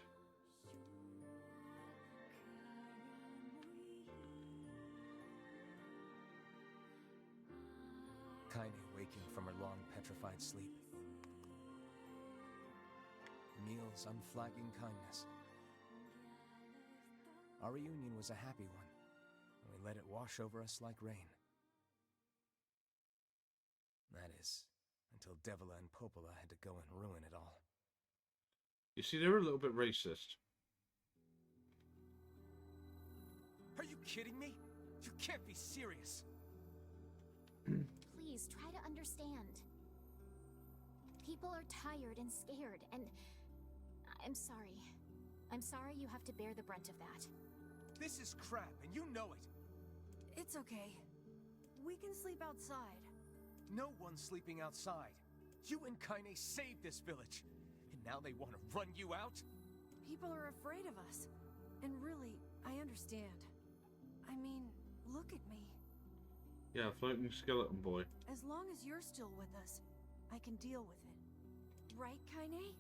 Kaine waking from her long petrified sleep. Emil's unflagging kindness. Our reunion was a happy one, and we let it wash over us like rain. That is, until Devila and Popola had to go and ruin it all.
You see, they're a little bit racist.
Are you kidding me? You can't be serious.
Please, try to understand. People are tired and scared, and I'm sorry. I'm sorry you have to bear the brunt of that.
This is crap, and you know it.
It's okay. We can sleep outside.
No one's sleeping outside. You and Kaine saved this village, and now they want to run you out?
People are afraid of us. And really, I understand. I mean, look at me.
Yeah, floating skeleton boy.
As long as you're still with us, I can deal with it. Right, Kaine?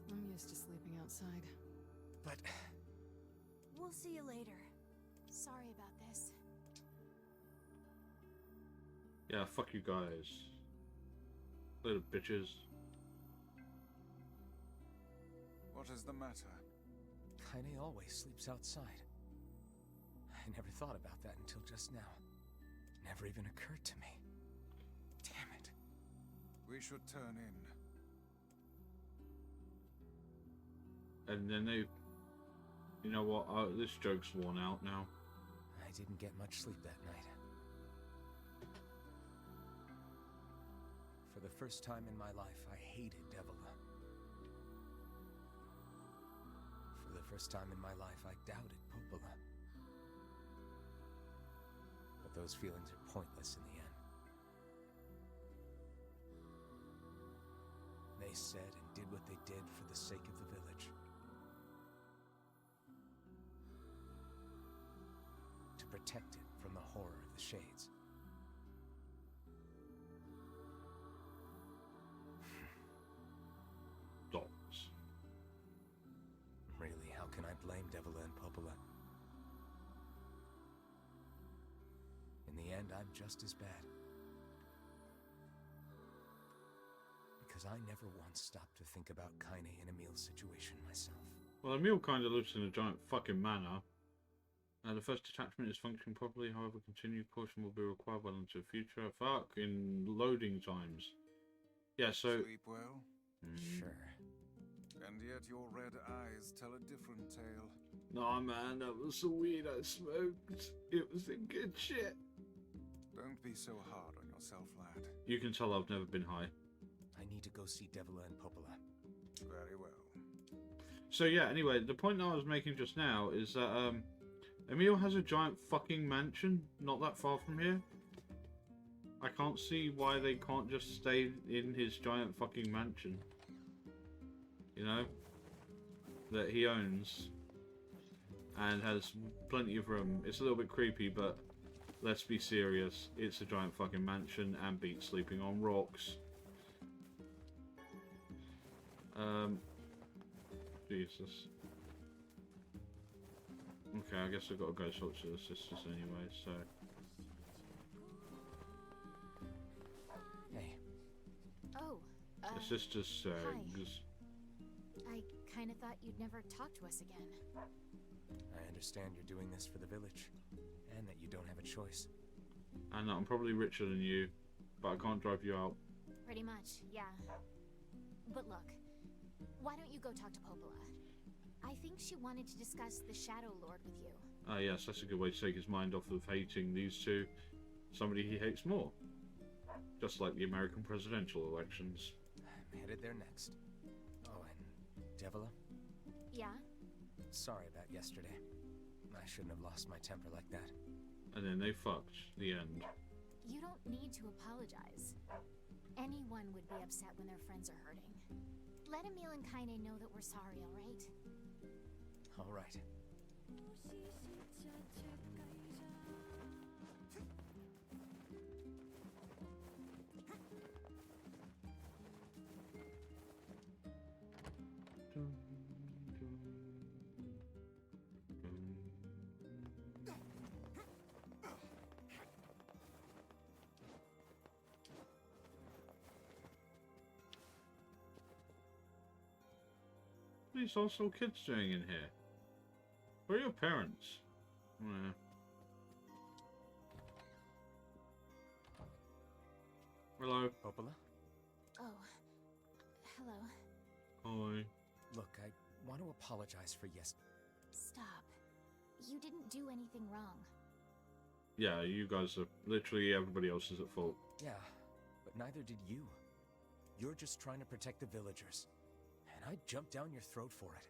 I'm used to sleeping outside.
But
we'll see you later.
Sorry about this.
Yeah, fuck you guys. Little bitches.
What is the matter?
Kaine always sleeps outside. I never thought about that until just now. Never even occurred to me. Damn it.
We should turn in.
And then they... You know what? This joke's worn out now.
I didn't get much sleep that night. For the first time in my life, I hated Devila. For the first time in my life, I doubted Popola. But those feelings are pointless in the end. They They said and did what they did for the sake of the village. To protect it from the horror of the Shades.
Dots.
Really, how can I blame Devila and Popola? In the end, I'm just as bad. Because I never once stopped to think about Kaine and Emil's situation myself.
Well, Emil kind of lives in a giant fucking manor. The first detachment is functioning properly, however, continued caution will be required well into the future. Fuck, in loading times. Yeah, so...
Sleep well?
Sure.
And yet your red eyes tell a different tale.
Nah, man, that was the weed I smoked. It was the good shit.
Don't be so hard on yourself, lad.
You can tell I've never been high.
I need to go see Devila and Popola.
Very well.
So yeah, anyway, the point I was making just now is that Emil has a giant fucking mansion not that far from here. I can't see why they can't just stay in his giant fucking mansion. You know? That he owns. And has plenty of room. It's a little bit creepy, but let's be serious. It's a giant fucking mansion and beats sleeping on rocks. Jesus. Okay, I guess I've got to go talk to the sisters anyway, so...
Hey.
Oh,
the sisters says...
I kind of thought you'd never talk to us again.
I understand you're doing this for the village, and that you don't have a choice.
And I'm probably richer than you, but I can't drive you out.
Pretty much, yeah. But look, why don't you go talk to Popola? I think she wanted to discuss the Shadow Lord with you.
Ah yes, that's a good way to take his mind off of hating these two. Somebody he hates more. Just like the American presidential elections.
I'm headed there next. Oh, and Devila?
Yeah?
Sorry about yesterday. I shouldn't have lost my temper like that.
And then they fucked. The end.
You don't need to apologize. Anyone would be upset when their friends are hurting. Let Emil and Kaine know that we're sorry, alright?
Alright.
What are these hostile kids doing in here? Where are your parents? Hello.
Popola?
Oh. Hello.
Hi.
Look, I want to apologize for
Stop. You didn't do anything wrong.
Yeah, you guys are... Literally everybody else is at fault.
Yeah, but neither did you. You're just trying to protect the villagers. And I jumped down your throat for it.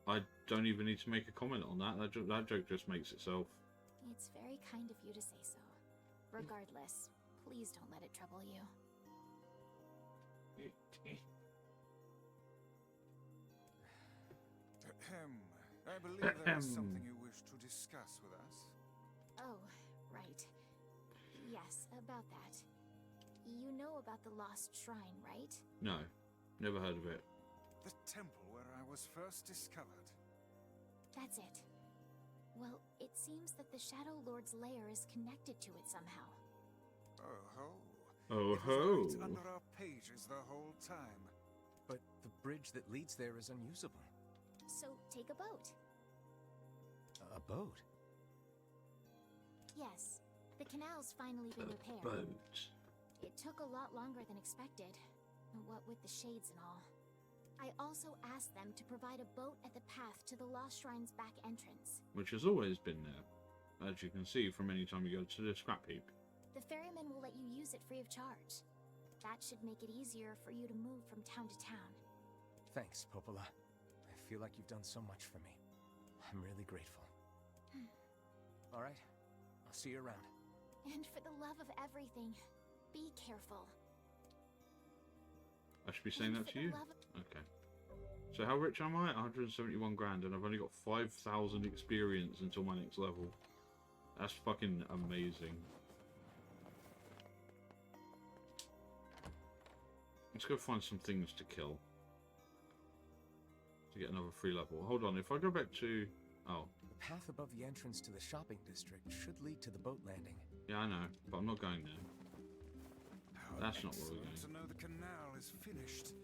I don't even need to make a comment on that. That joke just makes itself.
It's very kind of you to say so. Regardless, please don't let it trouble you.
I believe there is something you wish to discuss with us.
Oh, right. Yes, about that. You know about the Lost Shrine, right?
No, never heard of it.
The temple where I was first discovered.
That's it. Well, it seems that the Shadow Lord's lair is connected to it somehow.
Oh ho.
Oh
It was
ho.
right under our pages the whole time.
But the bridge that leads there is unusable.
So, take a boat.
A boat?
Yes. The canal's finally been repaired.
Boat.
It took a lot longer than expected. What with the shades and all. I also asked them to provide a boat at the path to the Lost Shrine's back entrance.
Which has always been there, as you can see from any time you go to the scrap heap.
The ferryman will let you use it free of charge. That should make it easier for you to move from town to town.
Thanks, Popola. I feel like you've done so much for me. I'm really grateful. Alright, I'll see you around.
And for the love of everything, be careful.
I should be saying that to you? Okay. So how rich am I? 171 grand, and I've only got 5,000 experience until my next level. That's fucking amazing. Let's go find some things to kill. To get another free level. Hold on, if I go back to... Oh.
The path above the entrance to the shopping district should lead to the boat landing.
Yeah, I know, but I'm not going there. That's not where we're going.
To know the canal is finished.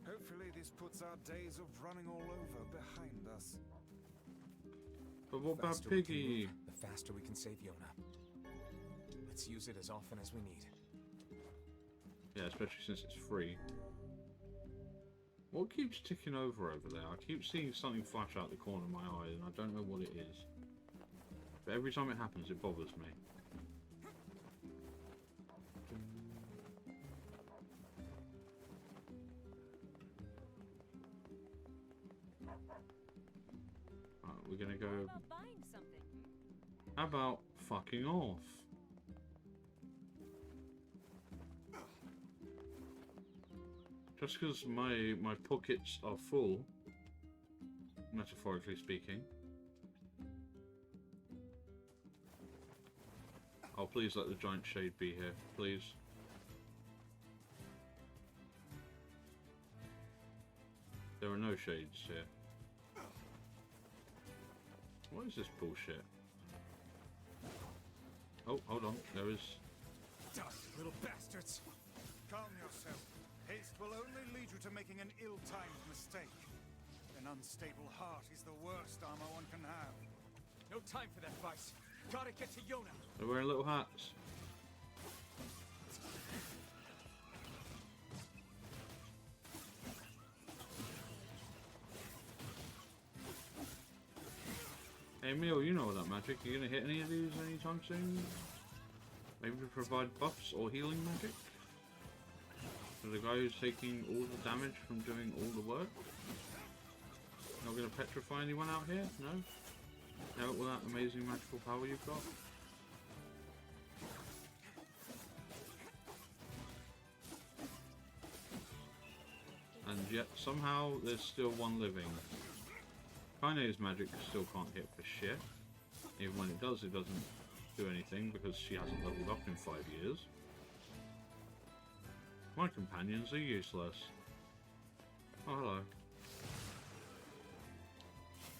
Hopefully this puts our days of running all over behind us.
But what about Piggy?
The faster we can save Yona. Let's use it as often as we need.
Yeah, especially since it's free. What keeps ticking over there? I keep seeing something flash out the corner of my eye and I don't know what it is. But every time it happens, it bothers me. Right, we're gonna go...
How about buying something?
How about fucking off? Just because my pockets are full, metaphorically speaking. Oh, please let the giant shade be here, please. There are no shades here. What is this bullshit? Oh, hold on, there is...
Dust, little bastards! Calm yourself. Haste will only lead you to making an ill-timed mistake. An unstable heart is the worst armor one can have.
No time for that vice. Gotta get to Yona.
They're wearing little hats. Hey Emil, you know all that magic. You gonna hit any of these anytime soon? Maybe provide buffs or healing magic? For the guy who's taking all the damage from doing all the work? Not gonna petrify anyone out here? No? No, all that amazing magical power you've got? And yet, somehow, there's still one living. Kaine's magic still can't hit for shit. Even when it doesn't do anything because she hasn't leveled up in 5 years. My companions are useless. Oh, hello.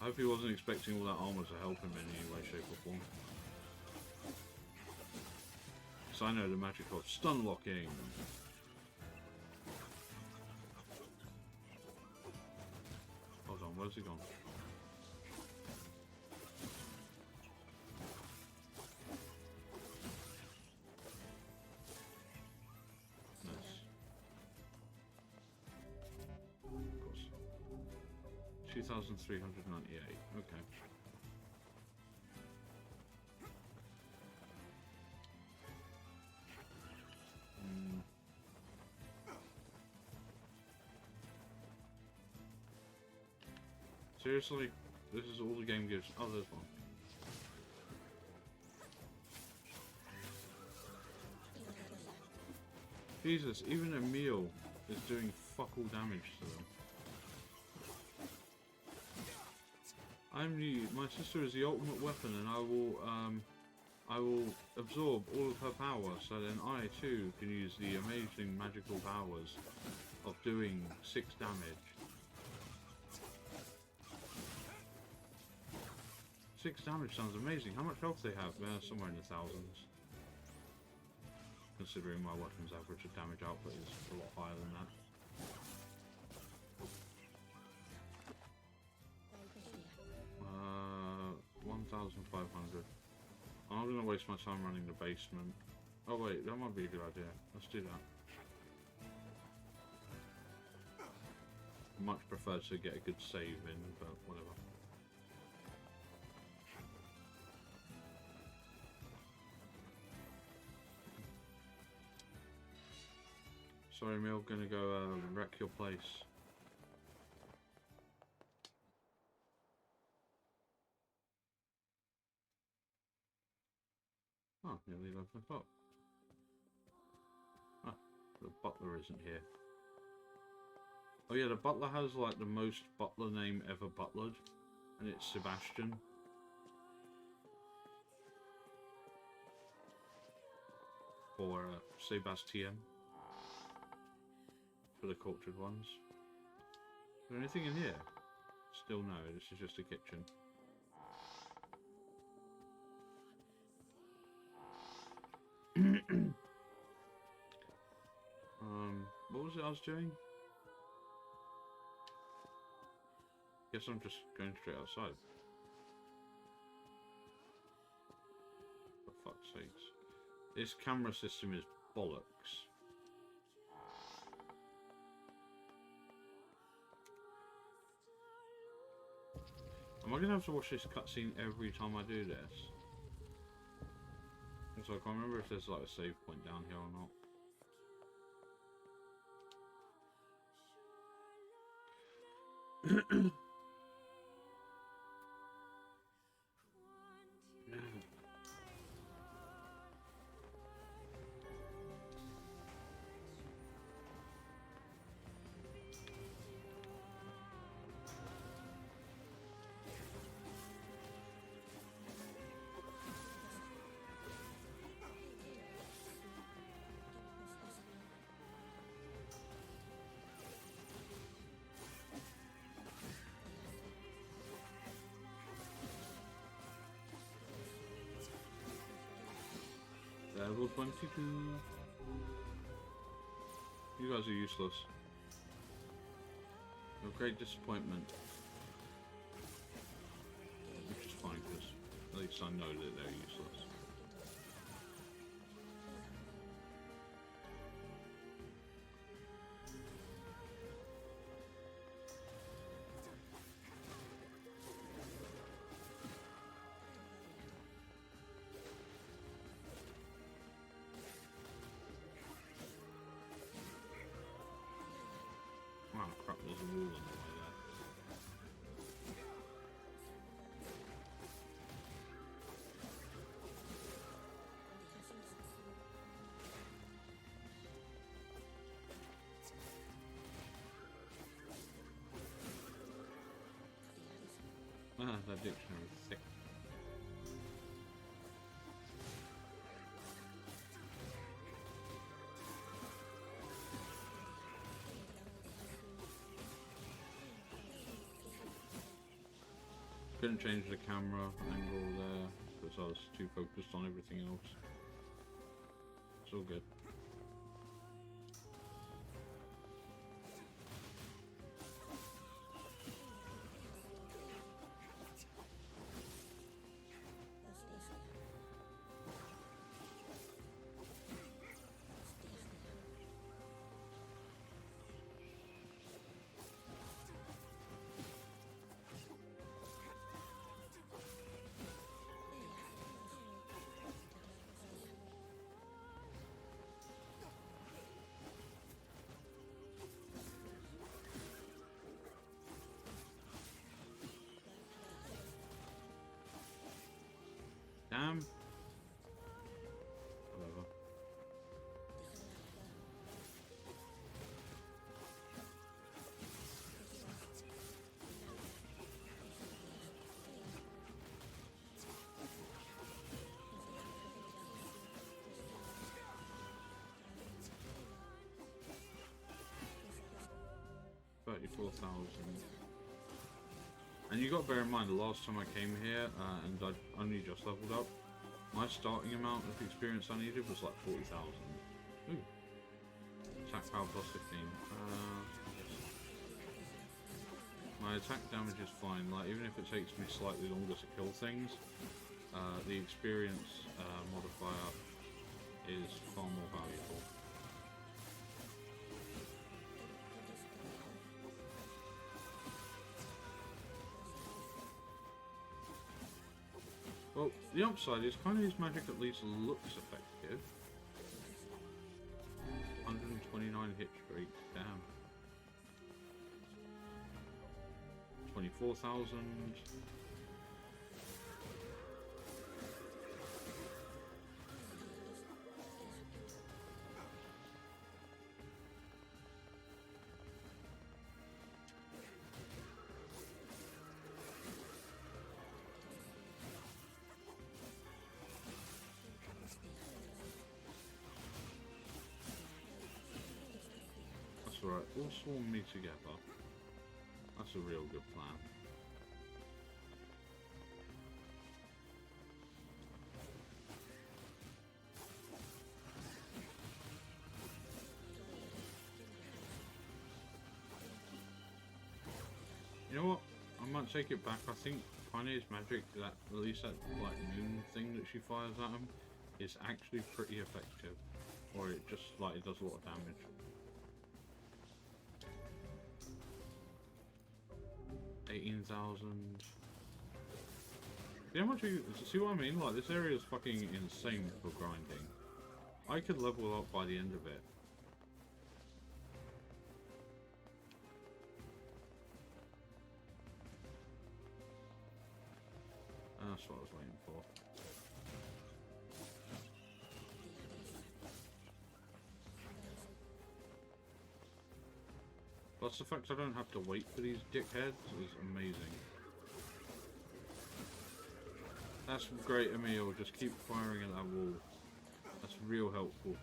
I hope he wasn't expecting all that armor to help him in any way, shape or form. Because I know the magic of stun locking. Hold on, where's he gone? Nice. Of course. 2,398. Okay. Seriously? This is all the game gives. Oh, there's one. Jesus, even Emil is doing fuck all damage to them. My sister is the ultimate weapon, and I will absorb all of her power, so then I too can use the amazing magical powers of doing 6 damage. 6 damage sounds amazing. How much health they have? Somewhere in the thousands. Considering my weapon's average of damage output is a lot higher than that. 1,500. I'm not gonna waste my time running the basement. Oh wait, that might be a good idea. Let's do that. Much prefer to get a good save in, but whatever. Sorry, Emil, gonna go wreck your place. Oh, nearly 11 o'clock. Ah, the butler isn't here. Oh yeah, the butler has like the most butler name ever butlered, and it's Sebastian. Or Sebastien. For the cultured ones. Is there anything in here? Still no, this is just a kitchen. What was it I was doing? Guess I'm just going straight outside. For fuck's sakes. This camera system is bollocks. Am I going to have to watch this cutscene every time I do this? So I can't remember if there's like a save point down here or not. Level 22. You guys are useless. A great disappointment. Which is fine, because at least I know that they're useless. Oh crap, there's a wall in the way there. Ah, that dictionary is thick. Couldn't change the camera angle there because I was too focused on everything else. It's all good. Damn. Whatever. And you got to bear in mind, the last time I came here, and I only just leveled up, my starting amount of experience I needed was like 40,000. Ooh. Attack power plus 15. My attack damage is fine, like even if it takes me slightly longer to kill things, the experience modifier is far more valuable. Well, the upside is kind of his magic at least looks effective. 129 hit streak, damn. 24,000. right. All swarm me together. That's a real good plan. You know what? I might take it back. I think Pioneer's magic, that at least that like moon thing that she fires at him, is actually pretty effective. Or it just like it does a lot of damage. 18,000. See how much you see what I mean? Like this area is fucking insane for grinding. I could level up by the end of it. That's what I was waiting for. Plus the fact I don't have to wait for these dickheads is amazing. That's great, Emil. Just keep firing at that wall. That's real helpful.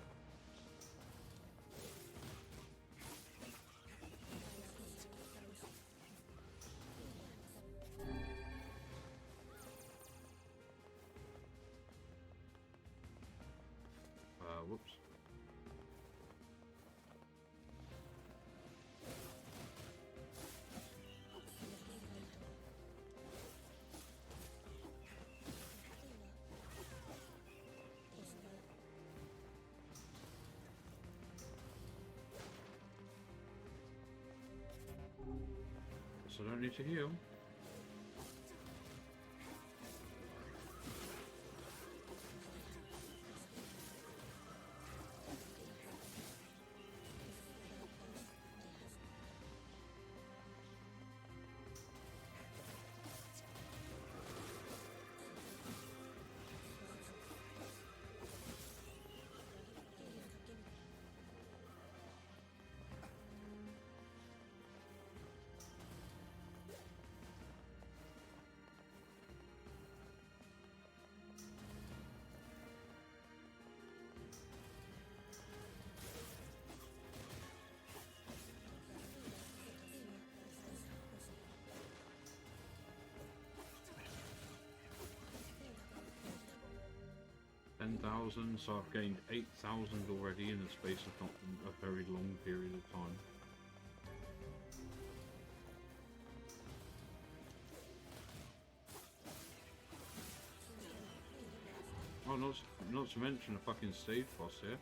Whoops. So I don't need to heal. So I've gained 8,000 already in the space of not a very long period of time. Oh, not to mention a fucking stage boss here.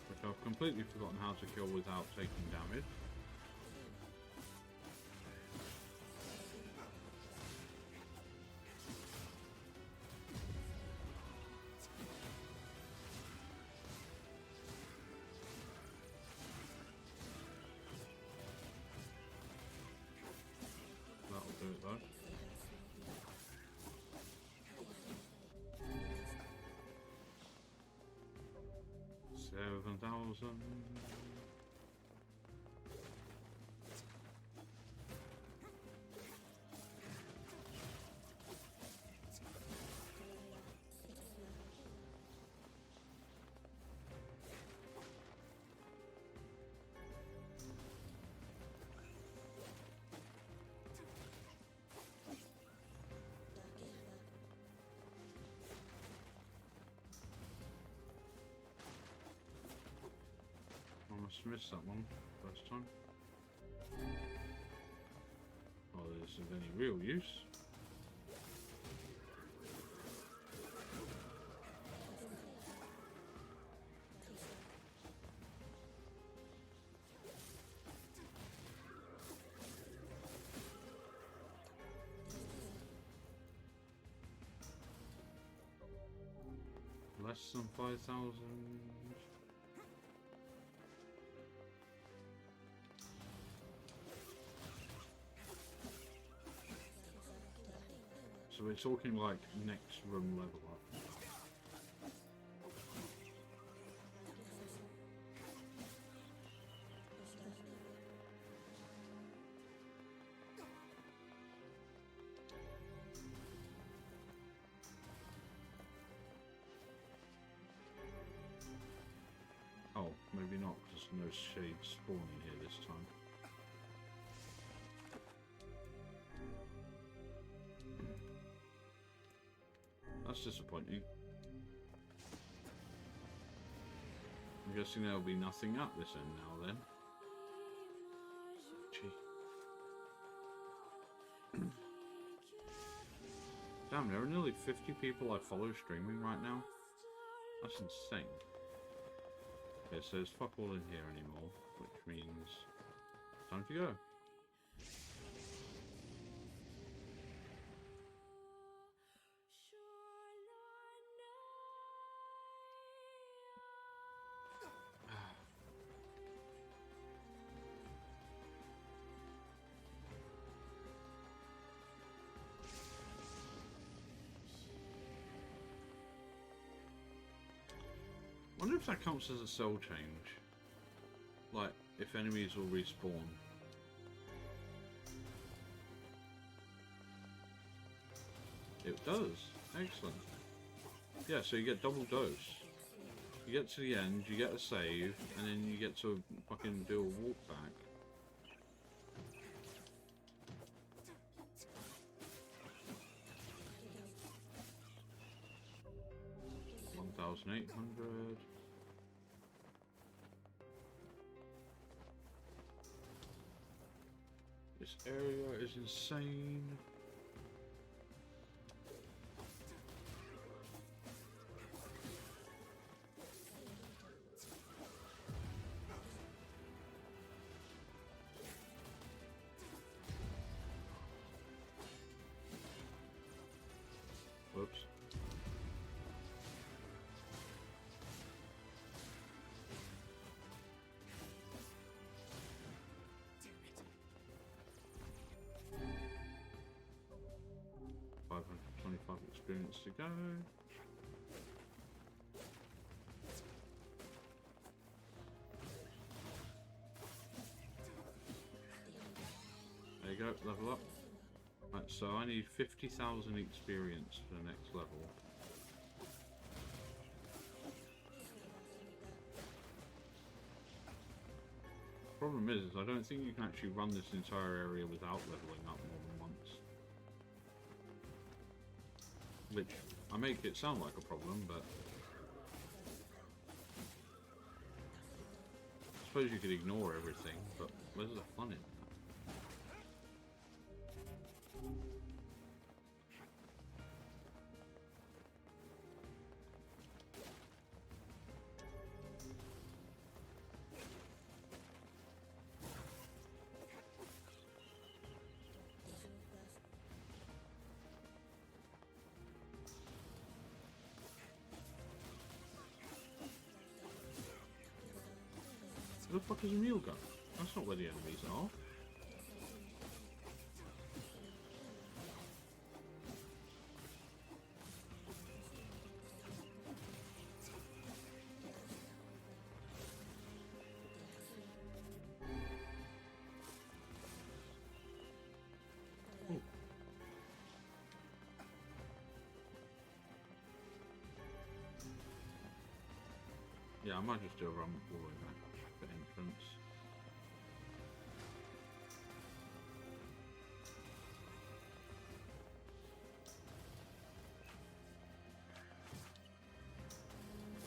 Which I've completely forgotten how to kill without taking damage. Though. 7,000. I must have missed that one first time. Oh, this is of any real use. Less than 5,000. So we're talking like next room level up. out because no shades spawning here this time. That's disappointing. I'm guessing there'll be nothing at this end now then. Gee. Damn, there are nearly 50 people I follow streaming right now. That's insane. Okay, so there's fuck all in here anymore, which means time to go. I wonder if that counts as a cell change. Like, if enemies will respawn. It does. Excellent. Yeah, so you get double dose. You get to the end, you get a save, and then you get to fucking do a walk back. $1,800. This area is insane. Whoops. Experience to go. There you go, level up. Right, so I need 50,000 experience for the next level. Problem is I don't think you can actually run this entire area without leveling up more than once. Which, I make it sound like a problem, but I suppose you could ignore everything, but where's the fun in that? Where the fuck is a mule gun? That's not where the enemies are. Ooh. Yeah, I might just do a run all the way back. Entrance.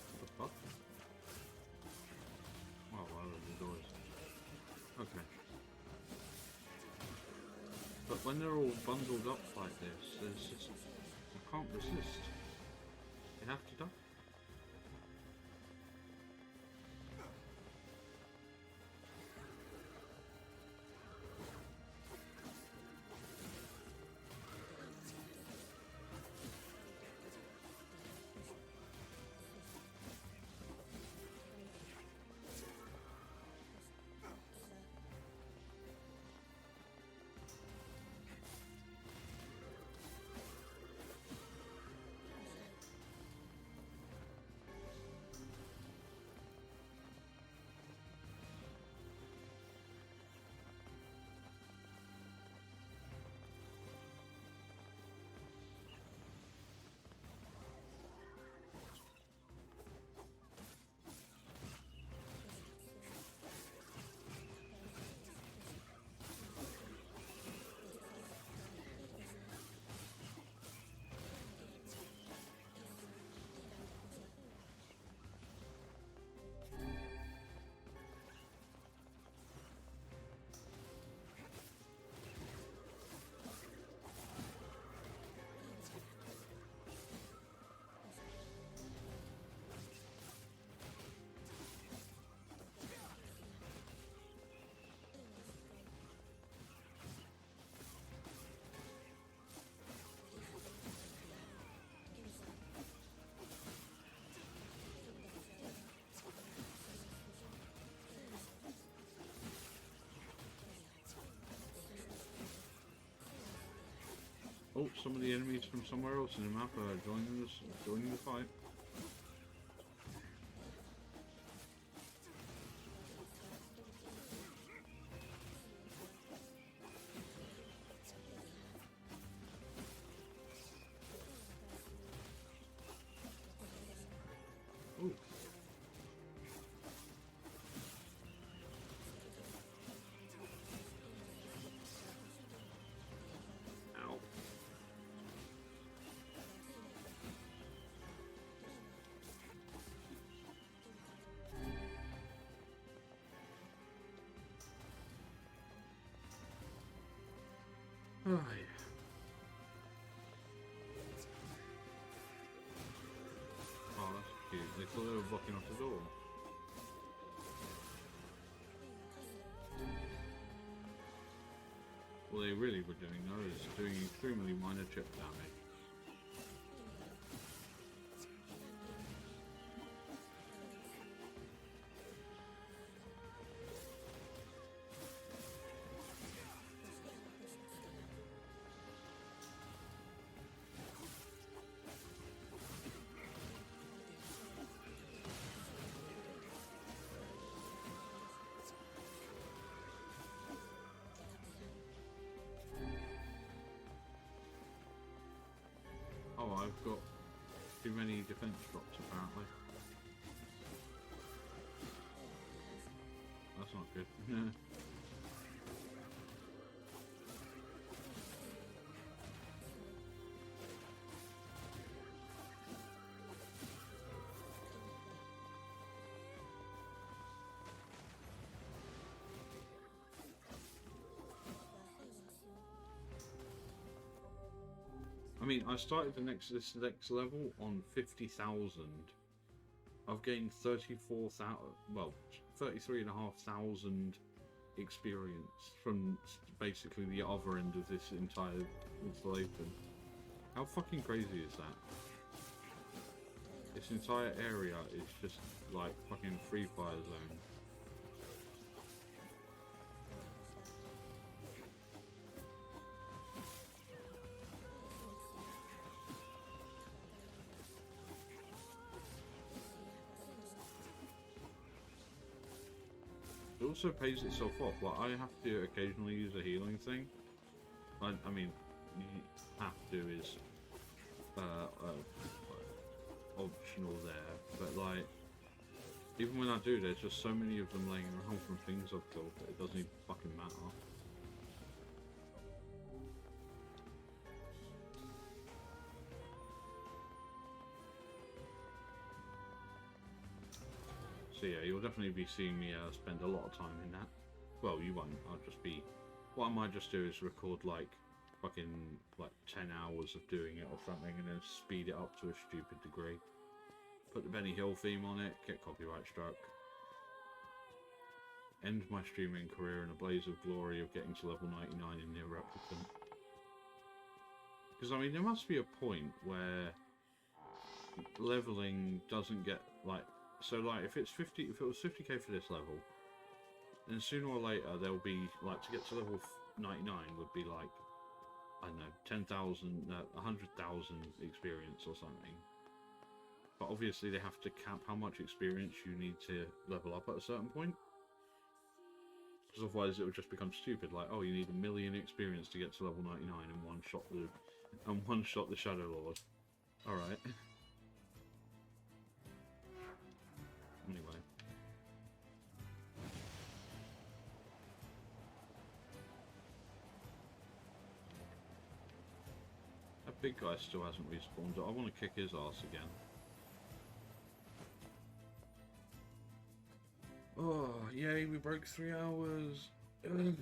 What the fuck? Oh, wow, the doors. Okay. But when they're all bundled up like this, there's just... you can't resist. You have to die. Oh, some of the enemies from somewhere else in the map are joining the fight. Ooh. Ow. Oh, yeah. Oh, that's cute. They thought they were blocking off the door. What they really were doing though is doing extremely minor chip damage. Oh, I've got too many defense drops apparently. That's not good. I mean, I started this next level on 50,000. I've gained 34,000, well, 33,500 experience from basically the other end of this entire installation. How fucking crazy is that? This entire area is just like fucking free fire zone. It also pays itself off. Like, I have to occasionally use a healing thing. I mean, you have to is optional there, but like, even when I do, there's just so many of them laying around from things I've killed that it doesn't even fucking matter. So yeah, you'll definitely be seeing me spend a lot of time in that. Well, you won't. I'll just be... What I might just do is record like fucking like 10 hours of doing it or something and then speed it up to a stupid degree. Put the Benny Hill theme on it, get copyright struck. End my streaming career in a blaze of glory of getting to level 99 in Near Replicant. Because I mean, there must be a point where leveling doesn't get like... So like if it was 50k for this level, then sooner or later there'll be like, to get to level 99 would be like, I don't know, 10,000, 100,000 experience or something. But obviously they have to cap how much experience you need to level up at a certain point. Because otherwise it would just become stupid, like, oh, you need 1 million experience to get to level 99 and one shot the Shadow Lord. Alright. Anyway. That big guy still hasn't respawned. I want to kick his ass again. Oh, yay, we broke 3 hours. Ugh.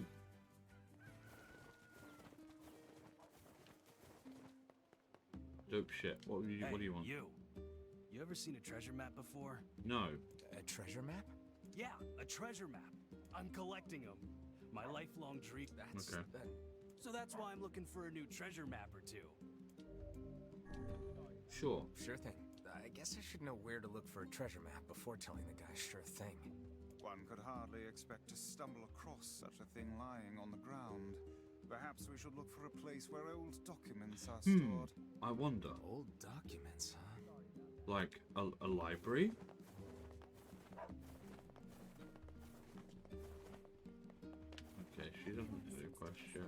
Dope shit. What do you want?
You ever seen a treasure map before?
No.
A treasure map?
Yeah, a treasure map. I'm collecting them. My lifelong dream.
Okay.
So that's why I'm looking for a new treasure map or two.
Sure.
Sure thing. I guess I should know where to look for a treasure map before telling the guy sure thing.
One could hardly expect to stumble across such a thing lying on the ground. Perhaps we should look for a place where old documents are stored.
I wonder.
Old documents, huh?
Like a library? Okay, she doesn't do a quest yet.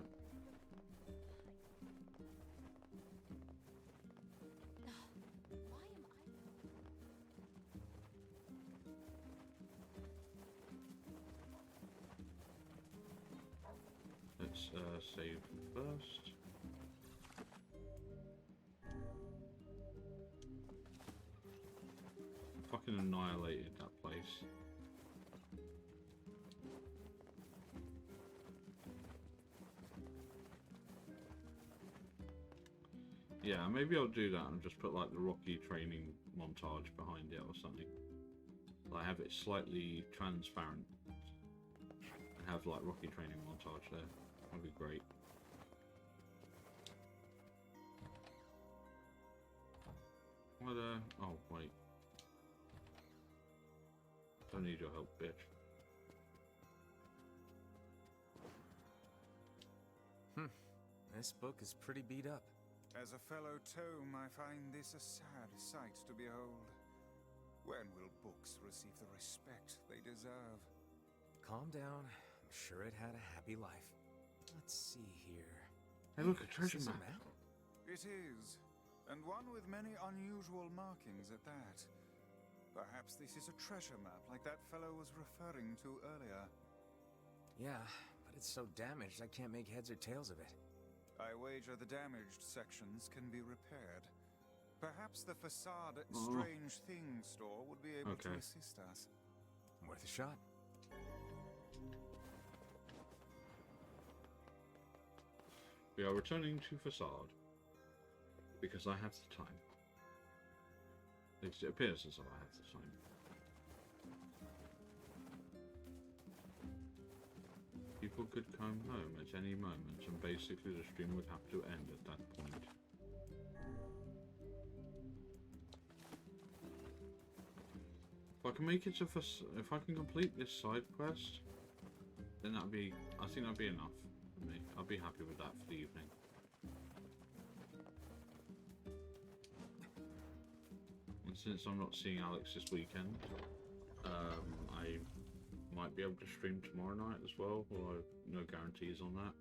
Let's save first. Fucking annihilated that place. Yeah, maybe I'll do that and just put like the Rocky training montage behind it or something. Like have it slightly transparent. And have like Rocky training montage there. That'd be great. What oh wait. Don't need your help, bitch.
This book is pretty beat up.
As a fellow tome, I find this a sad sight to behold. When will books receive the respect they deserve?
Calm down. I'm sure it had a happy life. Let's see here.
Hey, look, a treasure map.
It is, and one with many unusual markings at that. Perhaps this is a treasure map like that fellow was referring to earlier.
Yeah, but it's so damaged I can't make heads or tails of it.
I wager the damaged sections can be repaired. Perhaps the facade at Strange Things store would be able to assist us.
Worth a shot.
We are returning to facade because I have the time. At least it appears as though I have the time. People could come home at any moment and basically the stream would have to end at that point. If I can make it to if I can complete this side quest, then I think that'd be enough for me. I'll be happy with that for the evening. And since I'm not seeing Alex this weekend, I might be able to stream tomorrow night as well, although no guarantees on that.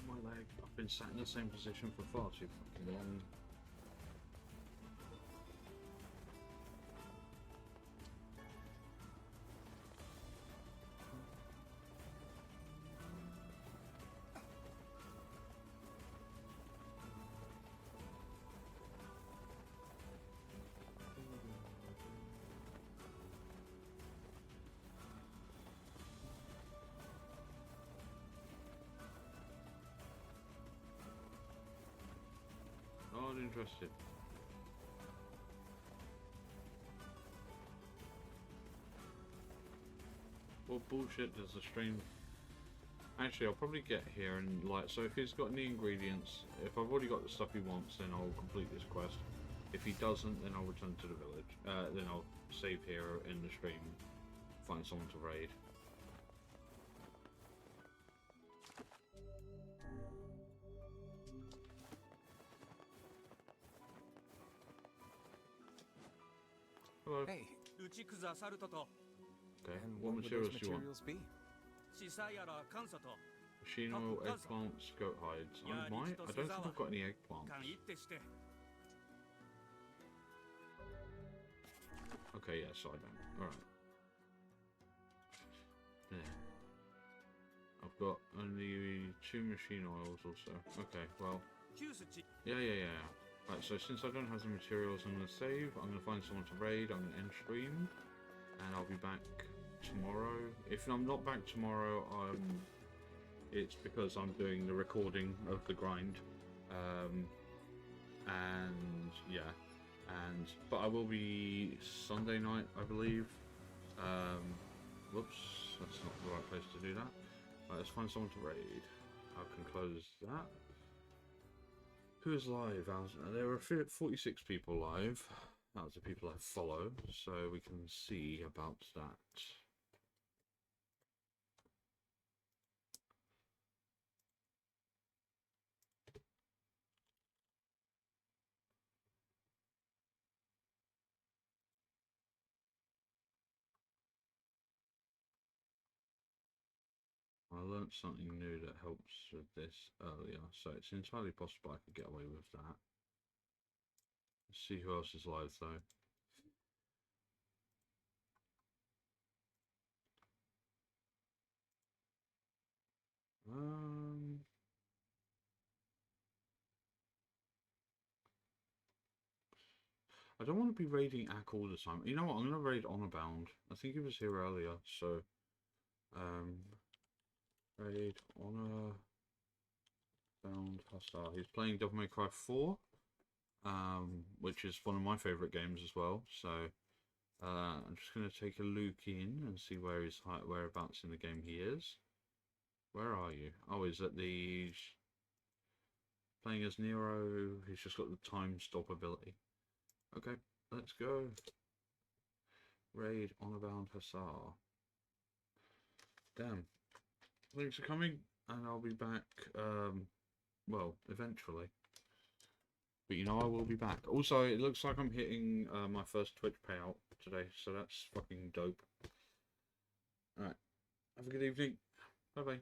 My leg. I've been sat in the same position for far too fucking long. Not interested. What bullshit does the stream... Actually, I'll probably get here and like, so if he's got any ingredients, if I've already got the stuff he wants, then I'll complete this quest. If he doesn't, then I'll return to the village. Then I'll save here in the stream, find someone to raid. Hello.
Hey.
Okay,
And
what
would those
materials do you want?
materials be?
Machine oil, eggplants, goat hides. I might. I don't think I've got any eggplants. Okay, yes, I don't. Alright. Yeah. I've got only 2 machine oils also. Okay, well. Yeah. Right, so since I don't have the materials I'm going to save, I'm going to find someone to raid, I'm going to end stream, and I'll be back tomorrow. If I'm not back tomorrow, it's because I'm doing the recording of the grind. And yeah, but I will be Sunday night, I believe. Whoops, that's not the right place to do that. Right, let's find someone to raid. I can close that. Who is live? There are 46 people live. That's the people I follow, so we can see about that. I learnt something new that helps with this earlier, so it's entirely possible I could get away with that. Let's see who else is live though. I don't want to be raiding Ack all the time. You know what? I'm going to raid Honorbound. I think he was here earlier, so raid Honorbound Hussar. He's playing Devil May Cry 4, which is one of my favourite games as well. So I'm just going to take a look in and see whereabouts in the game he is. Where are you? Oh, he's at the playing as Nero. He's just got the time stop ability. Okay, let's go. Raid Honorbound Hussar. Damn. Thanks for coming, and I'll be back, well, eventually. But you know I will be back. Also, it looks like I'm hitting my first Twitch payout today, so that's fucking dope. Alright, have a good evening. Bye-bye.